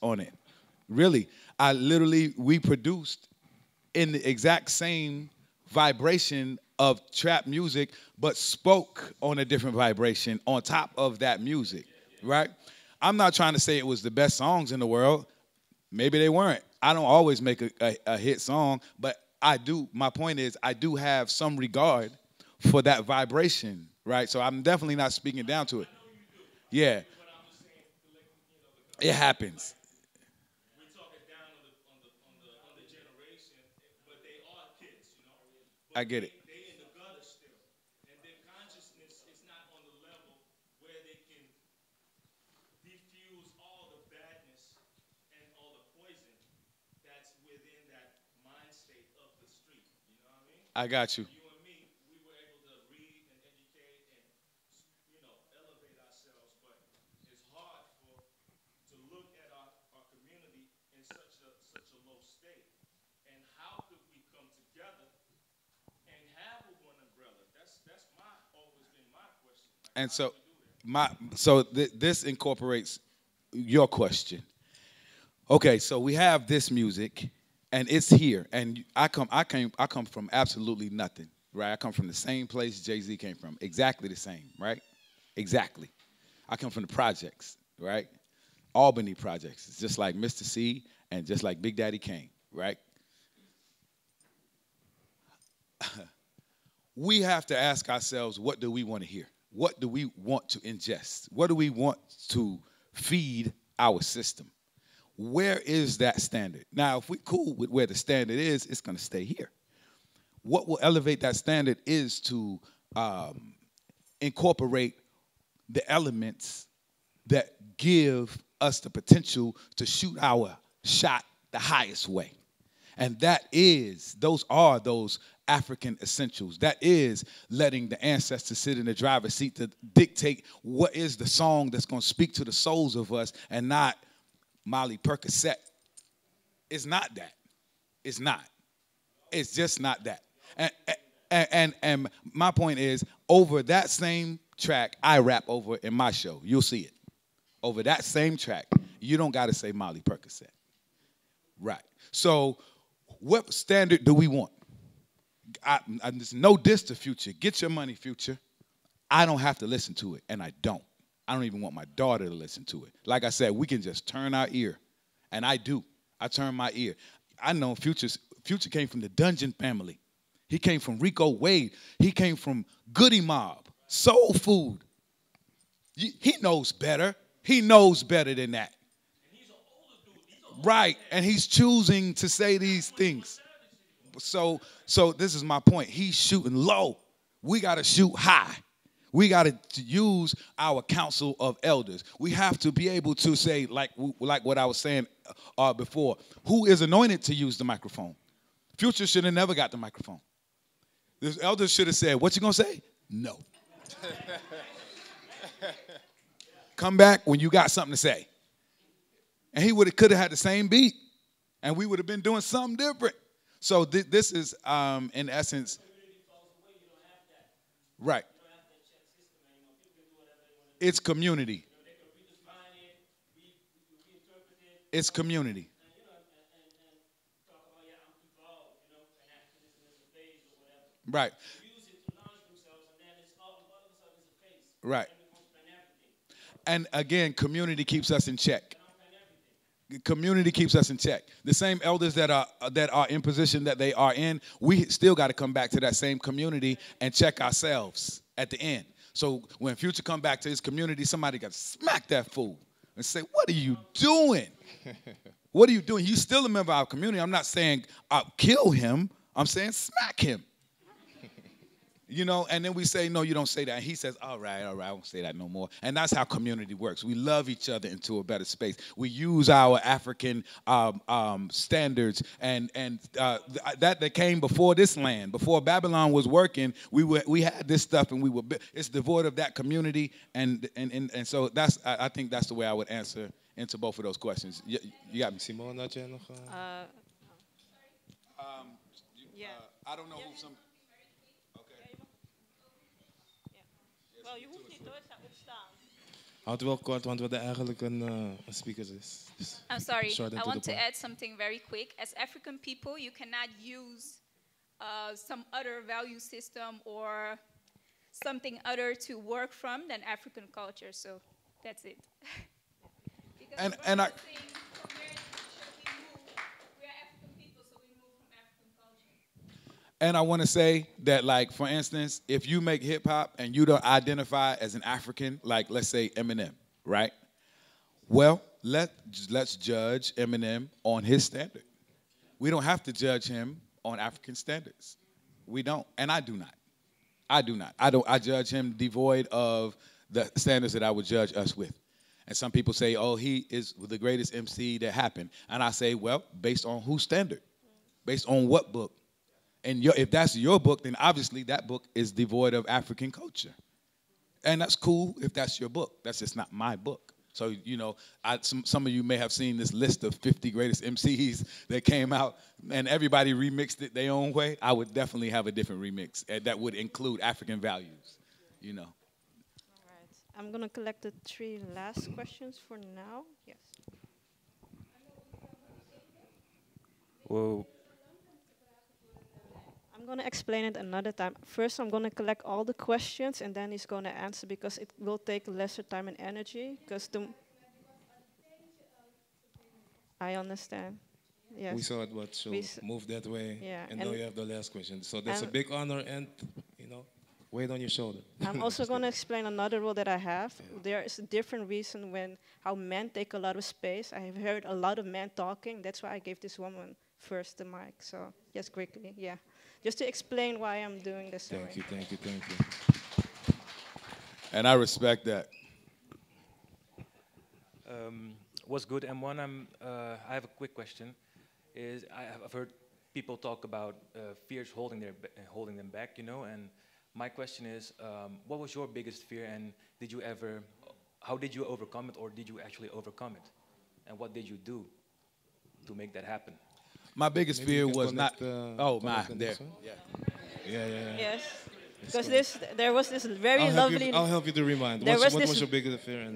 on it. Really, we produced in the exact same vibration of trap music, but spoke on a different vibration on top of that music, right? I'm not trying to say it was the best songs in the world. Maybe they weren't. I don't always make a hit song, but I do. My point is, I do have some regard for that vibration, right? So I'm definitely not speaking down to it. Yeah, it happens. I get it. I got you. And so, this incorporates your question. Okay, so we have this music, and it's here, and I come from absolutely nothing, right? I come from the same place Jay-Z came from, exactly the same, right? Exactly. I come from the projects, right? Albany projects. It's just like Mr. C and just like Big Daddy Kane, right? We have to ask ourselves, what do we want to hear? What do we want to ingest? What do we want to feed our system? Where is that standard? Now, if we're cool with where the standard is, it's going to stay here. What will elevate that standard is to incorporate the elements that give us the potential to shoot our shot the highest way. And those are those African essentials. That is letting the ancestors sit in the driver's seat to dictate what is the song that's going to speak to the souls of us, and not Molly Percocet. It's not that. It's not. It's just not that. And my point is, over that same track, I rap over in my show. You'll see it. Over that same track, you don't got to say Molly Percocet. Right. So what standard do we want? There's no diss to Future. Get your money, Future. I don't have to listen to it, and I don't. I don't even want my daughter to listen to it. Like I said, we can just turn our ear, and I do. I turn my ear. I know Future came from the Dungeon family. He came from Rico Wade. He came from Goody Mob, Soul Food. He knows better. He knows better than that. Right, and he's choosing to say these things. So this is my point. He's shooting low. We got to shoot high. We got to use our council of elders. We have to be able to say, like what I was saying before, who is anointed to use the microphone? Future should have never got the microphone. The elders should have said, what you going to say? No. Come back when you got something to say. And he could have had the same beat, and we would have been doing something different. So this is, in essence, right. It's community. It's community. Right. Right. And again, community keeps us in check. Community keeps us in check. The same elders that are in position that they are in, we still got to come back to that same community and check ourselves at the end. So when Future come back to his community, somebody got to smack that fool and say, what are you doing? What are you doing? You still a member of our community. I'm not saying kill him. I'm saying smack him. You know, and then we say, no, you don't say that. And he says, all right, I won't say that no more. And that's how community works. We love each other into a better space. We use our African standards and that came before this land. Before Babylon was working, we had this stuff, and it's devoid of that community. And so I think that's the way I would answer into both of those questions. You got me. Simone, had jij nog... I don't know who some... Wel, je hoeft niet hoor, het opstaan. Houd wel kort, want we hebben eigenlijk een speaker. I'm sorry, Short I and to want the to point. add something very quick. As African people, you cannot use some other value system or something other to work from than African culture. So that's it. And I... We're African people, so we move from African culture. And I want to say that, like, for instance, if you make hip hop and you don't identify as an African, like, let's say Eminem, right? Well, let's judge Eminem on his standard. We don't have to judge him on African standards. We don't, and I do not. I judge him devoid of the standards that I would judge us with. And some people say, oh, he is the greatest MC that happened. And I say, well, based on whose standard? Based on what book? And if that's your book, then obviously that book is devoid of African culture. And that's cool if that's your book. That's just not my book. So, you know, some of you may have seen this list of 50 greatest MCs that came out, and everybody remixed it their own way. I would definitely have a different remix that would include African values, you know. All right. I'm going to collect the 3 last questions for now. Yes. Well, I'm going to explain it another time. First, I'm going to collect all the questions, and then he's going to answer, because it will take lesser time and energy. I understand. Yes. We saw it, but so move that way. Yeah. And now you have the last question. So that's a big honor, and, you know, weight on your shoulder. I'm also going to explain another rule that I have. There is a different reason how men take a lot of space. I have heard a lot of men talking. That's why I gave this woman first the mic. So, just quickly, yeah. Just to explain why I'm doing this. Thank you. And I respect that. What's good, M1? I have a quick question. I've heard people talk about fears holding them back, you know. And my question is, what was your biggest fear, and how did you overcome it, or did you actually overcome it? And what did you do to make that happen? My biggest fear was not. There. Yeah. Yes, because there was this very lovely. I'll help you to remind. What was your biggest fear?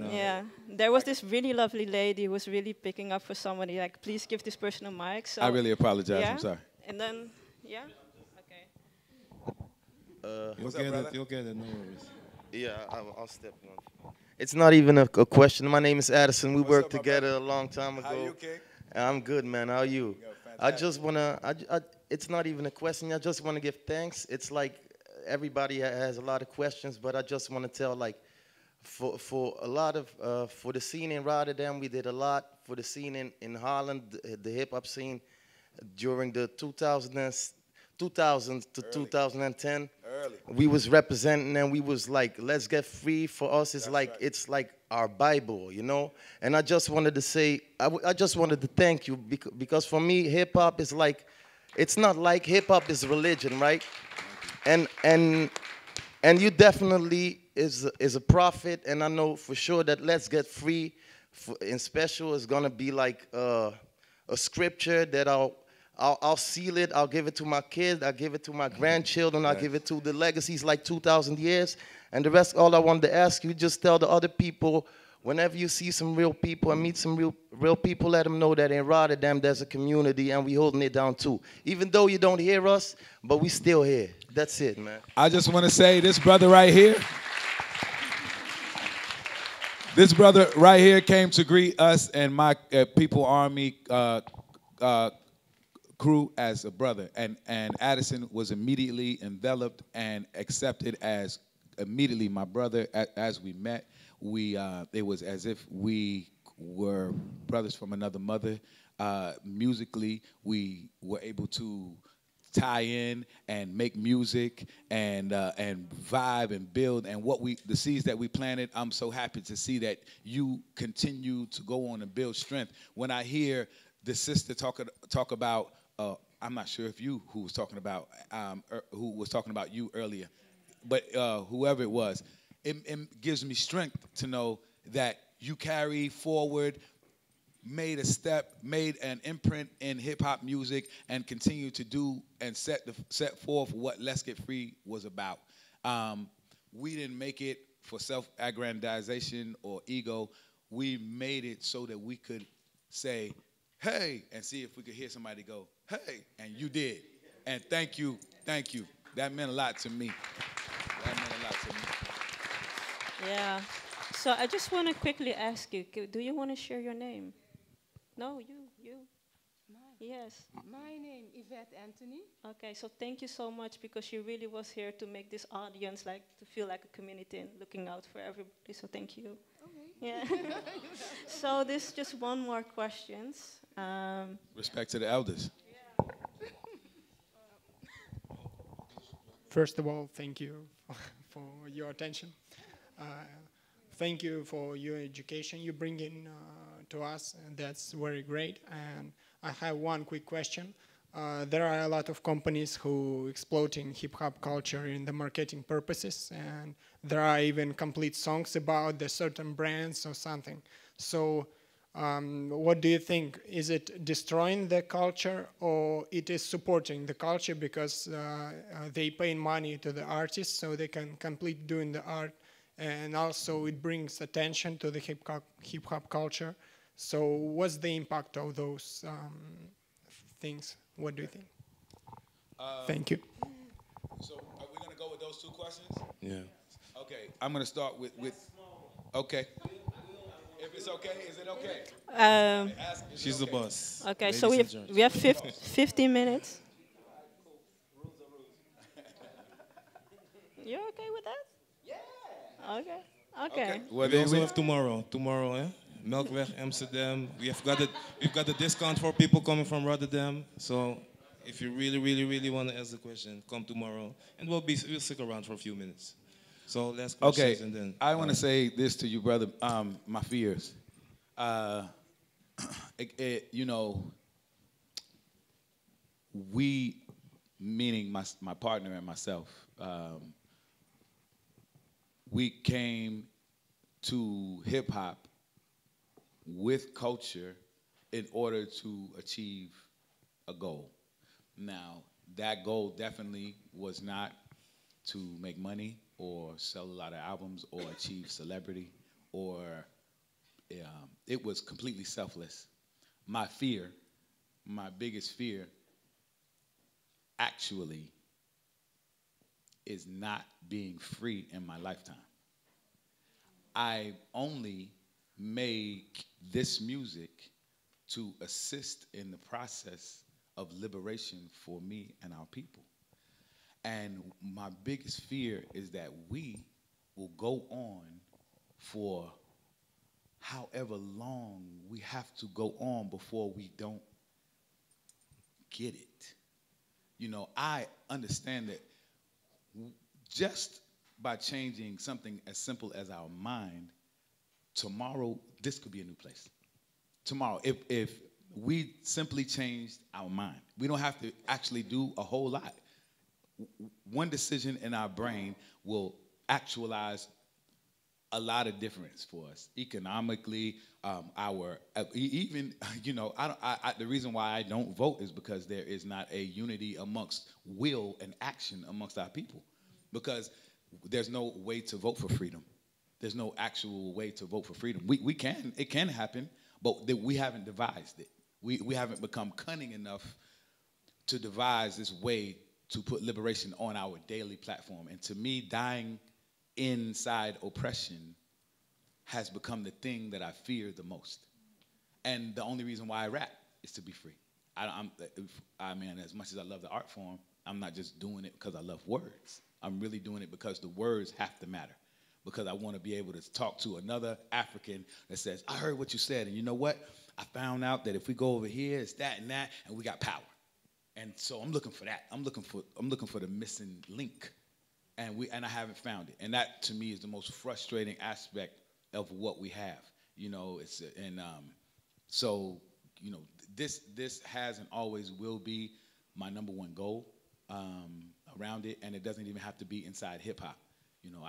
There was this really lovely lady who was really picking up for somebody. Like, please give this person a mic. So I really apologize. yeah. I'm sorry. And then, yeah. Okay. You'll get it. No worries. Yeah, I'll step in. It's not even a question. My name is Addison. We worked together a long time ago. How you, okay? I'm good, man. How are you? I just wanna. It's not even a question. I just wanna give thanks. It's like everybody has a lot of questions, but I just wanna tell, like, for a lot of for the scene in Rotterdam, we did a lot. For the scene in Holland, the hip hop scene during the 2000s to 2010. We was representing, and we was like, let's get free. For us, it's it's like our Bible, you know. And I just wanted to say, I just wanted to thank you, because for me, hip hop is like, it's not like hip hop is religion, right? And you definitely is a prophet, and I know for sure that Let's Get Free, in special, is gonna be like a scripture that I'll seal it. I'll give it to my kids. I'll give it to my grandchildren. I'll give it to the legacies, like 2,000 years. And the rest, all I wanted to ask you, just tell the other people, whenever you see some real people and meet some real people, let them know that in Rotterdam there's a community, and we holding it down too. Even though you don't hear us, but we still here. That's it, man. I just want to say, this brother right here came to greet us and my People Army crew as a brother, and Addison was immediately enveloped and accepted as immediately my brother. As we met, it was as if we were brothers from another mother. Musically, we were able to tie in and make music and vibe and build. And the seeds that we planted, I'm so happy to see that you continue to go on and build strength. When I hear the sister talk about, I'm not sure if who was talking about you earlier, but whoever it was, it gives me strength to know that you carry forward, made a step, made an imprint in hip-hop music, and continue to do and set forth what Let's Get Free was about. We didn't make it for self-aggrandization or ego. We made it so that we could say, hey, and see if we could hear somebody go, hey, and you did. And thank you, thank you. That meant a lot to me. That meant a lot to me. Yeah. So I just want to quickly ask you, do you want to share your name? No, you. Yes. My name, Yvette Anthony. Okay, so thank you so much because she really was here to make this audience to feel like a community and looking out for everybody. So thank you. Okay. Yeah. So this is just one more question. Respect to the elders. First of all, thank you for your attention. Thank you for your education you bring in to us, and that's very great. And I have one quick question. There are a lot of companies who exploiting hip-hop culture in the marketing purposes, and there are even complete songs about the certain brands or something. So what do you think? Is it destroying the culture, or it is supporting the culture because they pay money to the artists so they can complete doing the art, and also it brings attention to the hip-hop culture? So what's the impact of those things? What do you think? Thank you. So are we going to go with those two questions? Yeah. Okay, I'm going to start with okay. If it's okay, is it okay? She's the boss. Okay, Ladies so we have 50 minutes. You're okay with that? Yeah. Okay. Okay. Well, we also have tomorrow. Tomorrow, eh? Melkweg, Amsterdam. We've got the discount for people coming from Rotterdam. So if you really want to ask the question, come tomorrow, and we'll stick around for a few minutes. So let's questions and then. I want to say this to you, brother. My fears. You know, we, meaning my partner and myself, we came to hip hop with culture in order to achieve a goal. Now, that goal definitely was not to make money or sell a lot of albums or achieve celebrity, or it was completely selfless. My fear, my biggest fear, actually, is not being free in my lifetime. I only make this music to assist in the process of liberation for me and our people. And my biggest fear is that we will go on for however long we have to go on before we don't get it. You know, I understand that just by changing something as simple as our mind, tomorrow, this could be a new place. Tomorrow, if we simply changed our mind, we don't have to actually do a whole lot. One decision in our brain will actualize a lot of difference for us economically. Even you know, the reason why I don't vote is because there is not a unity amongst will and action amongst our people, because there's no way to vote for freedom. There's no actual way to vote for freedom. It can happen, but we haven't devised it. We haven't become cunning enough to devise this way to put liberation on our daily platform. And to me, dying inside oppression has become the thing that I fear the most. And the only reason why I rap is to be free. I mean, as much as I love the art form, I'm not just doing it because I love words. I'm really doing it because the words have to matter. Because I want to be able to talk to another African that says, I heard what you said, and you know what? I found out that if we go over here, it's that, and we got power. And so I'm looking for that. I'm looking for the missing link, and I haven't found it. And that to me is the most frustrating aspect of what we have. You know, so you know, this has and always will be my #1 goal around it, and it doesn't even have to be inside hip hop. You know,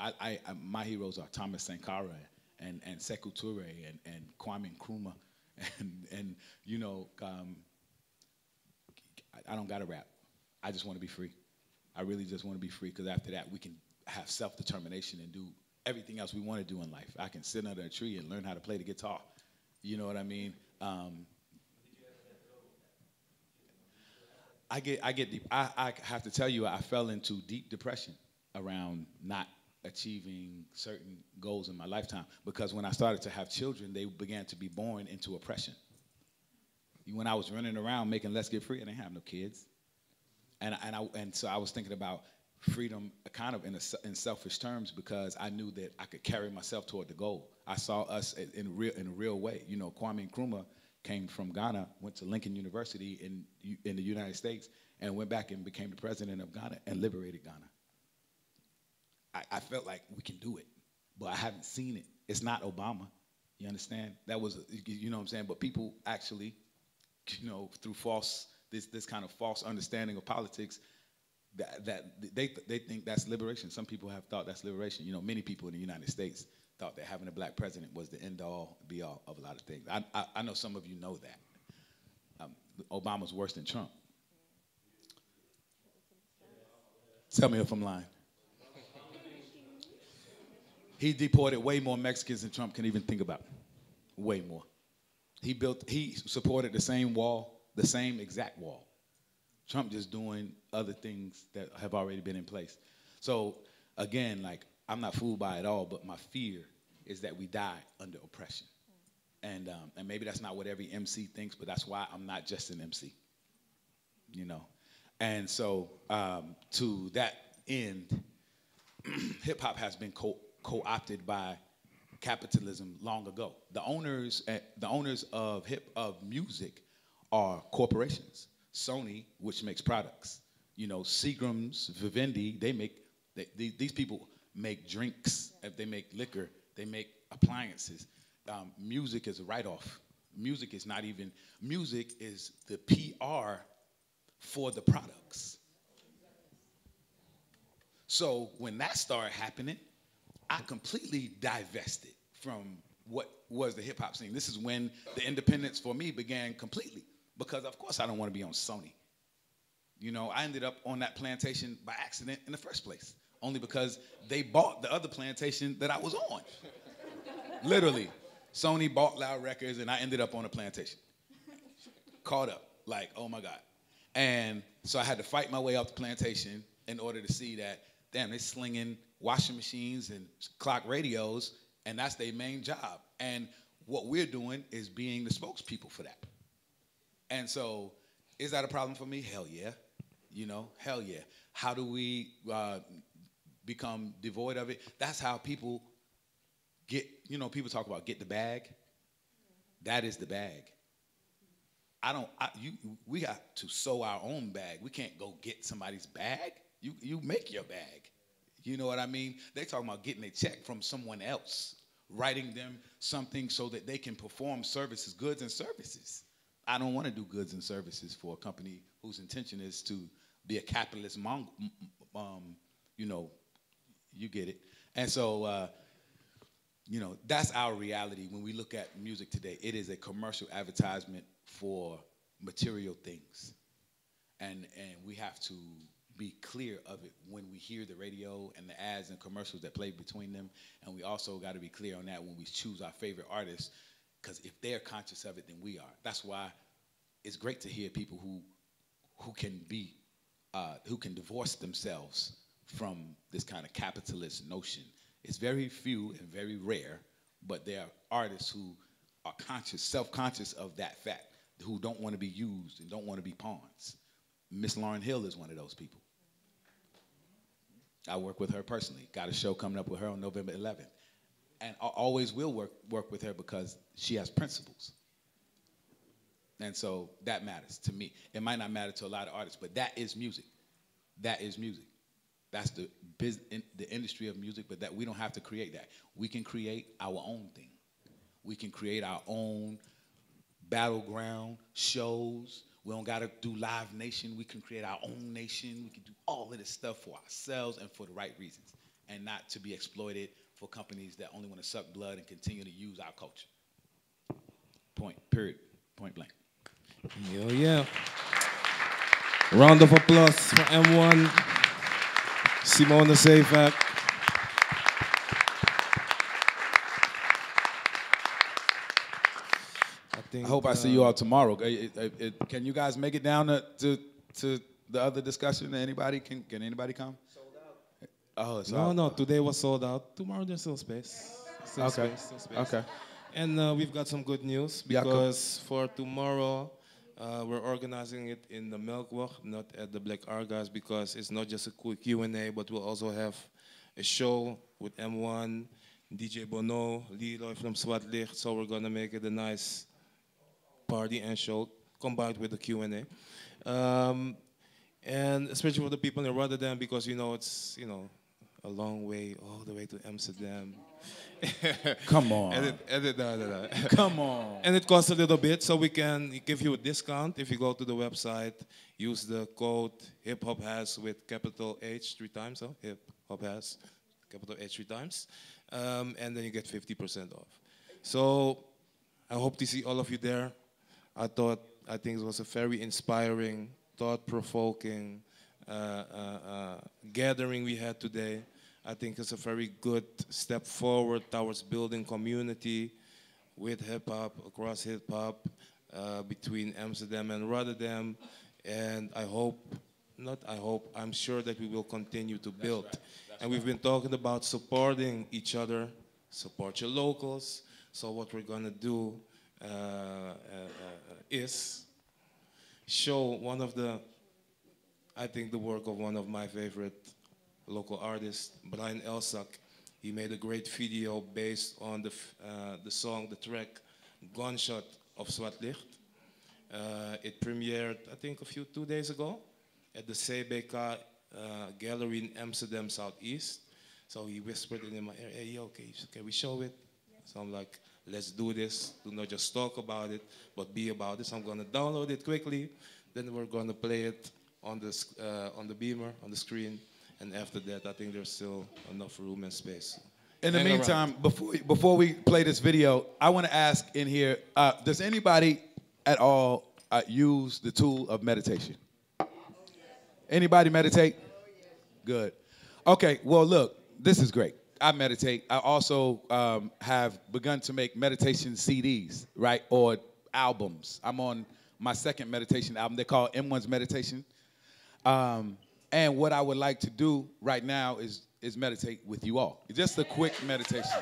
my heroes are Thomas Sankara and Sekou Toure and Kwame Nkrumah, and you know, I don't gotta rap. I just want to be free. I really just want to be free, because after that we can have self-determination and do everything else we want to do in life. I can sit under a tree and learn how to play the guitar. You know what I mean? I get deep. I have to tell you, I fell into deep depression around not achieving certain goals in my lifetime, because when I started to have children, they began to be born into oppression. When I was running around making Let's Get Free, I didn't have no kids, and so I was thinking about freedom kind of in selfish terms, because I knew that I could carry myself toward the goal. I saw us in a real way. You know, Kwame Nkrumah came from Ghana, went to Lincoln University in the United States, and went back and became the president of Ghana and liberated Ghana. I felt like we can do it, but I haven't seen it. It's not Obama. You understand? That was, you know what I'm saying? But people actually, you know, through this kind of false understanding of politics, that they think that's liberation. Some people have thought that's liberation. You know, many people in the United States thought that having a black president was the end all, be all of a lot of things. I know some of you know that. Obama's worse than Trump. Tell me if I'm lying. He deported way more Mexicans than Trump can even think about. Way more. He supported the same wall, the same exact wall. Trump just doing other things that have already been in place. So again, like, I'm not fooled by it all, but my fear is that we die under oppression. And maybe that's not what every MC thinks, but that's why I'm not just an MC, you know? And so to that end, hip hop has been co-opted by capitalism long ago. The owners of music are corporations. Sony, which makes products, you know, Seagram's, Vivendi, these people make drinks, they make liquor, they make appliances. Music is a write-off. Music is the PR for the products. So when that started happening, I completely divested from what was the hip hop scene. This is when the independence for me began completely, because of course I don't want to be on Sony. You know, I ended up on that plantation by accident in the first place, only because they bought the other plantation that I was on. Literally, Sony bought Loud Records and I ended up on a plantation. Caught up, like, oh my God. And so I had to fight my way up the plantation in order to see that, damn, they're slinging washing machines and clock radios, and that's their main job. And what we're doing is being the spokespeople for that. And so, is that a problem for me? Hell yeah. You know, hell yeah. How do we become devoid of it? That's how people get, you know, people talk about get the bag. That is the bag. We got to sew our own bag. We can't go get somebody's bag. You make your bag. You know what I mean? They talking about getting a check from someone else, writing them something so that they can perform services, goods and services. I don't want to do goods and services for a company whose intention is to be a capitalist you know, you get it. And so, you know, that's our reality when we look at music today. It is a commercial advertisement for material things. And we have to be clear of it when we hear the radio and the ads and commercials that play between them. And we also got to be clear on that when we choose our favorite artists, because if they're conscious of it, then we are. That's why it's great to hear people who can divorce themselves from this kind of capitalist notion. It's very few and very rare, but there are artists who are conscious, self-conscious of that fact, who don't want to be used and don't want to be pawns. Miss Lauryn Hill is one of those people. I work with her personally. Got a show coming up with her on November 11th. And I always will work with her because she has principles. And so that matters to me. It might not matter to a lot of artists, but that is music. That is music. That's the the industry of music, but that we don't have to create that. We can create our own thing. We can create our own battleground shows. We don't gotta do Live Nation. We can create our own nation. We can do all of this stuff for ourselves and for the right reasons, and not to be exploited for companies that only want to suck blood and continue to use our culture. Point, period, point blank. Yo, yeah. Round of applause for M1, Simone Seyfak. I hope I see you all tomorrow. Can you guys make it down to the other discussion? Anybody can anybody come? Sold out. Oh, it's out. No. Today was sold out. Tomorrow there's still space. Still space. Okay. And we've got some good news because for tomorrow we're organizing it in the Melkweg, not at the Black Argos, because it's not just a quick Q&A, but we'll also have a show with M1, DJ Bono, Leroy from Zwartlicht. So we're gonna make it a nice party and show combined with the Q&A. And especially for the people in Rotterdam, because it's a long way all the way to Amsterdam. Come on. No. Come on. And it costs a little bit, so we can give you a discount if you go to the website. Use the code HipHopHuis with capital H 3 times. So HipHopHuis, capital H 3 times, and then you get 50% off. So I hope to see all of you there. I think it was a very inspiring, thought-provoking gathering we had today. I think it's a very good step forward towards building community with hip-hop, across hip-hop, between Amsterdam and Rotterdam. And I'm sure that we will continue to build. And we've been talking about supporting each other, support your locals. So what we're gonna do is show the work of one of my favorite local artists, Brian Elsak. He made a great video based on the track Gunshot of Zwartlicht. It premiered, I think, 2 days ago at the CBK Gallery in Amsterdam Southeast. So he whispered in my ear, hey, yo, can we show it? So I'm like, let's do this. Do not just talk about it, but be about it. So I'm gonna download it quickly. Then we're gonna play it on the beamer, on the screen. And after that, I think there's still enough room and space. In the meantime, before we play this video, I want to ask in here, does anybody at all use the tool of meditation? Anybody meditate? Good. Okay, well, look, this is great. I meditate. I also have begun to make meditation CDs, right, or albums. I'm on my second meditation album. They call M1's Meditation. And what I would like to do right now is meditate with you all. Just a quick meditation.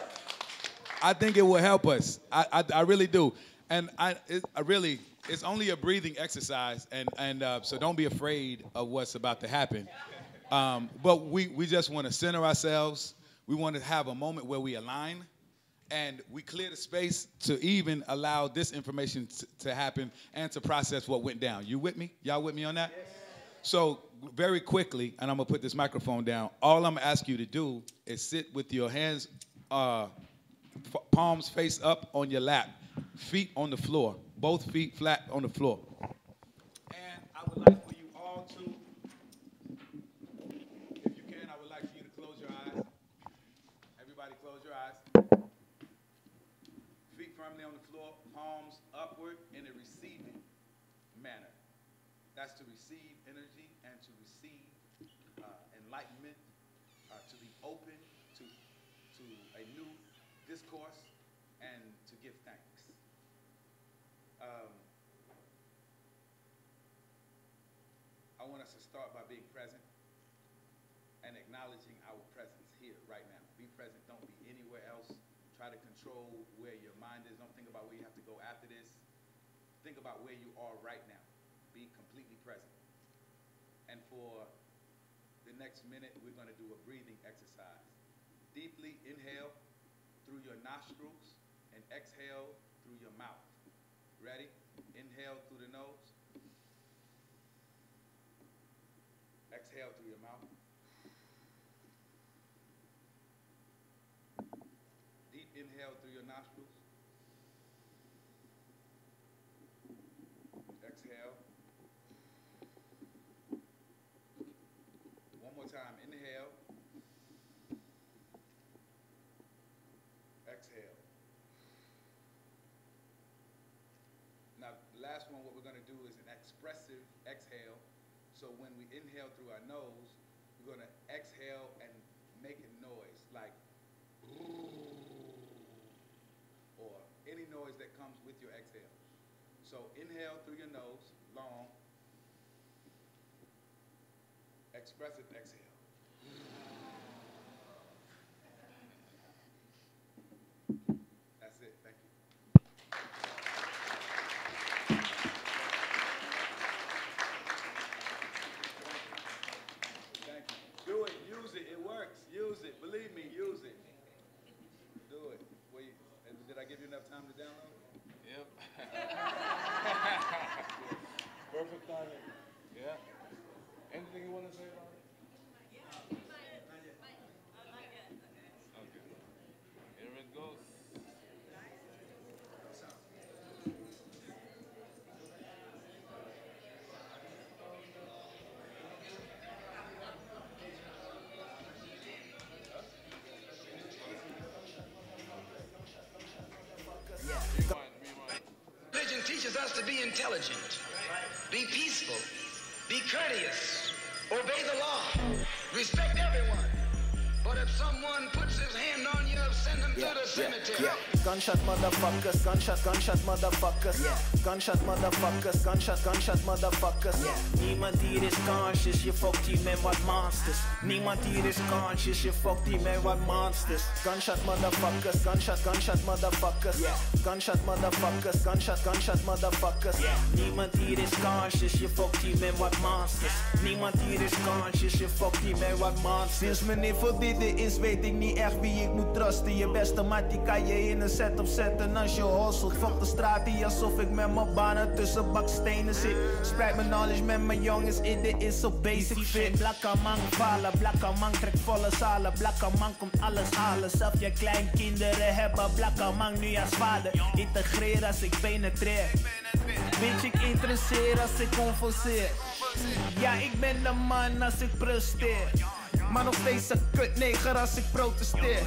I think it will help us. I really do. And it's only a breathing exercise, and so don't be afraid of what's about to happen. But we just want to center ourselves. We want to have a moment where we align, and we clear the space to even allow this information to happen and to process what went down. You with me? Y'all with me on that? Yes. So very quickly, and I'm going to put this microphone down, all I'm going to ask you to do is sit with your hands, palms face up on your lap, feet on the floor, both feet flat on the floor. And I would like for you all to, if you can, I would like for you to close your eyes. Everybody close your eyes. Feet firmly on the floor, palms upward in a receiving manner. That's to receive energy and to receive enlightenment, to be open to a new discourse and to give thanks. I want us to start by being present and acknowledging our presence here right now. Be present, don't be anywhere else. Try to control where your mind is. Don't think about where you have to go after this. Think about where you are right now. Be completely present. And for the next minute, we're going to do a breathing exercise. Deeply inhale through your nostrils and exhale through your mouth. Ready? Inhale. Inhale through the nose. Exhale through your mouth. Deep inhale through your nostrils. Exhale. One more time. Inhale. Exhale. Now, the last one, what we're going to do is an expressive exhale. So when we inhale through our nose, we're going to exhale and make a noise like or any noise that comes with your exhale. So inhale through your nose, long. Expressive exhale. That's it. Thank you. Thank you. Do it. Use it. It works. Use it. Believe me. Use it. Do it. Wait. Did I give you enough time to download? Yep. Perfect timing. Yeah. Anything you want to say about it? Okay. Here it goes. Religion teaches us to be intelligent, be peaceful, be courteous, obey the law, respect everyone. But if someone puts his hand on you, send him to the cemetery. Gunshot motherfuckers, gunshot motherfuckers. Gunshot motherfuckers, gunshot motherfuckers. Niemand hier is conscious, je fokt hier met wat monsters. Niemand hier is conscious, je fokt hier met wat monsters. Gunshot motherfuckers, gunshot motherfuckers. Gunshot motherfuckers, gunshot motherfuckers. Niemand hier is conscious, je fokt hier met wat monsters. Niemand hier is conscious, je fokt hier met wat monsters. Sinds meneer verbidden is, weet ik niet echt wie ik moet trusten. Je beste mattie kan je in een setup zetten als je hustelt. Fuck de straat hier alsof ik met mijn banen tussen bakstenen zit. Spreid mijn knowledge met mijn jongens, dit is zo basic fit. Blakke man vallen, blakke man trekt volle zalen. Blakke man komt alles halen, zelf je kleinkinderen hebben. Blakke man nu als vader, integreer als ik penetreer. Bitch, ik interesseer als ik converseer. Ja, ik ben de man als ik presteer. Maar nog steeds een kutneger als ik protesteer.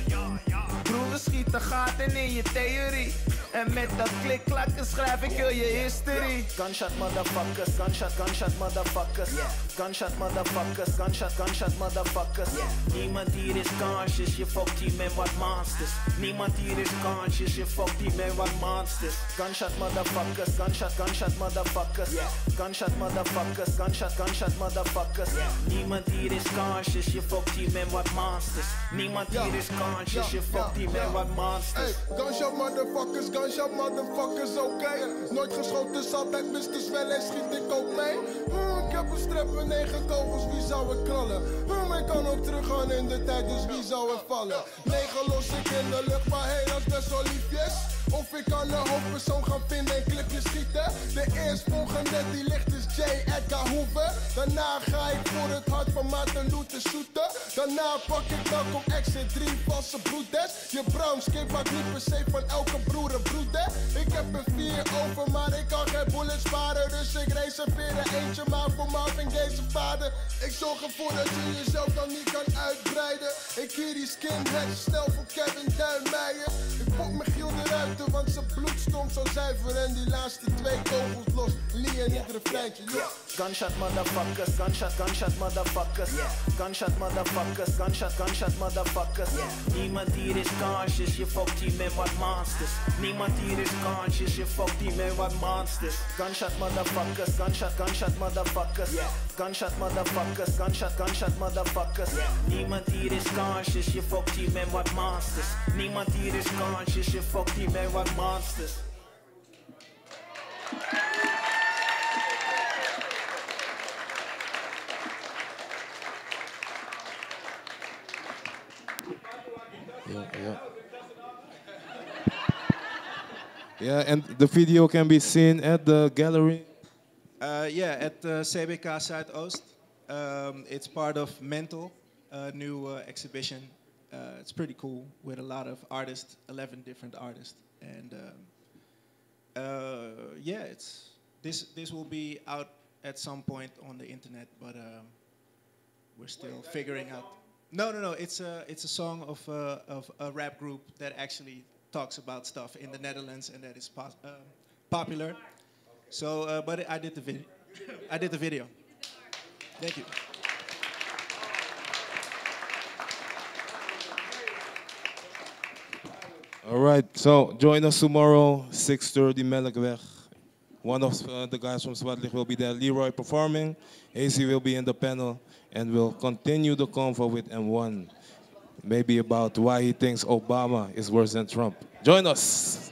Broer, schieten gaten in je theorie. En met dat klikklakken schrijf ik heel je history. Gunshot motherfuckers, gunshot motherfuckers. Gunshot motherfuckers, gunshot motherfuckers. Niemand hier is conscious, je fokt hier met wat monsters. Niemand hier is conscious, je fokt hier met wat monsters. Gunshot motherfuckers, gunshot motherfuckers. Gunshot motherfuckers, gunshot motherfuckers. Niemand hier is conscious, je fokt hier met wat monsters. Niemand hier is conscious, je fokt hier met wat monsters. Gunshot motherfuckers, oké. Nooit geschoten, is altijd Mr. Swell en schiet ik ook mee. Ik heb een strep en 9 kogels, wie zou ik knallen? Ik kan ook teruggaan in de tijd, dus wie zou er vallen? 9 los ik in de lucht, maar hey, dat is best wel liefjes. Of ik kan een hoofdpersoon gaan vinden en clipjes schieten. De eerstvolgende die ligt is J. Edgar Hoover. Daarna ga ik voor het hart van Martin Luther shooten. Daarna pak ik Malcolm X en 3 valse broeders. Je brown skip maakt niet per se van elke broer een broeder. Ik heb er 4 over, maar ik kan geen bullets sparen. Dus ik reserveer er eentje maar voor Marvin Gaye's vader. Ik zorg ervoor dat je jezelf dan niet kan uitbreiden. Ik hier die skinheads snel voor Kevin Duinmeijer. Ik pop mijn giel eruit, want zijn bloed stond zo zuiver. En die laatste 2 kogels los, Lee en het refreintje. Gunshot motherfuckers, gunshot motherfuckers. Gunshot motherfuckers, gunshot motherfuckers. Niemand hier is conscious, je fokt hier met wat monsters. Niemand hier is conscious, je fokt hier met wat monsters. Gunshot motherfuckers, gunshot motherfuckers. Gunshot motherfuckers, gunshot motherfuckers. Niemand hier is conscious, je fokt hier met wat monsters. Niemand hier is conscious, je fokt hier met wat monsters. Ja, ja. Yeah, and the video can be seen at the gallery. Yeah, at CBK Zuidoost. It's part of Mental, a new exhibition. It's pretty cool with a lot of artists, 11 different artists. And yeah, this will be out at some point on the internet, but we're still figuring out. No. It's a song of a rap group that actually talks about stuff in the Netherlands and that is popular. So, but I did the video. I did the video. Thank you. All right, so join us tomorrow, 6:30 Melkweg. One of the guys from Zwartlicht will be there, Leroy performing. AC will be in the panel, and we'll continue the convo with M1. Maybe about why he thinks Obama is worse than Trump. Join us.